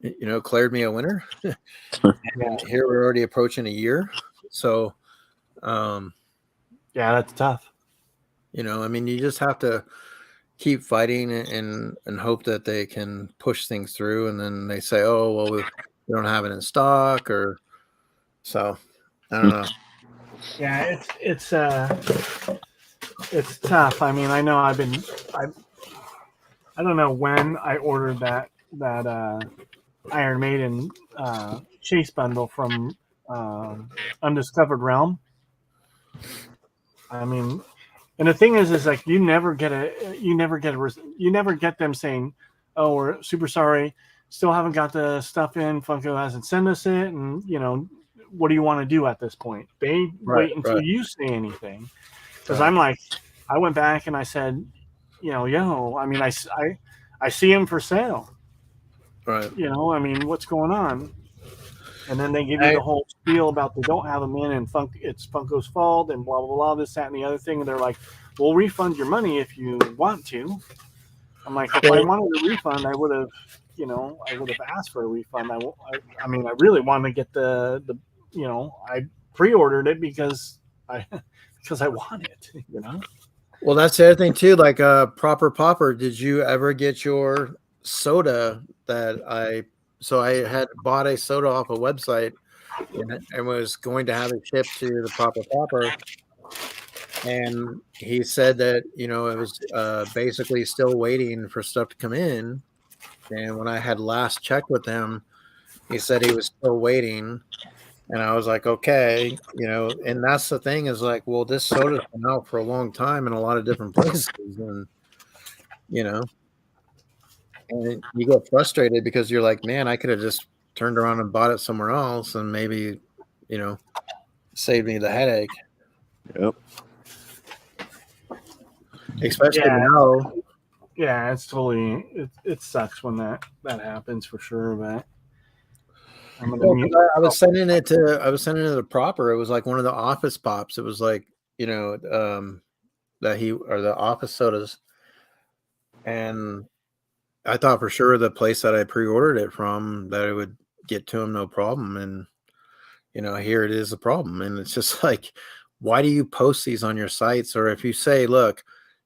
Speaker 2: declared me a winner. And here we're already approaching a year. So,
Speaker 1: yeah, that's tough.
Speaker 2: I mean, you just have to keep fighting and hope that they can push things through. And then they say, oh, well, we don't have it in stock or so. I don't know.
Speaker 1: Yeah, it's tough. I mean, I know I don't know when I ordered that Iron Maiden chase bundle from Undiscovered Realm. I mean, and the thing is like you never get them saying, "Oh, we're super sorry, still haven't got the stuff in. Funko hasn't sent us it," and what do you want to do at this point? They wait until you say anything, because I'm like, I went back and I said, I mean, I see him for sale.
Speaker 2: Right.
Speaker 1: I mean, what's going on? And then they give you the whole spiel about they don't have them in and it's Funko's fault and blah, blah, blah, this, that, and the other thing. And they're like, we'll refund your money if you want to. I'm like, if I wanted a refund, I would have, asked for a refund. I mean, I really want to get the I pre-ordered it because because I want it, you know?
Speaker 2: Well, that's the other thing too. Like Proper Popper, did you ever get your soda that I? So I had bought a soda off a website and was going to have it shipped to the Proper Popper, and he said that it was basically still waiting for stuff to come in. And when I had last checked with him, he said he was still waiting. And I was like, okay, and that's the thing is like, well, this soda's been out for a long time in a lot of different places. And, you know, and you get frustrated because you're like, man, I could have just turned around and bought it somewhere else and maybe, saved me the headache.
Speaker 3: Yep.
Speaker 2: Especially
Speaker 1: Yeah.
Speaker 2: now.
Speaker 1: Yeah, it's totally, it sucks when that happens for sure, but I'm gonna
Speaker 2: Well,
Speaker 1: mute.
Speaker 2: 'cause I was sending it to the Proper. It was like one of the office pops. It was like, that or the office sodas. And I thought for sure the place that I pre-ordered it from that it would get to him no problem. And, here it is a problem. And it's just like, why do you post these on your sites? Or if you say, look,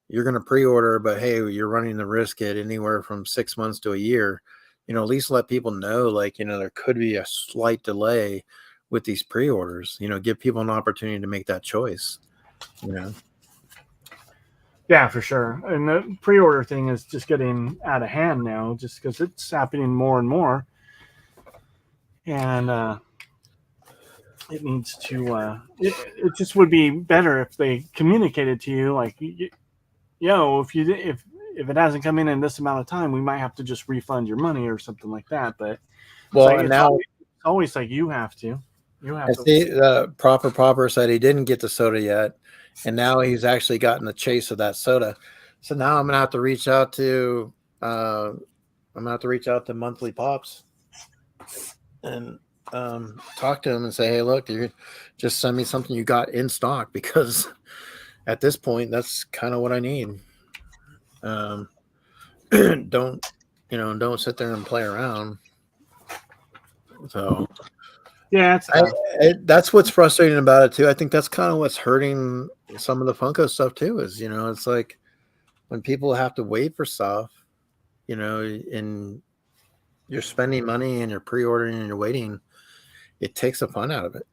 Speaker 2: you're going to pre-order, but hey, you're running the risk at anywhere from 6 months to a year, at least let people know, like, there could be a slight delay with these pre-orders, give people an opportunity to make that choice,
Speaker 1: Yeah, for sure. And the pre-order thing is just getting out of hand now, just because it's happening more and more. And it needs to. It just would be better if they communicated to you, like, yo, if it hasn't come in this amount of time, we might have to just refund your money or something like that. But
Speaker 2: well,
Speaker 1: like,
Speaker 2: and now
Speaker 1: it's always like you have to.
Speaker 2: I see the Proper said he didn't get the soda yet, and now he's actually gotten the chase of that soda. So now I'm gonna have to reach out to Monthly Pops and talk to him and say, hey, look, you just send me something you got in stock, because at this point that's kind of what I need. Don't sit there and play around. So
Speaker 1: yeah,
Speaker 2: that's what's frustrating about it too. I think that's kind of what's hurting some of the Funko stuff too. Is it's like when people have to wait for stuff, and you're spending money and you're pre-ordering and you're waiting, it takes the fun out of it.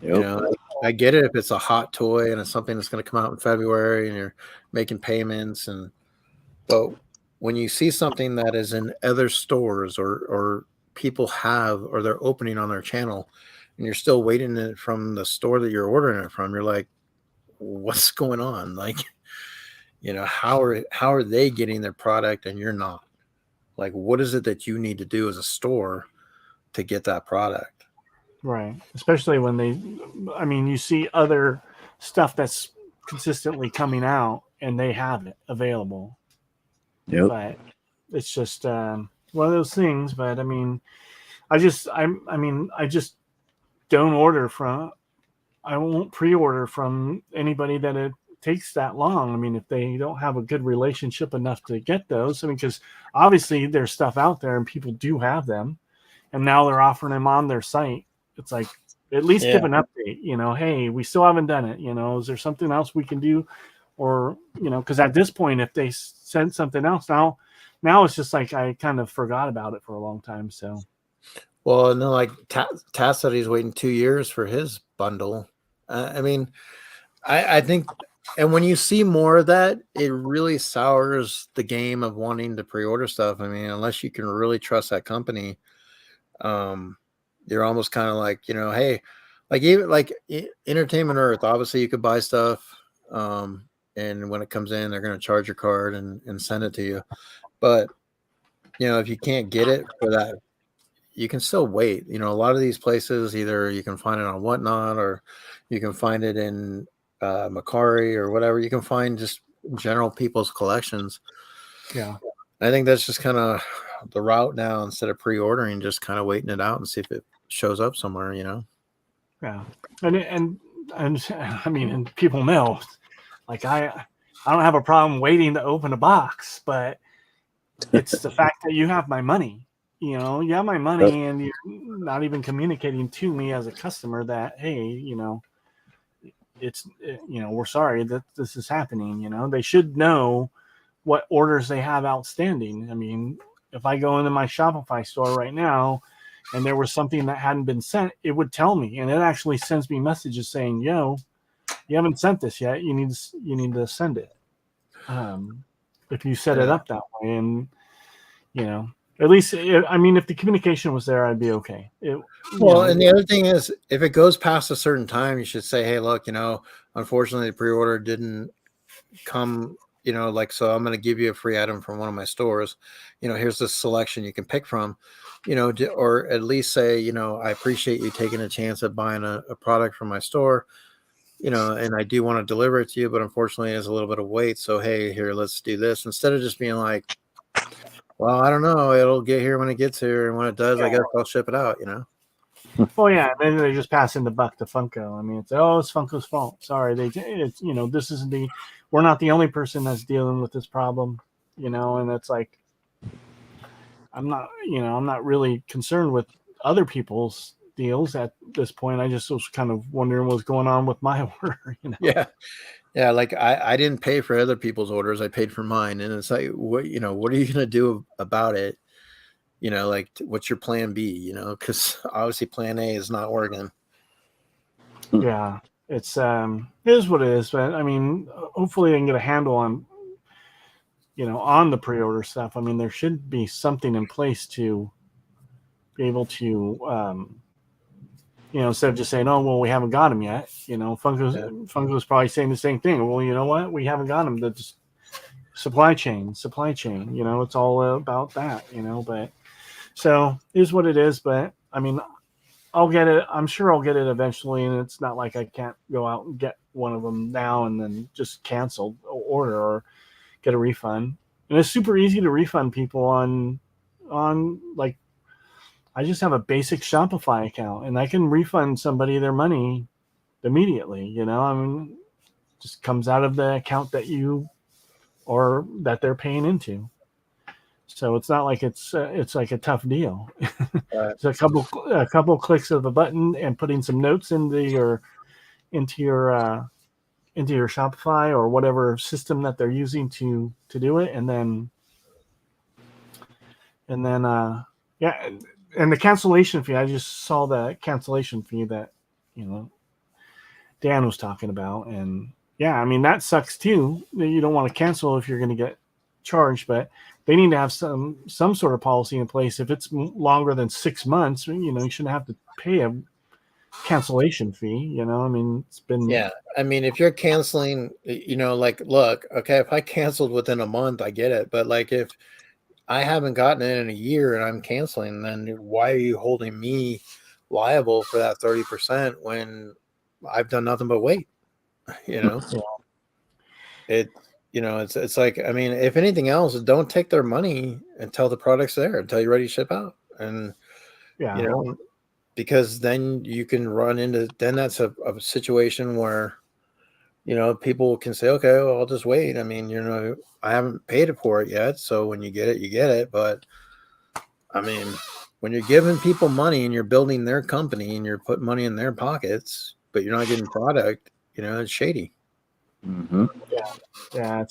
Speaker 3: Yep.
Speaker 2: I get it if it's a hot toy and it's something that's going to come out in February and you're making payments, but when you see something that is in other stores or people have, or they're opening on their channel, and you're still waiting it from the store that you're ordering it from, you're like, what's going on? Like, how are they getting their product and you're not? Like, what is it that you need to do as a store to get that product?
Speaker 1: right. Especially when you see other stuff that's consistently coming out and they have it available.
Speaker 3: Yep.
Speaker 1: But it's just one of those things. But I just don't order from. I won't pre-order from anybody that it takes that long. If they don't have a good relationship enough to get those, because obviously there's stuff out there and people do have them, and now they're offering them on their site. It's like, at least give an update. Hey, we still haven't done it. Is there something else we can do? Or, because at this point, if they send something else now it's just like I kind of forgot about it for a long time. So,
Speaker 2: well, and then like Taz said he's waiting 2 years for his bundle. I think, and when you see more of that, it really sours the game of wanting to pre-order stuff. Unless you can really trust that company, you're almost kind of like, hey, like even like Entertainment Earth, obviously you could buy stuff. And when it comes in, they're going to charge your card and send it to you. But, if you can't get it for that, you can still wait. A lot of these places, either you can find it on Whatnot or you can find it in Macari or whatever. You can find just general people's collections.
Speaker 1: yeah.
Speaker 2: I think that's just kind of the route now, instead of pre-ordering, just kind of waiting it out and see if it shows up somewhere,
Speaker 1: Yeah. And people know, like, I don't have a problem waiting to open a box, but it's the fact that you have my money. You have my money, and you're not even communicating to me as a customer that, hey, we're sorry that this is happening. They should know what orders they have outstanding. I mean, if I go into my Shopify store right now and there was something that hadn't been sent, it would tell me, and it actually sends me messages saying, "Yo, you haven't sent this yet. You need to send it." If you set it up that way, and at least, if the communication was there, I'd be okay.
Speaker 2: And the other thing is, if it goes past a certain time, you should say, "Hey, look, unfortunately, the pre-order didn't come. So I'm going to give you a free item from one of my stores. Here's the selection you can pick from. Or at least say, I appreciate you taking a chance at buying a product from my store. And I do want to deliver it to you, but unfortunately, there's a little bit of wait. So hey, here, let's do this," instead of just being like, "Well, I don't know. It'll get here when it gets here, and when it does, I guess I'll ship it out."
Speaker 1: Well, yeah, then they just pass in the buck to Funko. I mean, it's Funko's fault. Sorry, this isn't we're not the only person that's dealing with this problem, and it's like, I'm not really concerned with other people's deals at this point. I just was kind of wondering what's going on with my order.
Speaker 2: Yeah. Like I didn't pay for other people's orders. I paid for mine. And it's like, what are you going to do about it? Like what's your plan B, because obviously plan A is not working.
Speaker 1: Yeah, it is what it is. But I mean, hopefully I can get a handle on, on the pre-order stuff. I mean, there should be something in place to be able to, instead of just saying, "Oh, well, we haven't got them yet." Funko's probably saying the same thing. Well, you know what? We haven't got them. The supply chain. It's all about that. But so is what it is. But I mean, I'll get it. I'm sure I'll get it eventually, and it's not like I can't go out and get one of them now and then just cancel order or get a refund. And it's super easy to refund people on like, I just have a basic Shopify account, and I can refund somebody their money immediately. I mean, just comes out of the account that that they're paying into. So it's not like it's like a tough deal. It's a couple clicks of a button and putting some notes into your Shopify or whatever system that they're using to do it, and then yeah. And the cancellation fee, I just saw the cancellation fee that, Dan was talking about. And yeah, I mean, that sucks too. You don't want to cancel if you're going to get charged, but they need to have some sort of policy in place. If it's longer than 6 months, you shouldn't have to pay a cancellation fee. I mean, it's been.
Speaker 2: Yeah. I mean, if you're canceling, like, look, okay, if I canceled within a month, I get it. But like, if I haven't gotten it in a year and I'm canceling, then why are you holding me liable for that 30% when I've done nothing but wait?
Speaker 1: Yeah.
Speaker 2: It's like, I mean, if anything else, don't take their money until the product's there, until you're ready to ship out. And, because then you can run into, then that's a situation where, people can say, okay, well, I'll just wait. I mean, I haven't paid for it yet. So when you get it, you get it. But I mean, when you're giving people money and you're building their company and you're putting money in their pockets, but you're not getting product, it's shady.
Speaker 3: Mm-hmm.
Speaker 1: Yeah,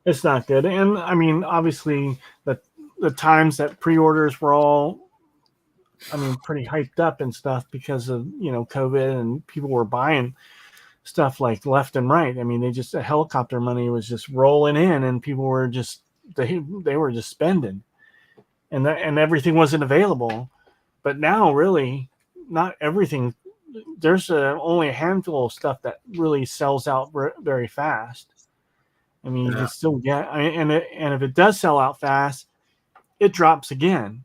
Speaker 1: it's not good. And I mean, obviously the times that pre-orders were all, I mean, pretty hyped up and stuff because of, COVID, and people were buying stuff like left and right. I mean, the helicopter money was just rolling in, and people were just, they were just spending, and everything wasn't available. But now, really, not everything. There's only a handful of stuff that really sells out very fast. I mean, you can still get, and if it does sell out fast, it drops again.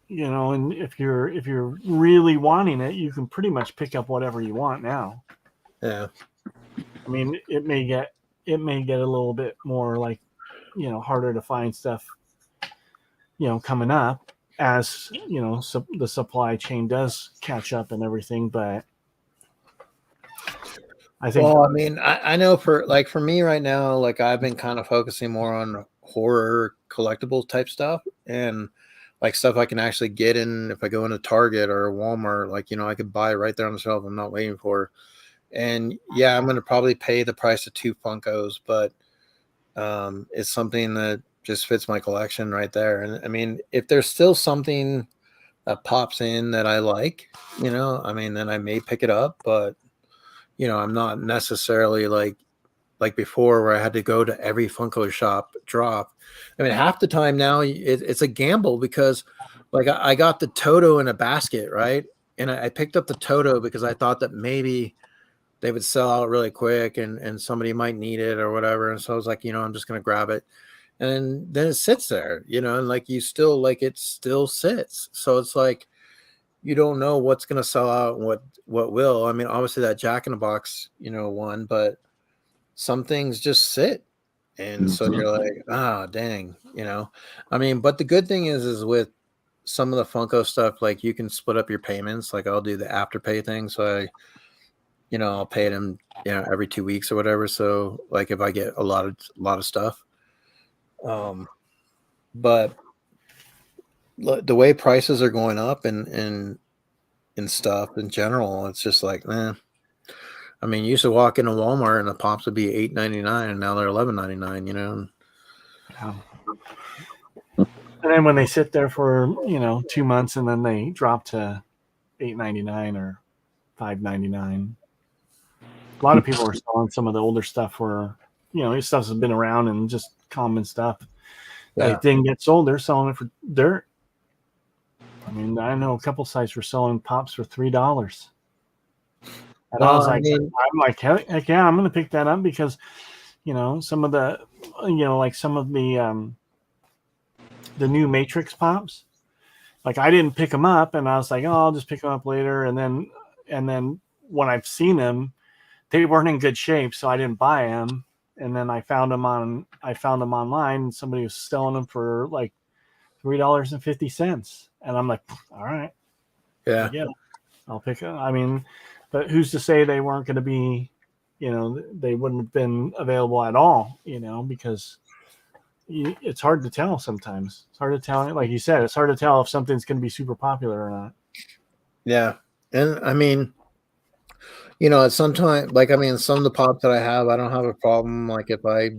Speaker 1: And if you're really wanting it, you can pretty much pick up whatever you want now.
Speaker 2: Yeah.
Speaker 1: I mean, it may get a little bit more like, harder to find stuff, coming up as, the supply chain does catch up and everything. But I think,
Speaker 2: well, I mean, I know for me right now, like I've been kind of focusing more on horror collectibles type stuff, and like stuff I can actually get in if I go into Target or Walmart, like, I could buy right there on the shelf. I'm not waiting for. And yeah, I'm going to probably pay the price of 2 Funkos, but it's something that just fits my collection right there. And I mean, if there's still something that pops in that I like, I mean, then I may pick it up, but I'm not necessarily like before where I had to go to every Funko shop drop. I mean, half the time now it's a gamble because like I got the Toto in a basket, right? And I picked up the Toto because I thought that maybe they would sell out really quick and somebody might need it or whatever. And so I was like, I'm just going to grab it. And then it sits there, and like you still like it still sits. So it's like you don't know what's going to sell out and what will. I mean, obviously that Jack in the Box, one, but some things just sit. And so you're like, dang, I mean, but the good thing is with some of the Funko stuff, like you can split up your payments. Like I'll do the Afterpay thing. So I'll pay them, every 2 weeks or whatever. So like if I get a lot of stuff, but the way prices are going up and stuff in general, it's just like, man. I mean, you used to walk into Walmart and the pops would be $8.99, and now they're $11.99.
Speaker 1: Yeah. And then when they sit there for 2 months, and then they drop to $8.99 or $5.99. A lot of people are selling some of the older stuff where this stuff has been around and just common stuff.
Speaker 2: Yeah.
Speaker 1: That didn't get sold. They're selling it for dirt. I mean, I know a couple sites were selling pops for $3. And I was like, I'm like, heck yeah, I'm going to pick that up because, some of the, like some of the new Matrix pops, like I didn't pick them up, and I was like, oh, I'll just pick them up later. And then when I've seen them, they weren't in good shape, so I didn't buy them. And then I found them online, and somebody was selling them for like $3.50, and I'm like, all right,
Speaker 2: yeah,
Speaker 1: I'll pick it. I mean, but who's to say they weren't going to be, they wouldn't have been available at all, because it's hard to tell sometimes. It's hard to tell, like you said, it's hard to tell if something's going to be super popular or not.
Speaker 2: Yeah, and I mean, at some time, like I mean, some of the pops that I have, I don't have a problem. Like if I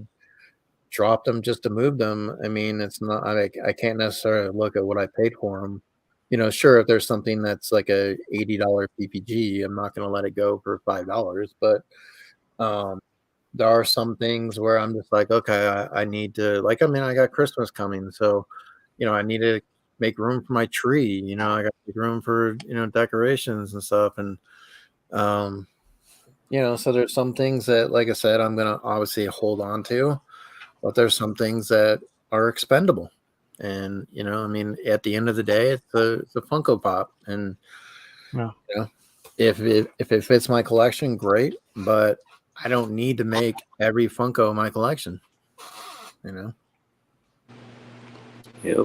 Speaker 2: drop them just to move them, I mean, it's not. I can't necessarily look at what I paid for them. Sure, if there's something that's like a $80 PPG, I'm not going to let it go for $5. But there are some things where I'm just like, okay, I need to, like, I mean, I got Christmas coming, so I need to make room for my tree. I got to make room for decorations and stuff, and so there's some things that, like I said, I'm gonna obviously hold on to, but there's some things that are expendable. And I mean, at the end of the day, it's a Funko Pop, and
Speaker 1: Yeah.
Speaker 2: If it fits my collection, great. But I don't need to make every Funko my collection.
Speaker 3: Yep.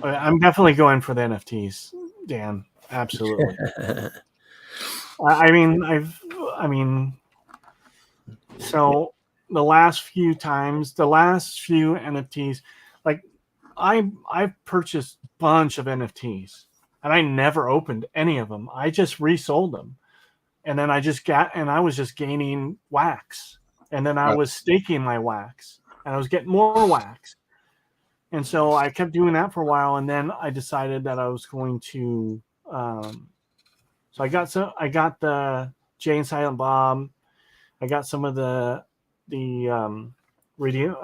Speaker 1: I'm definitely going for the NFTs, Dan. Absolutely. I mean, so the last few NFTs, like I've purchased a bunch of NFTs, and I never opened any of them. I just resold them, and then I was just gaining wax, and then I was staking my wax, and I was getting more wax, and so I kept doing that for a while, and then I decided that I was going to. So I got the Jay and Silent Bob. I got some of the redeem.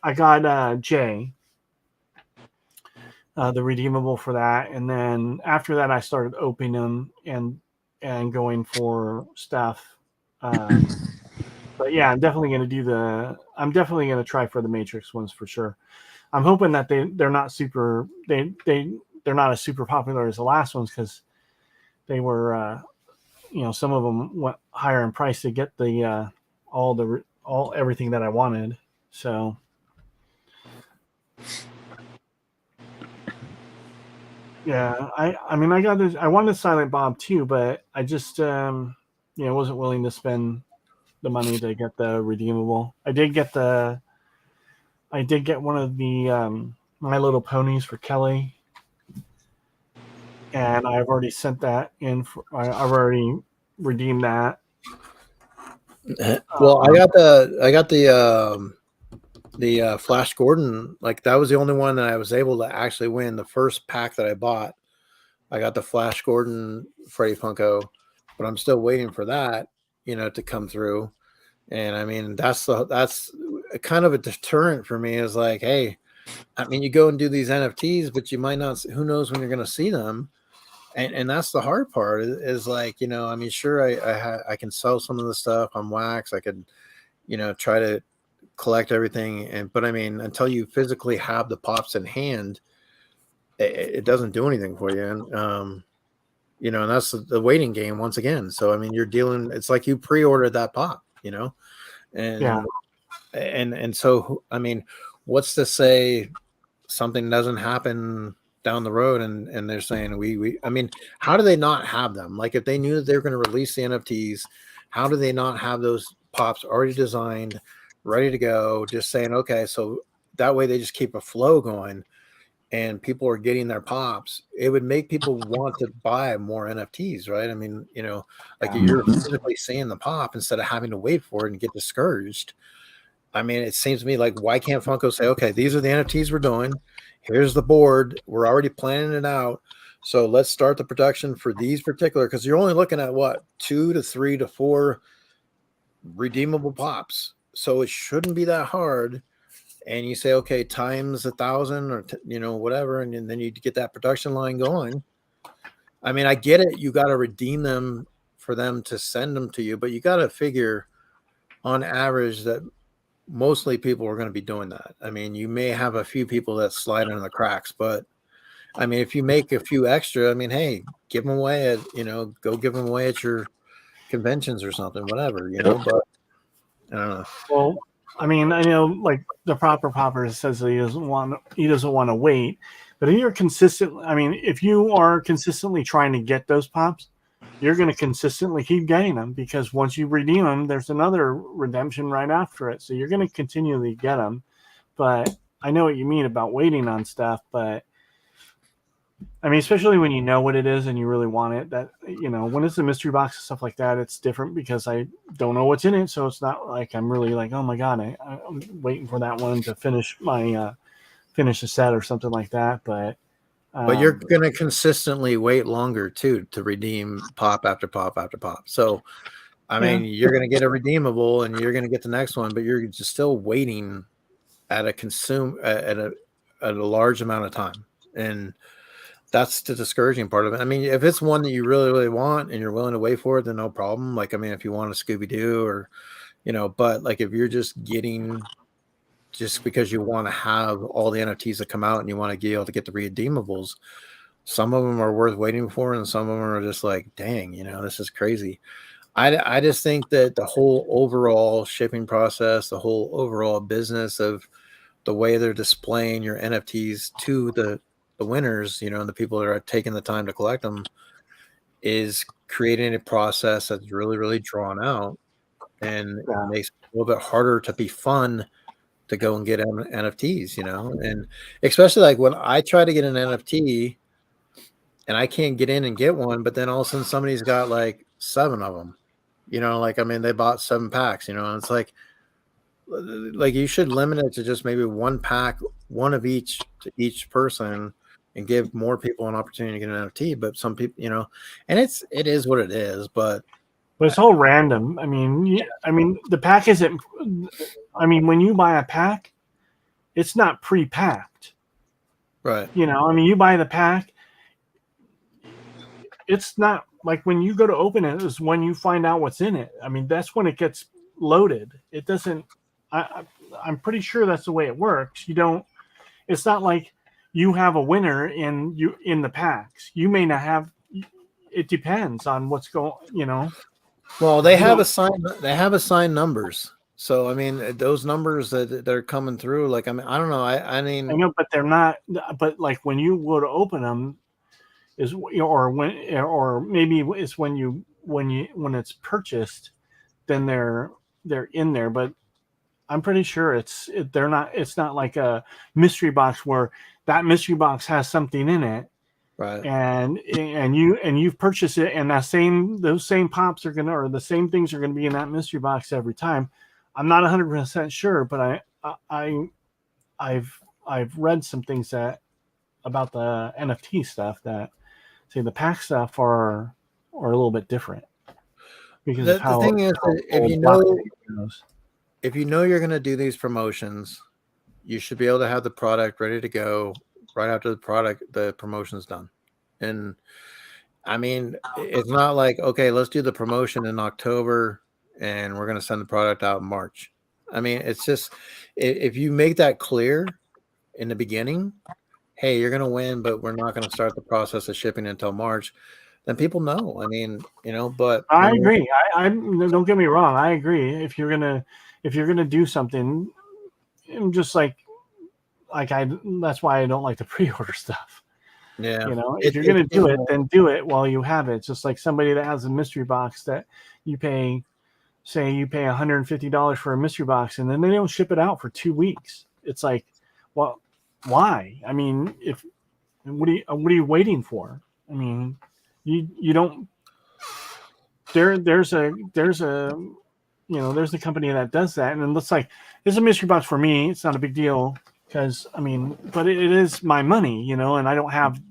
Speaker 1: I got Jay, the redeemable for that, and then after that, I started opening them and going for stuff. But yeah, I'm definitely going to try for the Matrix ones for sure. I'm hoping that they're not super. They're not as super popular as the last ones because they were. Some of them went higher in price to get the everything that I wanted. So yeah, I mean I got this. I wanted Silent Bob too, but I just wasn't willing to spend the money to get the redeemable. I did get one of the My Little Ponies for Kelly, and I've already sent that in. I've already redeemed that,
Speaker 2: Well, I got the Flash Gordon. Like that was the only one that I was able to actually win. The first pack that I bought, I got the Flash Gordon Freddy Funko, but I'm still waiting for that, to come through. And I mean, that's kind of a deterrent for me. Is like, hey, I mean, you go and do these NFTs, but you might not. Who knows when you're going to see them? And that's the hard part. Is like, I mean, sure, I can sell some of the stuff on wax. I could, try to collect everything, but I mean, until you physically have the pops in hand, it doesn't do anything for you. And that's the waiting game once again. So I mean, you're dealing. It's like you pre-ordered that pop,
Speaker 1: Yeah.
Speaker 2: and so I mean, what's to say something doesn't happen down the road and they're saying we I mean, how do they not have them? Like if they knew that they were going to release the NFTs, how do they not have those pops already designed, ready to go, just saying, okay, so that way they just keep a flow going and people are getting their pops. It would make people want to buy more NFTs, right? I mean, like
Speaker 1: Yeah.
Speaker 2: you're physically seeing the pop instead of having to wait for it and get discouraged. I mean, it seems to me like, why can't Funko say, okay, these are the NFTs we're doing. Here's the board. We're already planning it out. So let's start the production for these particular, because you're only looking at what, 2 to 3 to 4 redeemable pops. So it shouldn't be that hard. And you say, okay, times 1,000 or, whatever. And then you get that production line going. I mean, I get it. You got to redeem them for them to send them to you, but you got to figure on average that mostly people are going to be doing that. I mean, you may have a few people that slide into the cracks, but I mean, if you make a few extra, I mean, hey, give them away at, go give them away at your conventions or something, whatever, but I don't know.
Speaker 1: Well, I mean, I know like the proper popper says that he doesn't want to wait, but if you're consistent, I mean, if you are consistently trying to get those pops, you're going to consistently keep getting them because once you redeem them, there's another redemption right after it. So you're going to continually get them. But I know what you mean about waiting on stuff, but I mean, especially when you know what it is and you really want it, that, when it's a mystery box and stuff like that, it's different because I don't know what's in it. So it's not like I'm really like, oh my God, I'm waiting for that one to finish finish the set or something like that. But
Speaker 2: you're going to consistently wait longer too to redeem pop after pop after pop. So, I mean, you're going to get a redeemable and you're going to get the next one, but you're just still waiting at a large amount of time. And that's the discouraging part of it. I mean, if it's one that you really, really want and you're willing to wait for it, then no problem. Like, I mean, if you want a Scooby-Doo or, but like if you're just getting just because you want to have all the NFTs that come out and you want to be able to get the redeemables, some of them are worth waiting for and some of them are just like, dang, this is crazy. I just think that the whole overall shipping process, the whole overall business of the way they're displaying your NFTs to the winners, and the people that are taking the time to collect them is creating a process that's really, really drawn out and makes it a little bit harder to be fun to go and get NFTs, and especially like when I try to get an NFT and I can't get in and get one, but then all of a sudden somebody's got like 7 of them, like, I mean, they bought 7 packs, and it's like you should limit it to just maybe 1 pack, one of each to each person and give more people an opportunity to get an NFT. But some people, and it is what it is, but
Speaker 1: it's all random. I mean, the pack isn't, I mean, when you buy a pack, it's not pre-packed.
Speaker 2: Right.
Speaker 1: I mean, you buy the pack, it's not like when you go to open it is when you find out what's in it. I mean, that's when it gets loaded. It doesn't, I'm pretty sure that's the way it works. It's not like you have a winner in the packs. You may not have, it depends on what's going,
Speaker 2: Well, they have assigned numbers. So, I mean, those numbers that are coming through, like, I mean, I don't know. I mean,
Speaker 1: I know, but they're not, but like when you go to open them or maybe it's when it's purchased, then they're in there, but I'm pretty sure it's not like a mystery box where that mystery box has something in it
Speaker 2: Right.
Speaker 1: and you've purchased it, and those same pops are gonna, or the same things are gonna be in that mystery box every time. I'm not 100% sure, but I've read some things about the NFT stuff that say the pack stuff are a little bit different because of
Speaker 2: The thing is,
Speaker 1: how
Speaker 2: if you
Speaker 1: blockchain
Speaker 2: know
Speaker 1: goes.
Speaker 2: if you know you're going to do these promotions, you should be able to have the product ready to go right after the promotion's done. And I mean, it's not like, okay, let's do the promotion in October and we're going to send the product out in March. I mean, it's just, if you make that clear in the beginning, hey, you're going to win, but we're not going to start the process of shipping until March, then people know. I mean, but
Speaker 1: I
Speaker 2: when
Speaker 1: agree. I don't get me wrong. I agree. If you're gonna do something, just like that's why I don't like the pre-order stuff.
Speaker 2: yeah,
Speaker 1: If you're gonna do it, then do it while you have it. Just like somebody that has a mystery box that you pay, say you pay $150 for a mystery box, and then they don't ship it out for 2 weeks. It's like, well, why? I mean, what are you waiting for? I mean, you don't. There's a there's a company that does that, and it looks like it's a mystery box for me. It's not a big deal because but it is my money, and I don't have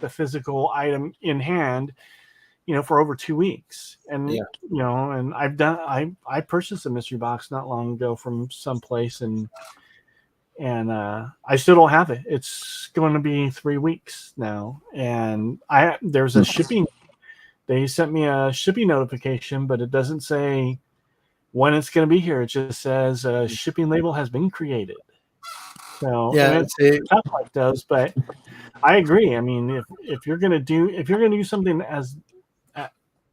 Speaker 1: the physical item in hand, for over 2 weeks, and
Speaker 2: Yeah.
Speaker 1: and I purchased a mystery box not long ago from someplace, and I still don't have it. It's going to be 3 weeks now, and there's a shipping. They sent me a shipping notification, but it doesn't say when it's going to be here. It just says a shipping label has been created. So,
Speaker 2: Yeah,
Speaker 1: and it's tough like those, but I agree. I mean, if you're going to do something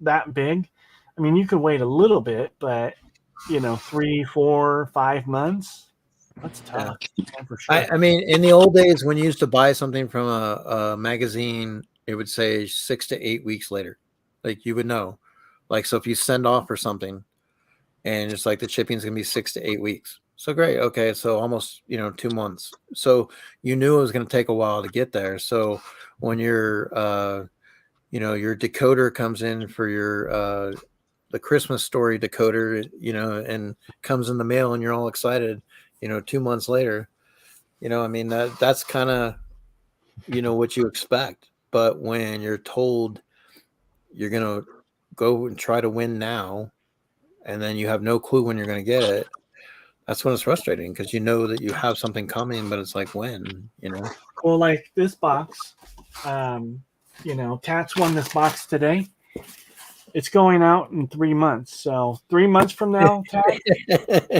Speaker 1: that big, I mean, you could wait a little bit, but 3, 4, 5 months, that's tough. Yeah, for sure.
Speaker 2: I mean, in the old days, when you used to buy something from a magazine, it would say 6 to 8 weeks later. Like you would know. Like, so if you send off for something and it's like the shipping's going to be 6 to 8 weeks. So great. Okay. So almost, 2 months. So you knew it was going to take a while to get there. So when your decoder comes in for your, the Christmas story decoder, and comes in the mail and you're all excited, 2 months later, I mean, that's kind of, what you expect. But when you're told you're going to go and try to win now, and then you have no clue when you're going to get it, that's when it's frustrating because you know that you have something coming, but it's like when.
Speaker 1: Well, like this box, Tats won this box today. It's going out in 3 months. So 3 months from now, Tats,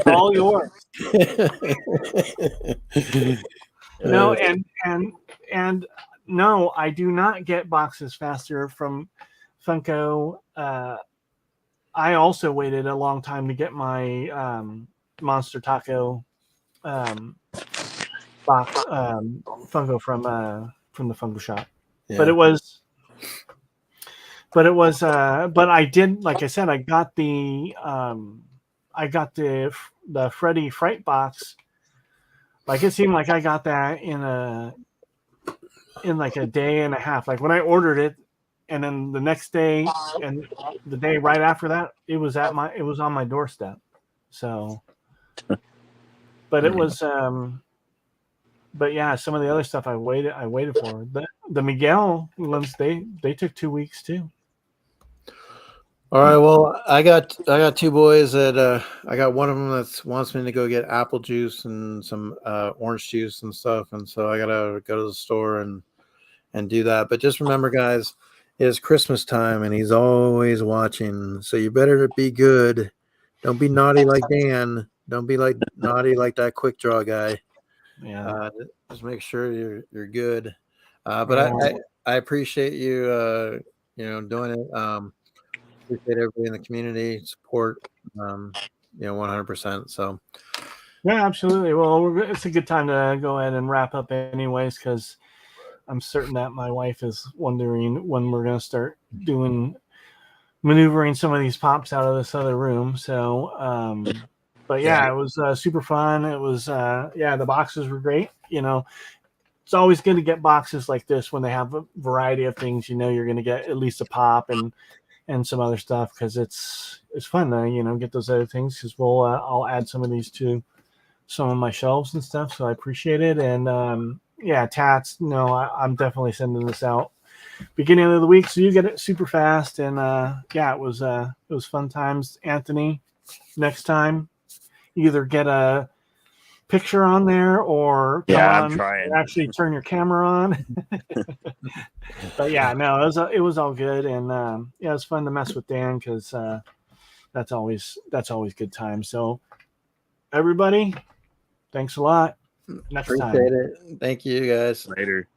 Speaker 1: all yours. No, and no, I do not get boxes faster from Funko. I also waited a long time to get my Monster Taco box Funko from the Funko shop.
Speaker 2: Yeah.
Speaker 1: But I did, like I said, I got the Freddy Fright box. Like it seemed like I got that in like a day and a half. Like when I ordered it, and then the next day and the day right after that, it was on my doorstep. So, but it was but yeah, some of the other stuff I waited for. The Miguel ones, they took 2 weeks too.
Speaker 2: All right. Well, I got 2 boys that I got one of them that wants me to go get apple juice and some orange juice and stuff, and so I gotta go to the store and do that. But just remember, guys, it's Christmas time and he's always watching, so you better be good. Don't be naughty like Dan. Don't be naughty like that quick draw guy.
Speaker 1: Yeah.
Speaker 2: Just make sure you're good. But I appreciate you doing it. Appreciate everybody in the community support, 100%. So
Speaker 1: Yeah, absolutely. Well, it's a good time to go ahead and wrap up anyways, because I'm certain that my wife is wondering when we're going to start maneuvering some of these pops out of this other room. So, but yeah, it was super fun. It was, the boxes were great. it's always good to get boxes like this when they have a variety of things. You're going to get at least a pop and some other stuff, because it's fun to get those other things, because I'll add some of these to some of my shelves and stuff. So I appreciate it. And yeah, Tats, no, I'm definitely sending this out beginning of the week, so you get it super fast. And yeah, it was fun times. Anthony, next time either get a picture on there or come
Speaker 3: Yeah, I'm
Speaker 1: on
Speaker 3: trying.
Speaker 1: and actually turn your camera on. But yeah, no, it was all good. And yeah, it was fun to mess with Dan, because that's always good time. So everybody, thanks a lot. Next time.
Speaker 2: Appreciate it. Thank you, guys.
Speaker 3: Later.